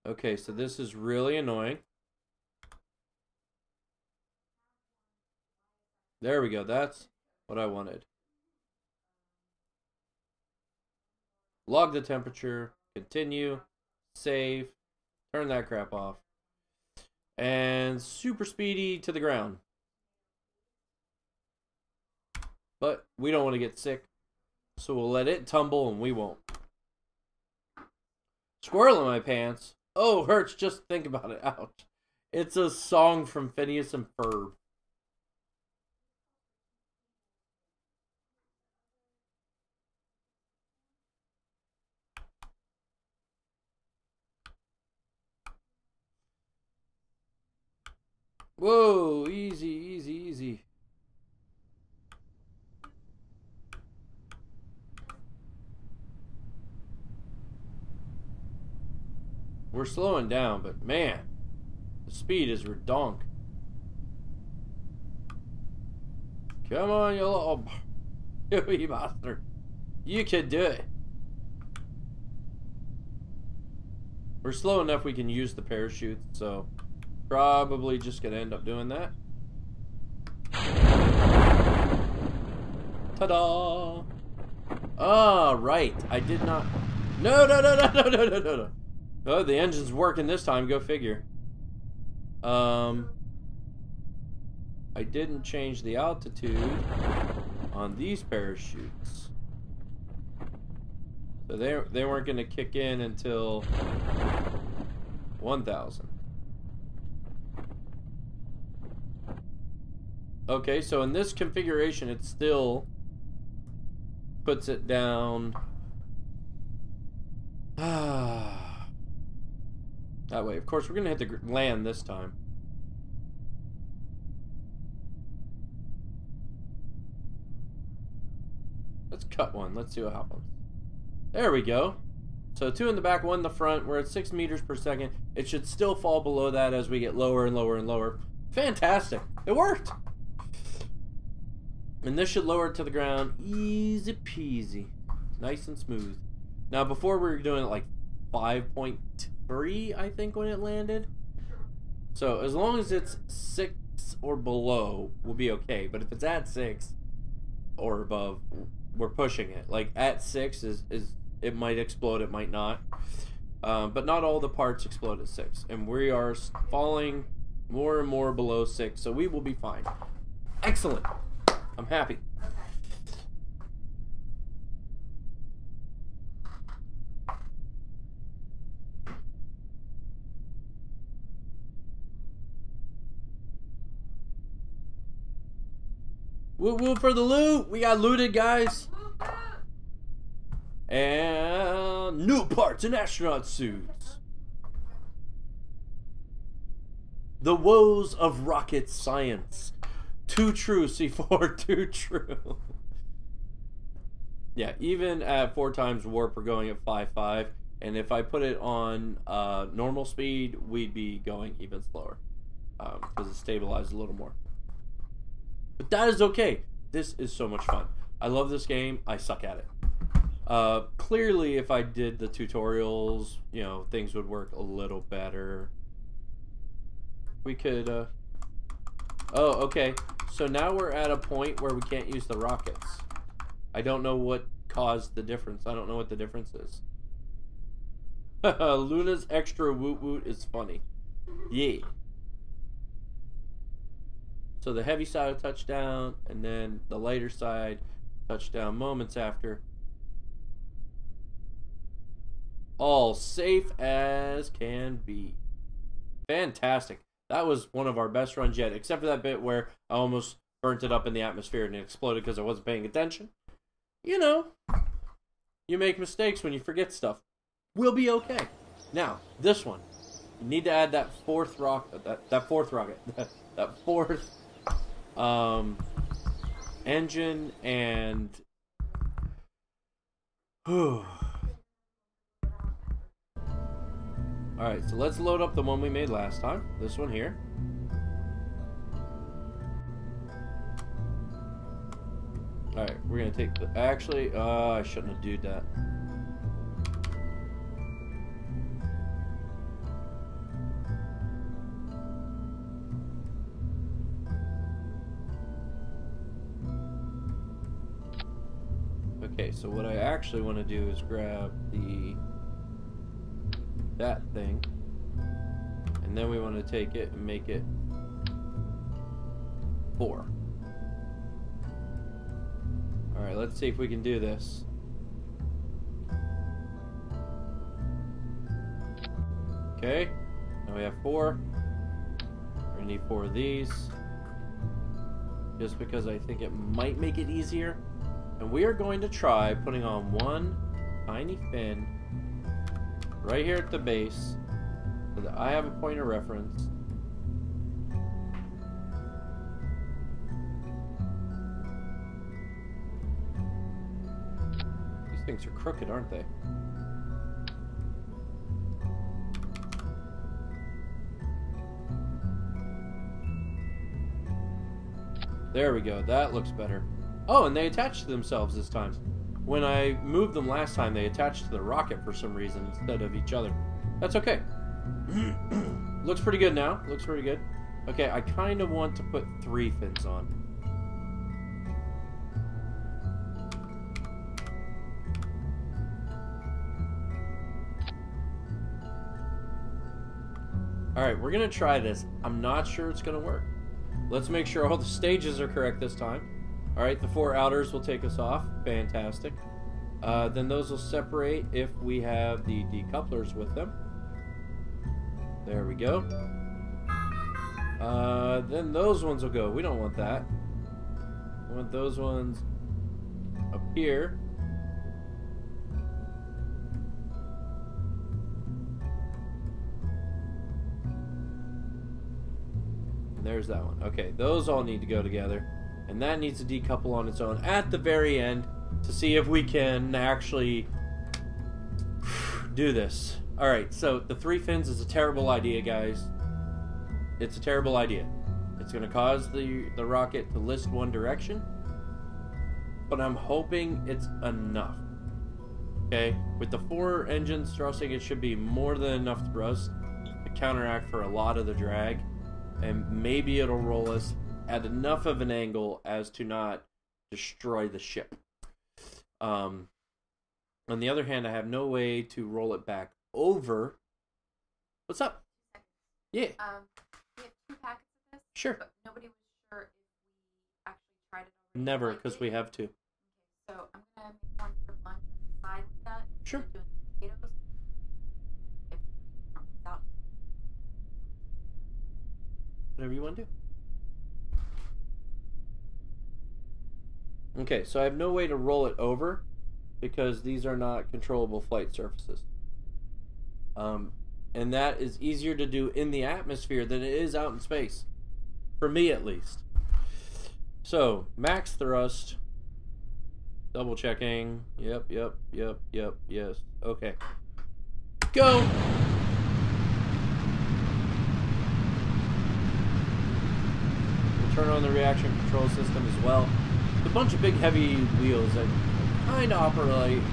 okay, so this is really annoying. There we go. That's what I wanted. Log the temperature. Continue. Save. Turn that crap off. And super speedy to the ground. But we don't want to get sick, so we'll let it tumble and we won't. Squirrel in my pants. Oh, hurts just think about it. Ouch. It's a song from Phineas and Ferb. Whoa, easy, easy, easy. We're slowing down, but man, the speed is redonk. Come on, you little wee bastard. You can do it. We're slow enough we can use the parachute, so probably just gonna end up doing that. Ta-da! Ah, right. I did not. No, no, no, no, no, no, no, no, no. Oh, the engine's working this time. Go figure. I didn't change the altitude on these parachutes, so they weren't going to kick in until 1,000. Okay, so in this configuration, it still puts it down. That way. Of course, we're going to hit the land this time. Let's cut one. Let's see what happens. There we go. So 2 in the back, 1 in the front. We're at 6 meters per second. It should still fall below that as we get lower and lower and lower. Fantastic. It worked. And this should lower it to the ground. Easy peasy. Nice and smooth. Now, before we were doing it like 5.3, I think, when it landed. So as long as it's 6 or below, we'll be okay. But if it's at 6 or above, we're pushing it. Like at 6 is it might explode, it might not. But not all the parts explode at 6. And we are falling more and more below 6, so we will be fine. Excellent. I'm happy. Woo woo for the loot! We got looted, guys! And new parts and astronaut suits. The woes of rocket science. Too true, C4, too true. Yeah, even at 4 times warp, we're going at 5.5. And if I put it on normal speed, we'd be going even slower. Because it stabilizes a little more. But that is okay. This is so much fun. I love this game. I suck at it. Clearly, if I did the tutorials, you know, things would work a little better. We could, oh, okay. So now we're at a point where we can't use the rockets. I don't know what caused the difference. I don't know what the difference is. Luna's extra woot woot is funny. Yeah. So the heavy side of touchdown, and then the lighter side touchdown moments after. All safe as can be. Fantastic. That was one of our best runs yet, except for that bit where I almost burnt it up in the atmosphere and it exploded because I wasn't paying attention. You know, you make mistakes when you forget stuff. We'll be okay. Now, this one. You need to add that fourth rocket. That fourth rocket. That fourth engine and... Alright, so let's load up the one we made last time. This one here. Alright, we're gonna take the... Actually, I shouldn't have done that. Okay, so what I actually want to do is grab that thing, and then we want to take it and make it 4. Alright, let's see if we can do this. Okay, now we have 4. We're gonna need 4 of these, just because I think it might make it easier. And we are going to try putting on one tiny fin right here at the base so that I have a point of reference. These things are crooked, aren't they? There we go. That looks better. Oh, and they attached to themselves this time. When I moved them last time, they attached to the rocket for some reason instead of each other. That's okay. Looks pretty good now. Looks pretty good. Okay, I kind of want to put 3 fins on. Alright, we're going to try this. I'm not sure it's going to work. Let's make sure all the stages are correct this time. Alright, the 4 outers will take us off. Fantastic. Then those will separate if we have the decouplers with them. There we go. Then those ones will go. We don't want that. We want those ones up here. And there's that one. Okay, those all need to go together. And that needs to decouple on its own at the very end to see if we can actually do this. Alright, so the 3 fins is a terrible idea, guys. It's a terrible idea. It's going to cause the rocket to list one direction. But I'm hoping it's enough. Okay? With the 4 engines thrusting, it should be more than enough thrust to counteract for a lot of the drag. And maybe it'll roll us at enough of an angle as to not destroy the ship. On the other hand, I have no way to roll it back over. What's up? Yeah. We have 2 packets of this. Sure. But nobody was sure if we actually tried it already. Never, because we have to. Okay, so I'm gonna make one for lunch on the side with that. Sure. Doing potatoes. If it comes out. Whatever you want to do. Okay, so I have no way to roll it over because these are not controllable flight surfaces. And that is easier to do in the atmosphere than it is out in space. For me, at least. So, max thrust. Double checking. Yep, yes. Okay. Go! We'll turn on the reaction control system as well. It's a bunch of big heavy wheels that kind of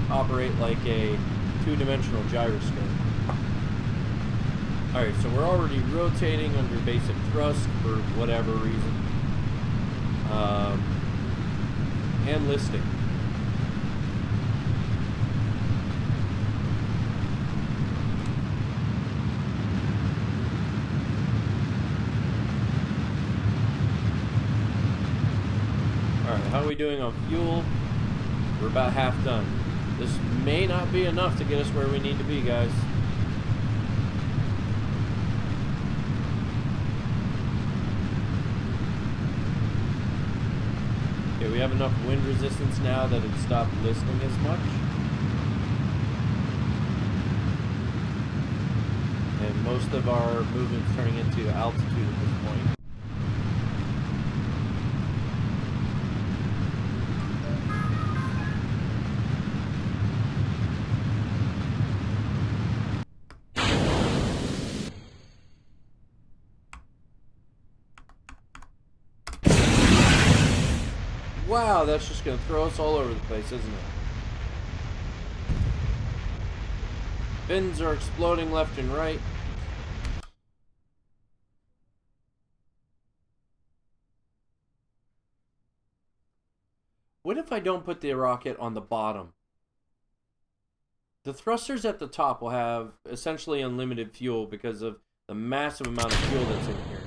operate like a 2-dimensional gyroscope. Alright, so we're already rotating under basic thrust for whatever reason. And listing. Alright, how are we doing on fuel? We're about half done. This may not be enough to get us where we need to be, guys. Okay, we have enough wind resistance now that it stopped listing as much. And most of our movement's turning into altitude at this point. Wow, that's just going to throw us all over the place, isn't it? Fins are exploding left and right. What if I don't put the rocket on the bottom? The thrusters at the top will have essentially unlimited fuel because of the massive amount of fuel that's in here.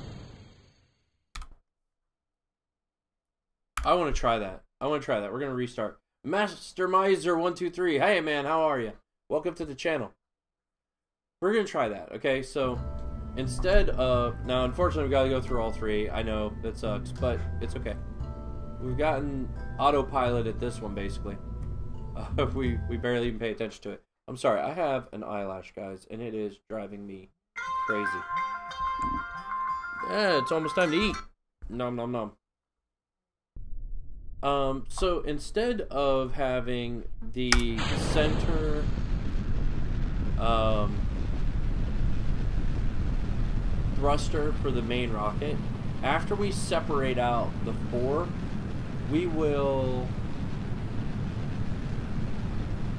I want to try that. We're going to restart. Master Miser 123. Hey, man. How are you? Welcome to the channel. We're going to try that. Okay, so instead of... Now, unfortunately, we've got to go through all 3. I know that sucks, but it's okay. We've gotten autopilot at this one, basically. We barely even pay attention to it. I'm sorry. I have an eyelash, guys, and it is driving me crazy. Yeah, it's almost time to eat. Nom, nom, nom. So instead of having the center thruster for the main rocket, after we separate out the 4, we will...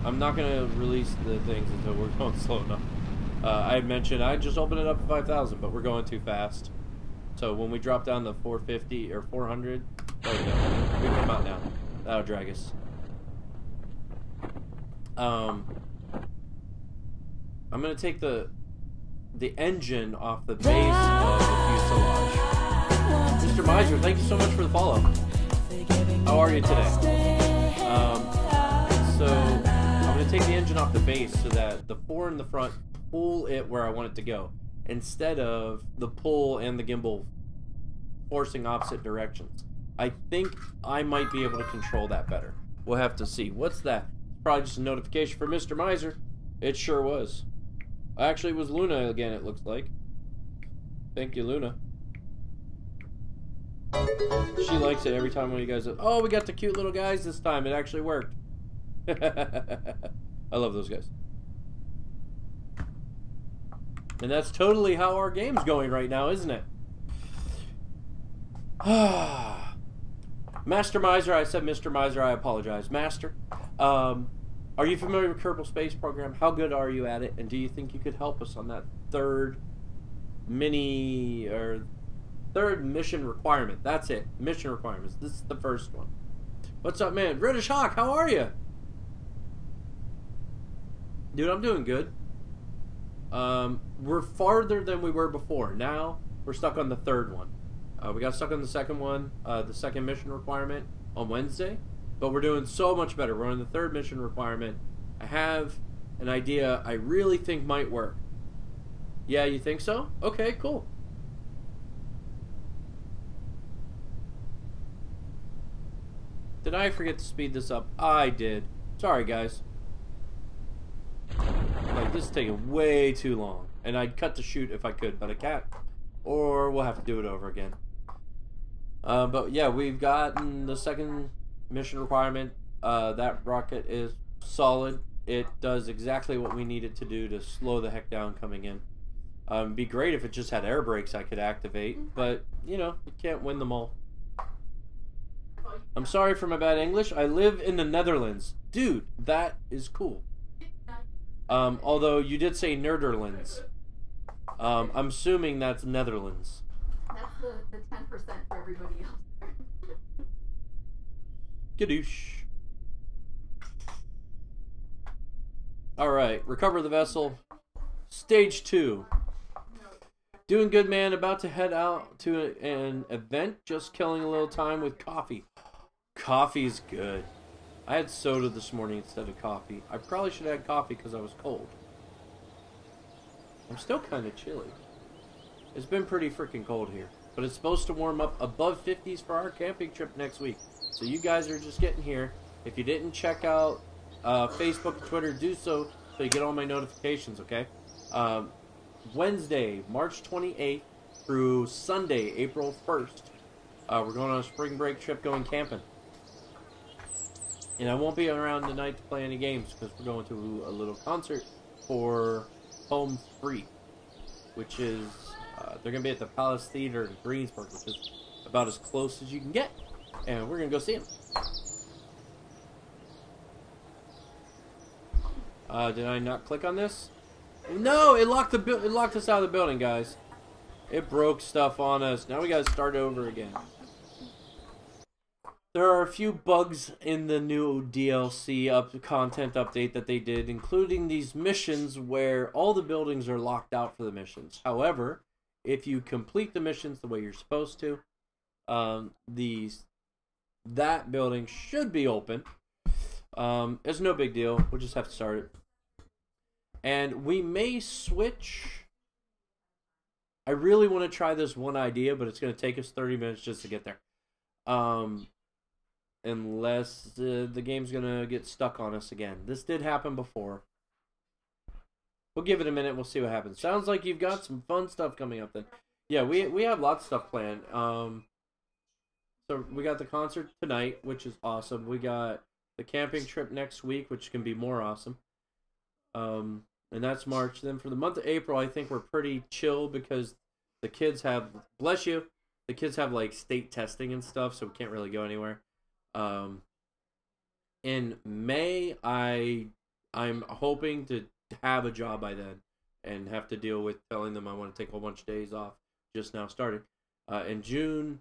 I'm not going to release the things until we're going slow enough. I had mentioned I just opened it up at 5,000, but we're going too fast. So when we drop down to 450 or 400... There we go. We can come out now. That'll drag us. I'm gonna take the engine off the base of the fuselage. Mr. Miser, thank you so much for the follow. How are you today? So I'm gonna take the engine off the base so that the 4 in the front pull it where I want it to go, instead of the pull and the gimbal forcing opposite directions. I think I might be able to control that better. We'll have to see. What's that? Probably just a notification for Mr. Miser. It sure was. Actually, it was Luna again, it looks like. Thank you, Luna. She likes it every time when you guys... Oh, we got the cute little guys this time. It actually worked. I love those guys. And that's totally how our game's going right now, isn't it? Master Miser, I said Mr. Miser, I apologize. Master, are you familiar with Kerbal Space Program? How good are you at it? And do you think you could help us on that third mission requirement? That's it. Mission requirements. This is the first one. What's up, man? British Hawk, how are you? Dude, I'm doing good. We're farther than we were before. Now, we're stuck on the third one. We got stuck on the second one, the second mission requirement on Wednesday. But we're doing so much better. We're on the third mission requirement. I have an idea I really think might work. Yeah, you think so? Okay, cool. Did I forget to speed this up? I did. Sorry, guys. Like, this is taking way too long. And I'd cut the shoot if I could, but I can't. Or we'll have to do it over again. But yeah, we've gotten the second mission requirement. That rocket is solid. It does exactly what we need it to do to slow the heck down coming in. It'd be great if it just had air brakes I could activate, but you know, you can't win them all. I'm sorry for my bad English. I live in the Netherlands. Dude, that is cool. Although you did say Netherlands. I'm assuming that's Netherlands. That's the 10% for everybody else. Gadoosh. Alright, recover the vessel. Stage 2. Doing good, man. About to head out to an event. Just killing a little time with coffee. Coffee's good. I had soda this morning instead of coffee. I probably should have had coffee because I was cold. I'm still kind of chilly. It's been pretty freaking cold here. But it's supposed to warm up above 50s for our camping trip next week. So you guys are just getting here. If you didn't check out Facebook and Twitter, do so you get all my notifications, okay? Wednesday, March 28th through Sunday, April 1st, we're going on a spring break trip going camping. And I won't be around tonight to play any games because we're going to a little concert for Home Free, which is, they're going to be at the Palace Theater in Greensburg, which is about as close as you can get. And we're going to go see them. Did I not click on this? No, it locked us out of the building, guys. It broke stuff on us. Now we got to start over again. There are a few bugs in the new DLC content update that they did, including these missions where all the buildings are locked out for the missions. However, if you complete the missions the way you're supposed to, that building should be open. It's no big deal. We'll just have to start it. And we may switch. I really want to try this one idea, but it's going to take us 30 minutes just to get there. Unless the game's going to get stuck on us again. This did happen before. We'll give it a minute. We'll see what happens. Sounds like you've got some fun stuff coming up then. Yeah, we have lots of stuff planned. So we got the concert tonight, which is awesome. We got the camping trip next week, which can be more awesome. And that's March. Then for the month of April, I think we're pretty chill because the kids have, bless you, the kids have like state testing and stuff, so we can't really go anywhere. In May, I'm hoping to have a job by then and have to deal with telling them I want to take a whole bunch of days off just now starting. In June,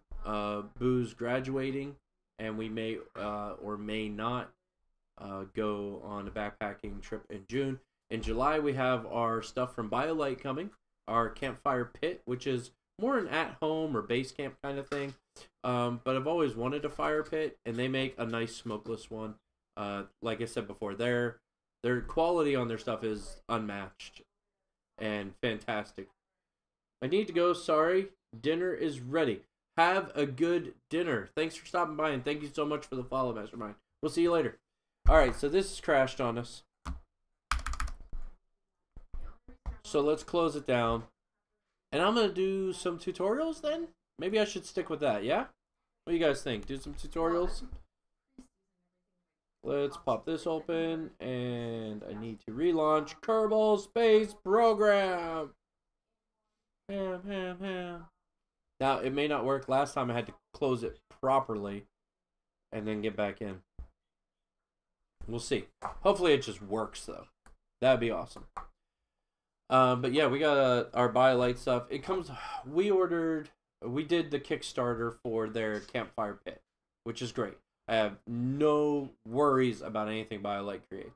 Boo's graduating, and we may or may not go on a backpacking trip in June. In July, we have our stuff from BioLite coming, our campfire pit, which is more an at-home or base camp kind of thing. But I've always wanted a fire pit, and they make a nice smokeless one. Like I said before, their quality on their stuff is unmatched and fantastic. I need to go, sorry. Dinner is ready. Have a good dinner. Thanks for stopping by, and thank you so much for the follow, Mastermind. We'll see you later. Alright, so this has crashed on us. So let's close it down. And I'm going to do some tutorials then? Maybe I should stick with that, yeah? What do you guys think? Do some tutorials? Let's pop this open, and I need to relaunch Kerbal Space Program. Ham, ham, ham. Now, it may not work. Last time I had to close it properly and then get back in. We'll see. Hopefully it just works, though. That'd be awesome. But yeah, we got our BioLite stuff. It comes... We did the Kickstarter for their campfire pit, which is great. I have no worries about anything BioLite creates.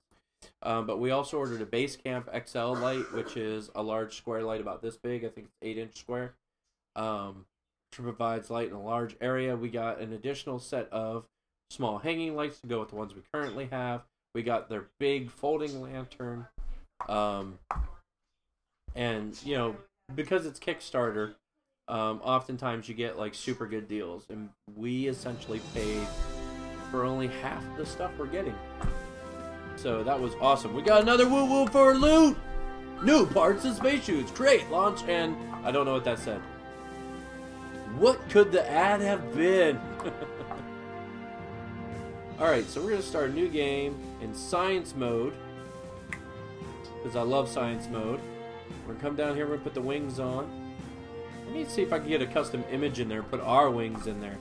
But we also ordered a Base Camp XL light, which is a large square light about this big. I think it's 8-inch square. Which provides light in a large area. We got an additional set of small hanging lights to go with the ones we currently have. We got their big folding lantern. And, you know, because it's Kickstarter, oftentimes you get, like, super good deals. And we essentially paid for only half the stuff we're getting. So that was awesome. We got another woo-woo for loot! New parts and space suits. Create, launch, and... I don't know what that said. What could the ad have been? Alright, so we're going to start a new game in science mode. Because I love science mode. We're going to come down here, we're going to put the wings on. Let me see if I can get a custom image in there, put our wings in there.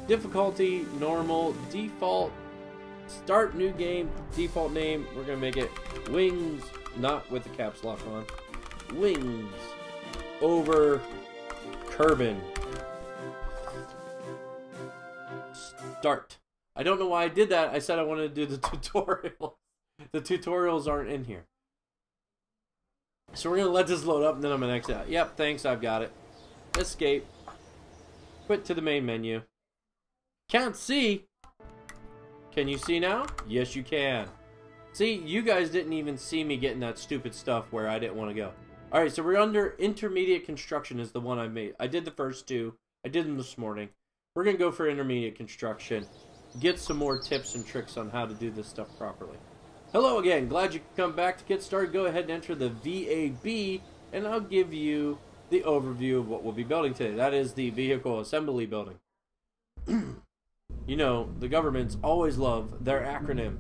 Difficulty, normal, default, start new game, default name. We're going to make it Wings, not with the caps lock on. Wings over Kerbal. Start. I don't know why I did that. I said I wanted to do the tutorial. The tutorials aren't in here. So we're going to let this load up and then I'm going to exit out. Yep, thanks, I've got it. Escape. Quit to the main menu. Can't see. Can you see now? Yes, you can. See, you guys didn't even see me getting that stupid stuff where I didn't want to go. Alright, so we're under intermediate construction is the one I made. I did the first two. I did them this morning. We're going to go for intermediate construction. Get some more tips and tricks on how to do this stuff properly. Hello again. Glad you could come back to get started. Go ahead and enter the VAB, and I'll give you the overview of what we'll be building today. That is the Vehicle Assembly Building. You know, the governments always love their acronym.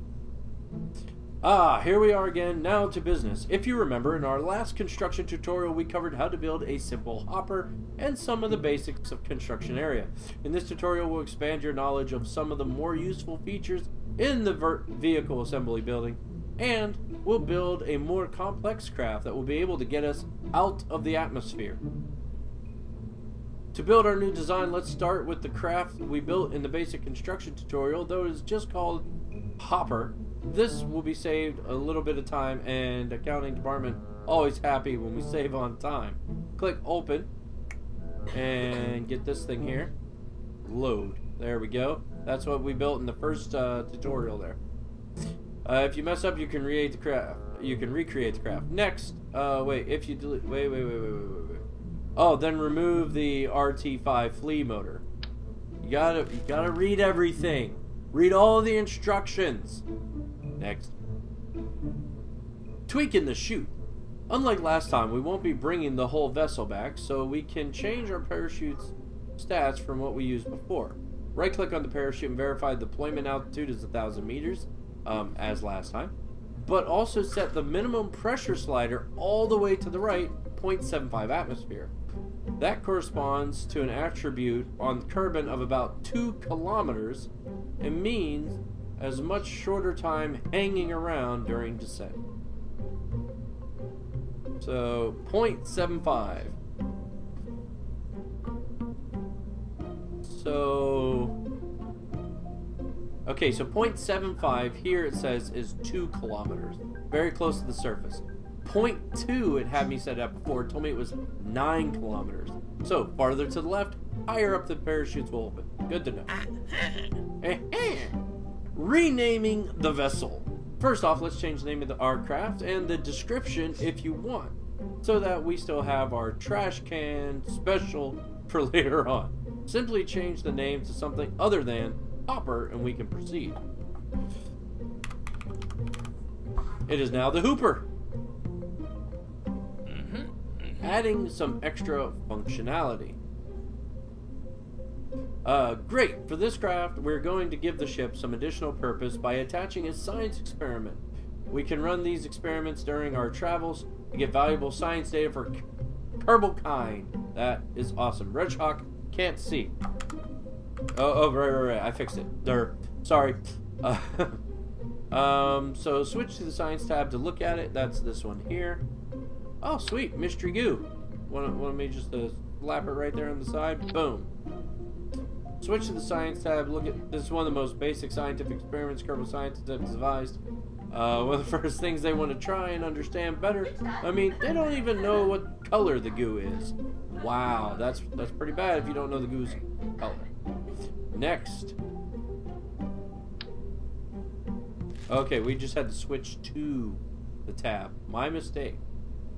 Here we are again, now to business. If you remember, in our last construction tutorial, we covered how to build a simple hopper and some of the basics of construction area. In this tutorial, we'll expand your knowledge of some of the more useful features in the vehicle assembly building, and we'll build a more complex craft that will be able to get us out of the atmosphere. To build our new design, let's start with the craft we built in the basic construction tutorial, though it is just called Hopper. This will be saved a little bit of time, and accounting department always happy when we save on time. Click open and get this thing here. Load. There we go. That's what we built in the first tutorial there. If you mess up, you can recreate the craft. Next, if you delete, wait. Oh, then remove the RT5 flea motor. You gotta read everything. Read all the instructions. Next. Tweaking the chute. Unlike last time, we won't be bringing the whole vessel back, so we can change our parachute's stats from what we used before. Right-click on the parachute and verify the deployment altitude is 1,000 meters, as last time. But also set the minimum pressure slider all the way to the right, 0.75 atmosphere. That corresponds to an attribute on Kerbal of about 2 kilometers and means as much shorter time hanging around during descent. So 0.75. Okay, so 0.75 here it says is 2 kilometers. Very close to the surface. 0.2 it had me set up before. It told me it was 9 kilometers. So farther to the left, higher up the parachutes will open. Good to know. Renaming the vessel. First off, let's change the name of our craft and the description if you want, so that we still have our trash can special for later on. Simply change the name to something other than Hopper and we can proceed. It is now the Hooper. Adding some extra functionality. Great. For this craft, we're going to give the ship some additional purpose by attaching a science experiment. We can run these experiments during our travels to get valuable science data for Kerbal kind. That is awesome. Red Hawk can't see. Oh, right. I fixed it. Sorry. So switch to the science tab to look at it. That's this one here. Oh, sweet. Mystery goo. Want me just to slap it right there on the side? Boom. Switch to the science tab. Look at this is one of the most basic scientific experiments Kerbal scientists have devised. One of the first things they want to try and understand better. I mean, they don't even know what color the goo is. Wow, that's pretty bad if you don't know the goo's color. Next. Okay, we just had to switch to the tab. My mistake.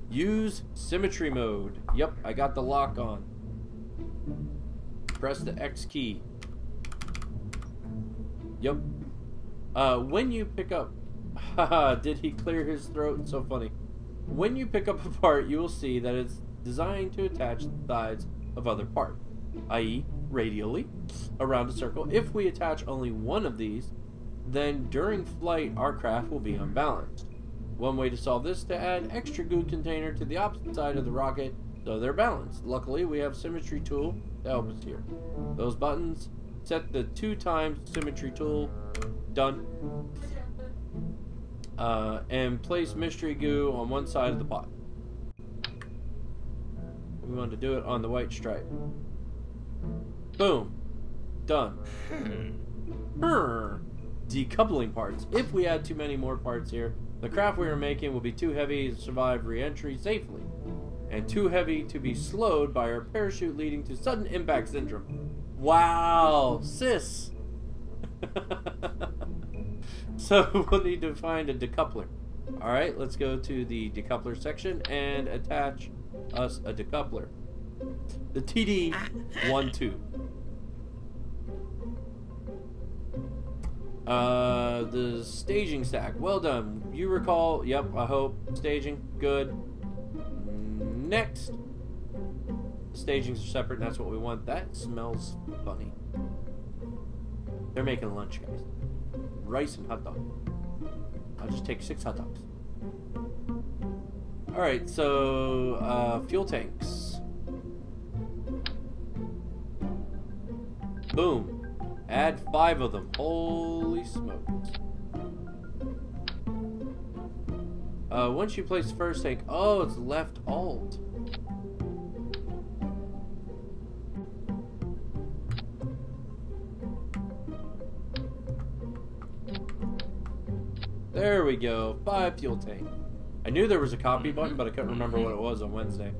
Use symmetry mode. Yep, I got the lock on. Press the X key. Yep. When you pick up... Haha, did he clear his throat? So funny. When you pick up a part, you will see that it's designed to attach the sides of other parts, i.e. radially, around a circle. If we attach only one of these, then during flight, our craft will be unbalanced. One way to solve this is to add extra goo container to the opposite side of the rocket so they're balanced. Luckily, we have symmetry tool to help us here. Those buttons, set the 2x symmetry tool, done. And place mystery goo on one side of the pot. We want to do it on the white stripe. Boom. Done. Decoupling parts. If we add too many more parts here, the craft we are making will be too heavy to survive re-entry safely, and too heavy to be slowed by our parachute, leading to sudden impact syndrome. Wow, sis. So we'll need to find a decoupler. Alright, let's go to the decoupler section and attach us a decoupler. The TD12. The staging stack. Well done. You recall, yep, I hope. Staging, good. Next. The stagings are separate, and that's what we want. That smells funny. They're making lunch, guys. Rice and hot dog. I'll just take 6 hot dogs. Alright, so, fuel tanks. Boom. Add 5 of them. Holy smokes. Once you place the first tank, oh, it's left alt. There we go. 5 fuel tank. I knew there was a copy button, but I couldn't remember what it was on Wednesday.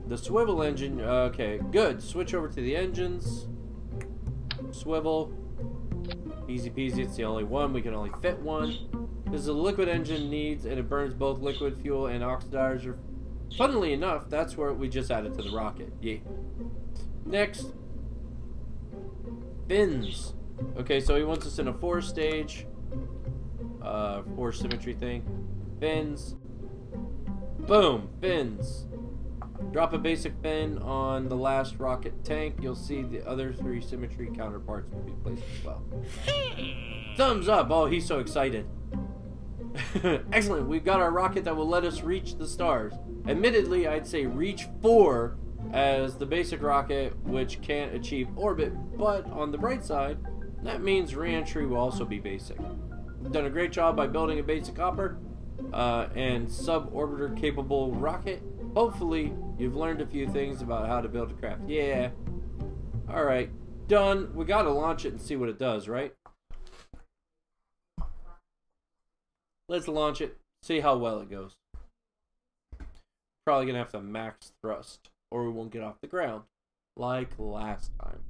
The swivel engine. Okay, good. Switch over to the engines. Swivel. Easy peasy. It's the only one. We can only fit one. This is a liquid engine needs, and it burns both liquid fuel and oxidizer. Funnily enough, that's where we just added to the rocket. Yeah. Next. Fins. Okay, so he wants us in a 4-stage. 4 symmetry thing. Fins. Boom. Fins. Drop a basic fin on the last rocket tank. You'll see the other 3 symmetry counterparts will be placed as well. Thumbs up. Oh, he's so excited. Excellent. We've got our rocket that will let us reach the stars. Admittedly, I'd say reach 4 as the basic rocket, which can't achieve orbit, but on the bright side, that means re-entry will also be basic. We've done a great job by building a basic hopper and suborbiter capable rocket. Hopefully, you've learned a few things about how to build a craft. Yeah. Alright. Done. We gotta launch it and see what it does, right? Let's launch it. See how well it goes. Probably gonna have to max thrust, or we won't get off the ground. Like last time.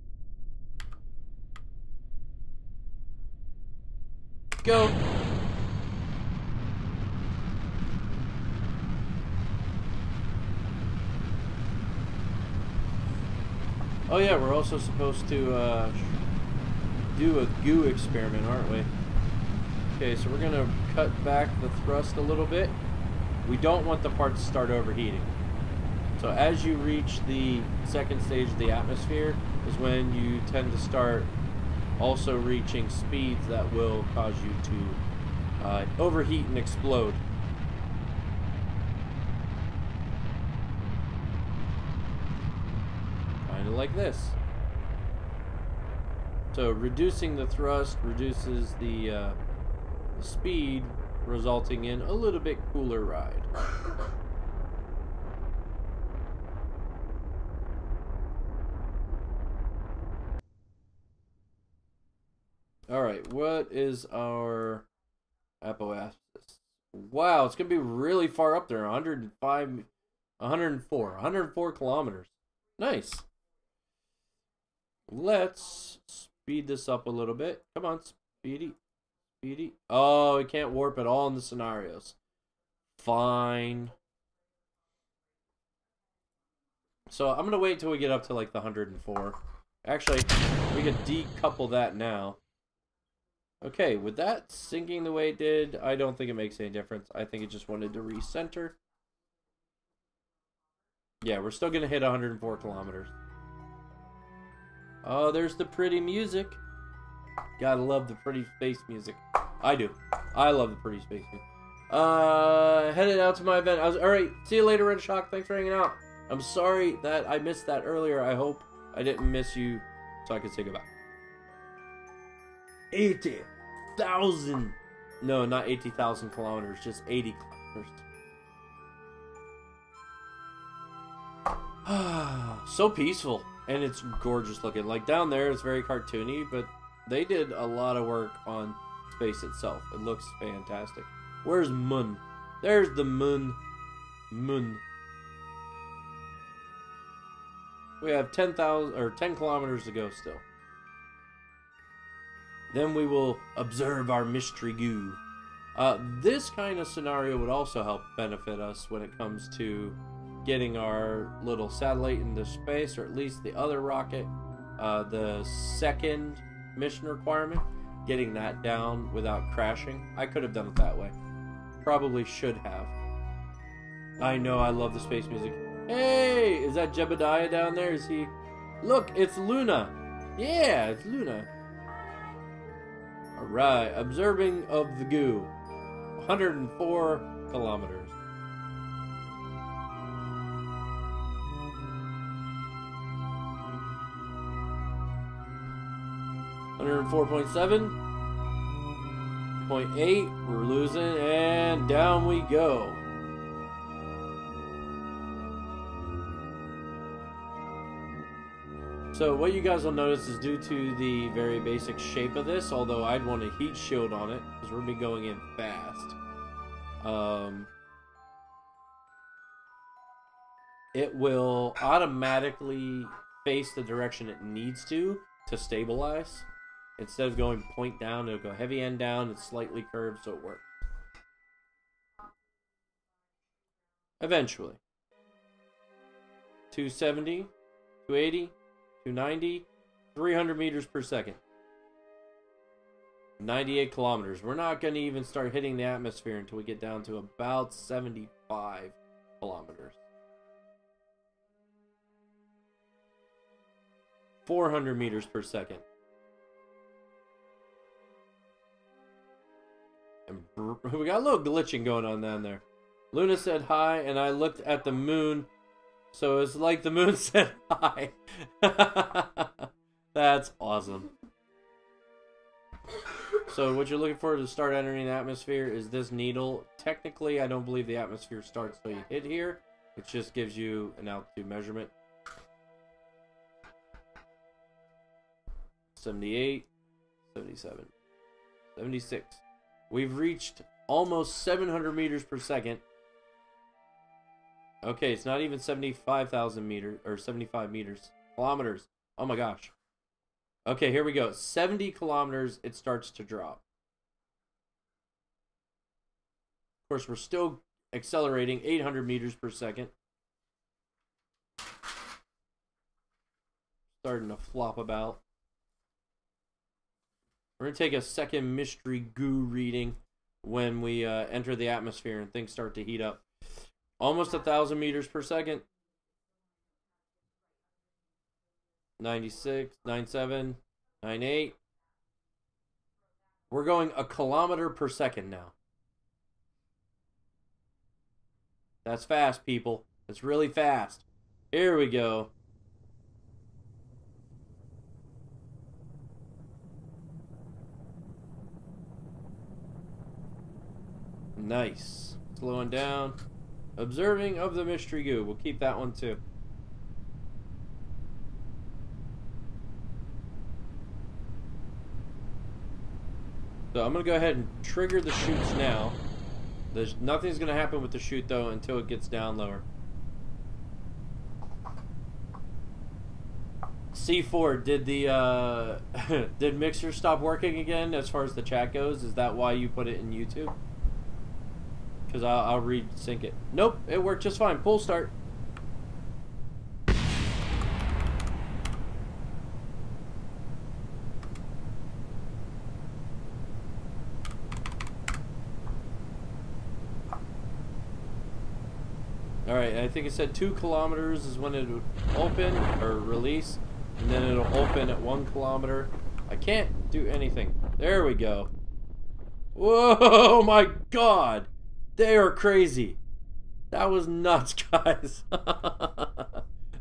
Go! Oh yeah, we're also supposed to do a goo experiment, aren't we? Okay, so we're gonna cut back the thrust a little bit. We don't want the part to start overheating. So as you reach the second stage of the atmosphere is when you tend to start also reaching speeds that will cause you to overheat and explode. of like this. So reducing the thrust reduces the speed, resulting in a little bit cooler ride. Alright, what is our apoapsis? Wow, it's going to be really far up there. 104 kilometers. Nice. Let's speed this up a little bit. Come on, speedy. Speedy. Oh, it can't warp at all in the scenarios. Fine. So I'm going to wait until we get up to like the 104. Actually, we could decouple that now. Okay, with that sinking the way it did, I don't think it makes any difference. I think it just wanted to recenter. Yeah, we're still going to hit 104 kilometers. Oh, there's the pretty music. Gotta love the pretty space music. I do. I love the pretty space music. Headed out to my event. Alright, see you later, Red Shock. Thanks for hanging out. I'm sorry that I missed that earlier. I hope I didn't miss you so I could say goodbye. 80,000. No, not 80,000 kilometers, just 80 kilometers. So peaceful, and it's gorgeous looking. Like down there, it's very cartoony, but they did a lot of work on space itself. It looks fantastic. Where's Moon? There's the Moon. Moon. We have 10 kilometers to go still. Then we will observe our mystery goo. This kind of scenario would also help benefit us when it comes to getting our little satellite into space, or at least the other rocket. The second mission requirement, getting that down without crashing. I could have done it that way. Probably should have. I know, I love the space music. Hey, is that Jebediah down there? Is he? Look, it's Luna. Yeah, it's Luna. Alright, observing of the goo. 104 kilometers. $104.7. 0.8, we're losing, and down we go. So what you guys will notice is due to the very basic shape of this, although I'd want a heat shield on it, because we're going to be going in fast. It will automatically face the direction it needs to stabilize. Instead of going point down, it'll go heavy end down and slightly curved, so it works. Eventually. 270, 280, 290, 300 meters per second. 98 kilometers. We're not going to even start hitting the atmosphere until we get down to about 75 kilometers. 400 meters per second. And we got a little glitching going on down there. Luna said hi, and I looked at the moon. So it's like the moon said hi. That's awesome. So what you're looking for to start entering the atmosphere is this needle. Technically, I don't believe the atmosphere starts till you hit here. It just gives you an altitude measurement. 78, 77, 76. We've reached almost 700 meters per second. Okay, it's not even 75,000 meters, or 75 meters. Kilometers. Oh my gosh. Okay, here we go. 70 kilometers, it starts to drop. Of course, we're still accelerating 800 meters per second. Starting to flop about. We're going to take a second mystery goo reading when we enter the atmosphere and things start to heat up. Almost 1,000 meters per second. 96, 97, 98. We're going a kilometer per second now. That's fast, people. It's really fast. Here we go. Nice. Slowing down. Observing of the mystery goo. We'll keep that one too. So I'm going to go ahead and trigger the chutes now. Nothing's going to happen with the chute though until it gets down lower. C4, did the did Mixer stop working again as far as the chat goes? Is that why you put it in YouTube? Because I'll re-sync it. Nope, it worked just fine. Pull start. Alright, I think it said 2 kilometers is when it would open or release, and then it'll open at 1 kilometer. I can't do anything. There we go. Whoa, my God! They are crazy. That was nuts, guys.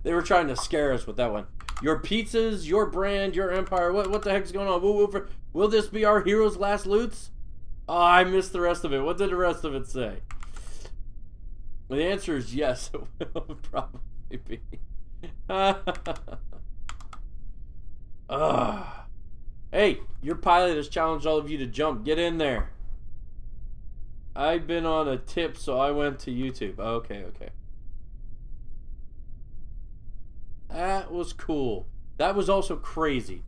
They were trying to scare us with that one. Your pizzas, your brand, your empire. What the heck's going on? Will this be our hero's last loots? Oh, I missed the rest of it. What did the rest of it say? The answer is yes, it will probably be. Hey, your pilot has challenged all of you to jump. Get in there. I've been on a tip, so I went to YouTube. Okay. That was cool. That was also crazy.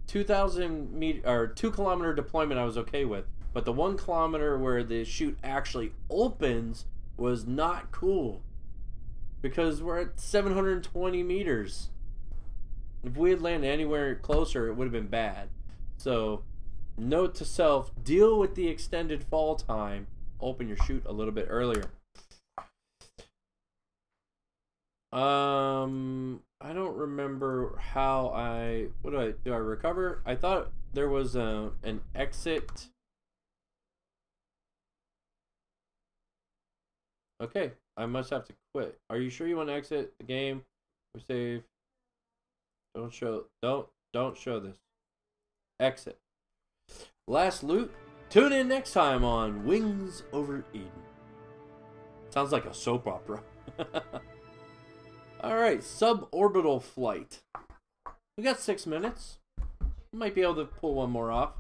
2,000 meter or 2 kilometer deployment I was okay with, but the 1 kilometer where the chute actually opens was not cool because we're at 720 meters. If we had landed anywhere closer, it would have been bad. So, note to self: deal with the extended fall time. Open your chute a little bit earlier. I don't remember how what do I recover? I thought there was an exit. Okay, I must have to quit. Are you sure you want to exit the game? We save. Don't show this. Exit. Last loot. Tune in next time on Wings Over Eden. Sounds like a soap opera. Alright, suborbital flight. We got 6 minutes. Might be able to pull one more off.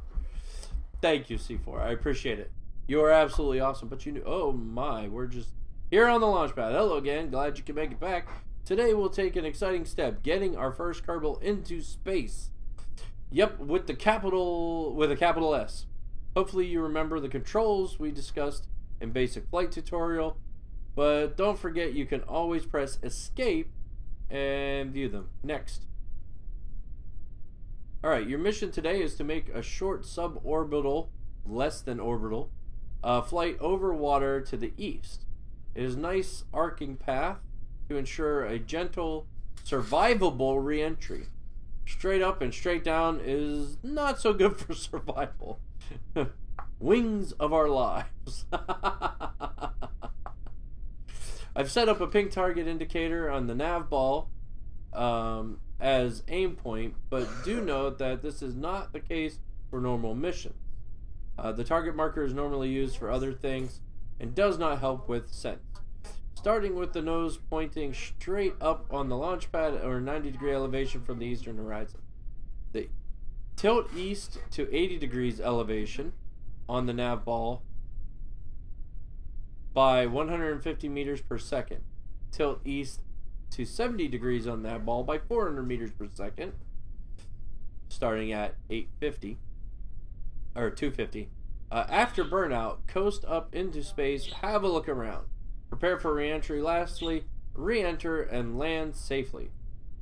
Thank you, C4. I appreciate it. You are absolutely awesome. But you knew. Oh my, we're just here on the launch pad. Hello again. Glad you can make it back. Today we'll take an exciting step, getting our first Kerbal into space. Yep, with a capital S. Hopefully you remember the controls we discussed in basic flight tutorial, but don't forget you can always press escape and view them. Next. Alright, your mission today is to make a short suborbital, less than orbital, flight over water to the east. It is a nice arcing path to ensure a gentle, survivable re-entry. Straight up and straight down is not so good for survival. Wings of our lives. I've set up a pink target indicator on the nav ball as aim point, but do note that this is not the case for normal missions. The target marker is normally used for other things and does not help with sense. Starting with the nose pointing straight up on the launch pad or 90-degree elevation from the eastern horizon. The tilt east to 80 degrees elevation on the nav ball by 150 meters per second. Tilt east to 70 degrees on that ball by 400 meters per second, starting at 850 or 250. After burnout, coast up into space, have a look around. Prepare for re-entry. Lastly, re-enter and land safely.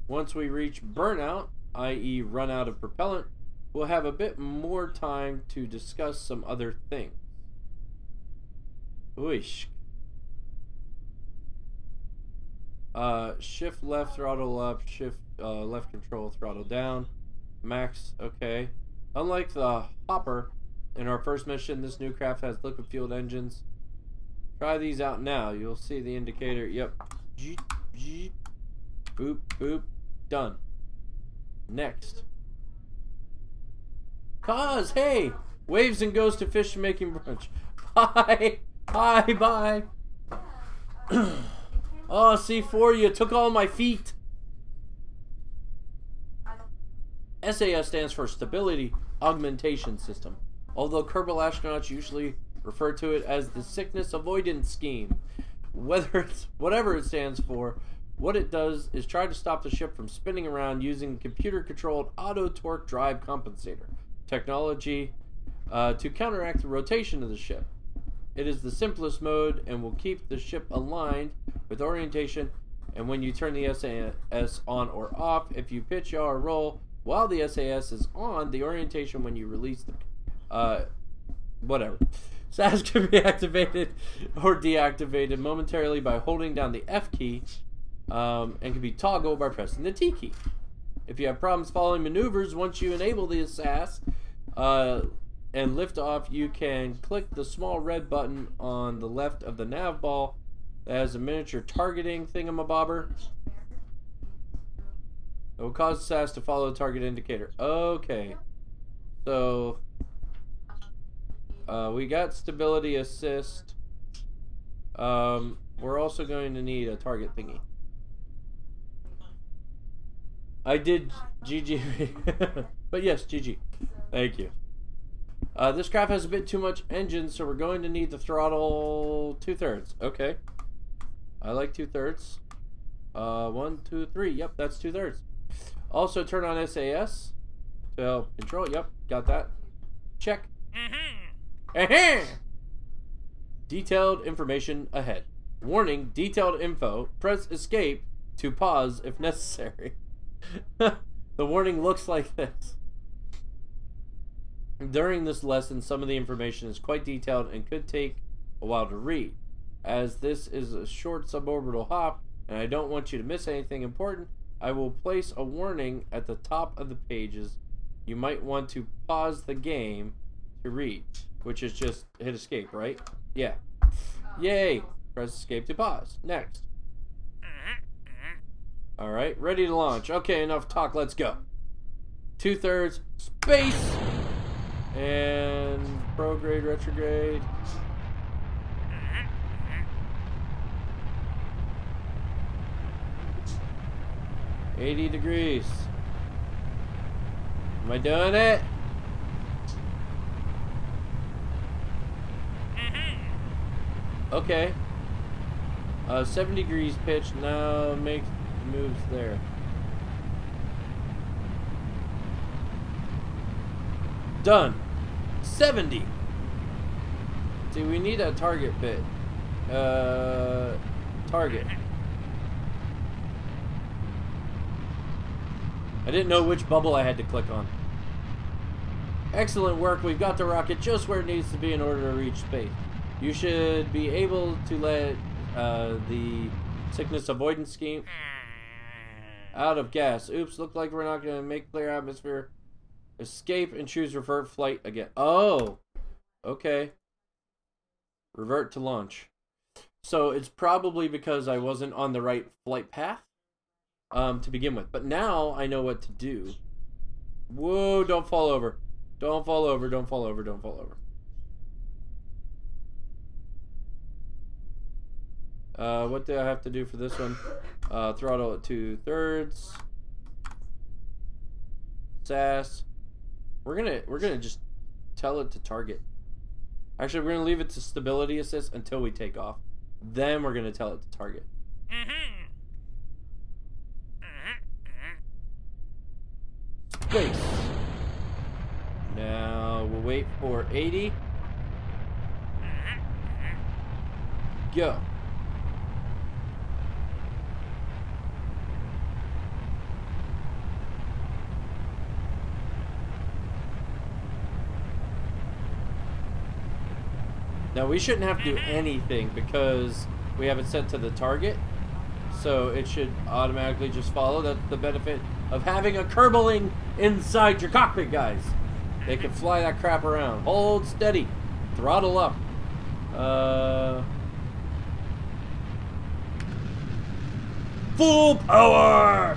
Once we reach burnout, i.e. run out of propellant, we'll have a bit more time to discuss some other things. Oosh. Shift left throttle up, shift left control throttle down. Max, okay. Unlike the Hopper in our first mission, this new craft has liquid fueled engines. Try these out now. You'll see the indicator. Yep. Boop, boop. Done. Next. Hey! Waves and goes to fish making brunch. Bye! Hi, bye. Oh, C4, you took all my feet. SAS stands for Stability Augmentation System, although Kerbal astronauts usually refer to it as the Sickness Avoidance Scheme. Whatever it stands for, what it does is try to stop the ship from spinning around using computer-controlled auto-torque drive compensator technology to counteract the rotation of the ship. It is the simplest mode and will keep the ship aligned with orientation, and when you turn the SAS on or off, if you pitch, yaw, or roll while the SAS is on, the orientation when you release the whatever. SAS can be activated or deactivated momentarily by holding down the F key, and can be toggled by pressing the T key. If you have problems following maneuvers, once you enable the SAS and lift off, you can click the small red button on the left of the nav ball that has a miniature targeting thingamabobber. It will cause the SAS to follow the target indicator. Okay. So, we got stability assist. We're also going to need a target thingy. I did GG. But yes, GG. Thank you. This craft has a bit too much engine, so we're going to need the throttle 2/3. Okay. I like 2/3. 1, 2, 3. Yep, that's 2/3. Also, turn on SAS to help control. Yep, got that. Check. Detailed information ahead. Warning, detailed info. Press escape to pause if necessary. The warning looks like this. During this lesson, some of the information is quite detailed and could take a while to read. As this is a short suborbital hop, and I don't want you to miss anything important, I will place a warning at the top of the pages. You might want to pause the game to read, which is just hit escape, right? Yeah. Yay! Press escape to pause. Next. Alright, ready to launch. Okay, enough talk, let's go. 2/3 space! And prograde, retrograde. $80 degrees. Am I doing it? Okay. 70 degrees pitch. Now make moves there. Done. 70. See, we need a target bit. Target. I didn't know which bubble I had to click on. Excellent work. We've got the rocket just where it needs to be in order to reach space. You should be able to let the sickness avoidance scheme out of gas. Oops, look like we're not going to make clear atmosphere. Escape and choose revert flight again. Oh, okay. Revert to launch. So it's probably because I wasn't on the right flight path to begin with. But now I know what to do. Whoa, don't fall over. Don't fall over, don't fall over, don't fall over. What do I have to do for this one? Throttle at 2/3. SAS. We're gonna just tell it to target. Actually, we're gonna leave it to stability assist until we take off. Then we're gonna tell it to target. Space. Now we'll wait for 80. Go. Now we shouldn't have to do anything because we have it set to the target, so it should automatically just follow. That's the benefit of having a Kerbaling inside your cockpit, guys. They can fly that crap around. Hold steady, throttle up. Full power!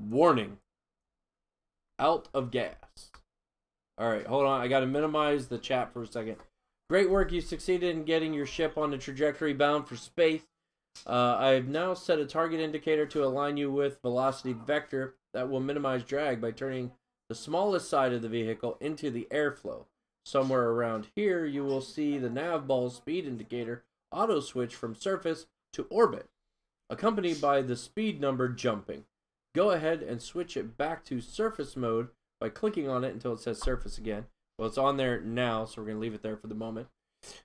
Warning. Out of gas. Alright, hold on. I gotta minimize the chat for a second. Great work. You succeeded in getting your ship on a trajectory bound for space. I've now set a target indicator to align you with velocity vector that will minimize drag by turning the smallest side of the vehicle into the airflow. Somewhere around here, you will see the nav ball speed indicator auto switch from surface to orbit, accompanied by the speed number jumping. Go ahead and switch it back to surface mode by clicking on it until it says surface again. Well, it's on there now, so we're going to leave it there for the moment.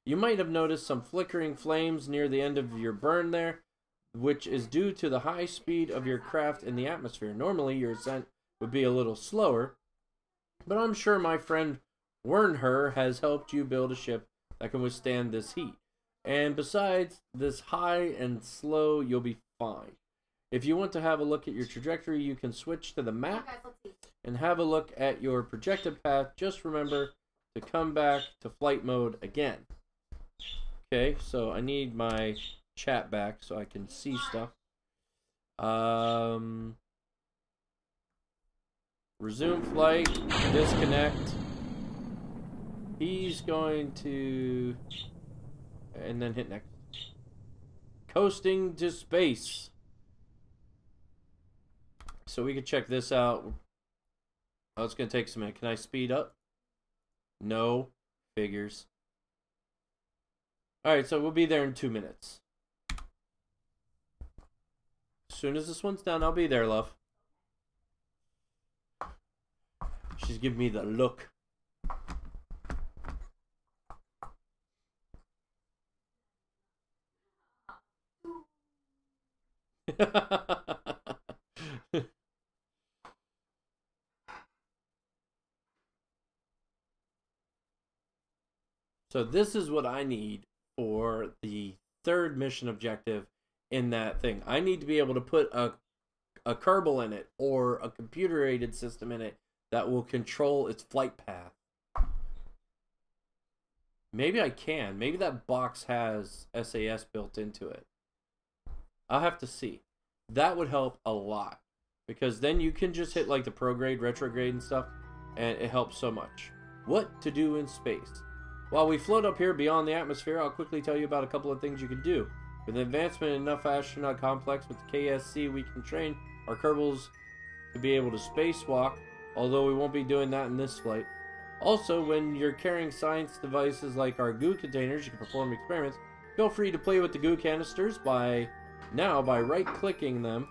You might have noticed some flickering flames near the end of your burn there, which is due to the high speed of your craft in the atmosphere. Normally, your ascent would be a little slower, but I'm sure my friend Wernher has helped you build a ship that can withstand this heat. And besides this high and slow, you'll be fine. If you want to have a look at your trajectory, you can switch to the map and have a look at your projected path. Just remember to come back to flight mode again. Okay, so I need my chat back so I can see stuff. Resume flight, disconnect. He's going to, and then hit next. Coasting to space. So we can check this out. Oh, it's going to take some minute. Can I speed up? No. Figures. Alright, so we'll be there in 2 minutes. As soon as this one's done, I'll be there, love. She's giving me the look. So this is what I need for the third mission objective in that thing. I need to be able to put a Kerbal in it or a computer-aided system in it that will control its flight path. Maybe I can. Maybe that box has SAS built into it. I'll have to see. That would help a lot. Because then you can just hit like the prograde, retrograde and stuff. And it helps so much. What to do in space. While we float up here beyond the atmosphere, I'll quickly tell you about a couple of things you can do. With the advancement in enough astronaut complex with the KSC, we can train our Kerbals to be able to spacewalk. Although we won't be doing that in this flight. Also, when you're carrying science devices like our goo containers, you can perform experiments. Feel free to play with the goo canisters by right-clicking them.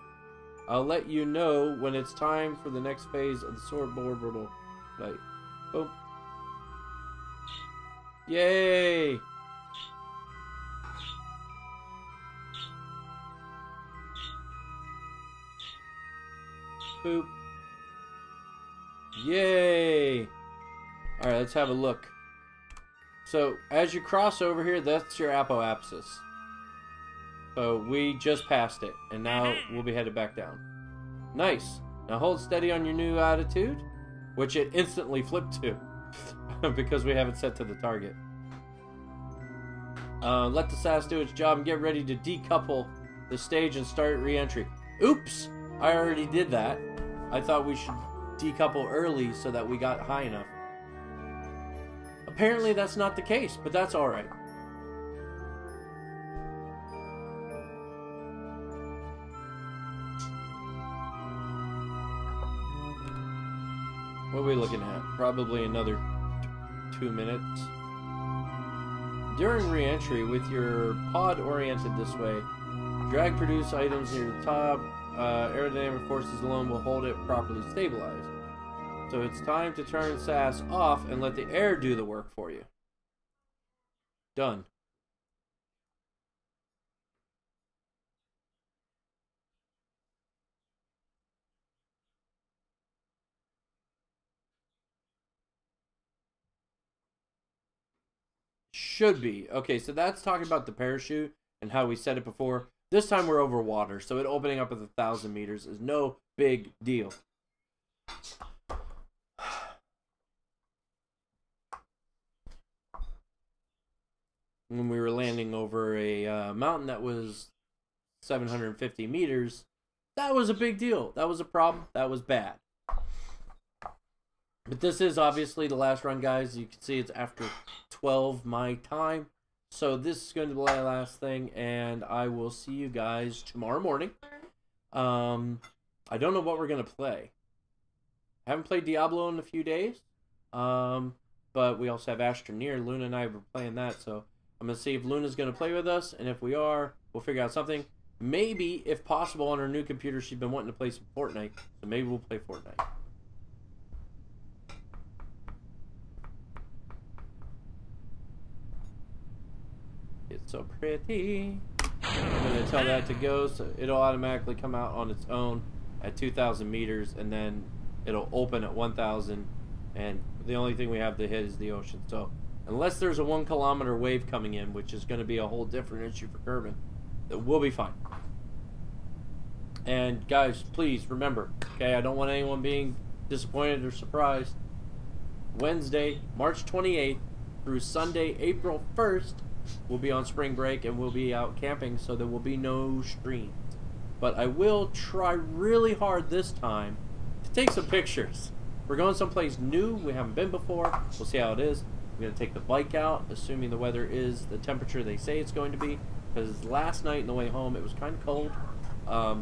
I'll let you know when it's time for the next phase of the suborbital flight. Boom. Yay! Boop. Yay! Alright, let's have a look. So, as you cross over here, that's your apoapsis. So, we just passed it, and now we'll be headed back down. Nice! Now hold steady on your new attitude, which it instantly flipped to, because we have it set to the target. Let the SAS do its job and get ready to decouple the stage and start re-entry. Oops! I already did that. I thought we should decouple early so that we got high enough. Apparently that's not the case, but that's alright. What are we looking at? Probably another 2 minutes. During re-entry, with your pod oriented this way, drag produce items near the top. Aerodynamic forces alone will hold it properly stabilized. So it's time to turn SAS off and let the air do the work for you. Done. Should be. Okay, so that's talking about the parachute and how we said it before. This time we're over water, so it opening up at 1,000 meters is no big deal. When we were landing over a mountain that was 750 meters, that was a big deal. That was a problem. That was bad. But this is obviously the last run, guys. You can see it's after 12 my time. So this is going to be the last thing, and I will see you guys tomorrow morning. I don't know what we're going to play. I haven't played Diablo in a few days. But we also have Astroneer. Luna and I were playing that, so I'm going to see if Luna's going to play with us, and if we are, we'll figure out something. Maybe, if possible, on her new computer, she's been wanting to play some Fortnite, so maybe we'll play Fortnite. It's so pretty. I'm going to tell that to go, so it'll automatically come out on its own at 2,000 meters, and then it'll open at 1,000, and the only thing we have to hit is the ocean. So unless there's a 1 kilometer wave coming in, which is going to be a whole different issue for Kerbin, we'll be fine. And guys, please remember, okay, I don't want anyone being disappointed or surprised. Wednesday, March 28th through Sunday, April 1st, we'll be on spring break and we'll be out camping, so there will be no streams. But I will try really hard this time to take some pictures. We're going someplace new we haven't been before. We'll see how it is. We're going to take the bike out, assuming the weather is the temperature they say it's going to be. Because last night on the way home, it was kind of cold.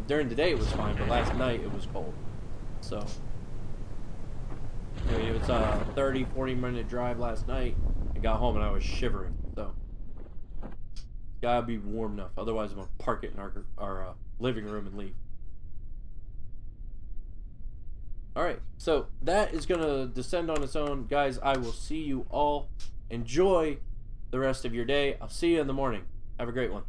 During the day, it was fine, but last night, it was cold. So, I mean, it was a 30, 40-minute drive last night. I got home, and I was shivering. So, it's got to be warm enough. Otherwise, I'm going to park it in our living room and leave. Alright, so that is going to descend on its own. Guys, I will see you all. Enjoy the rest of your day. I'll see you in the morning. Have a great one.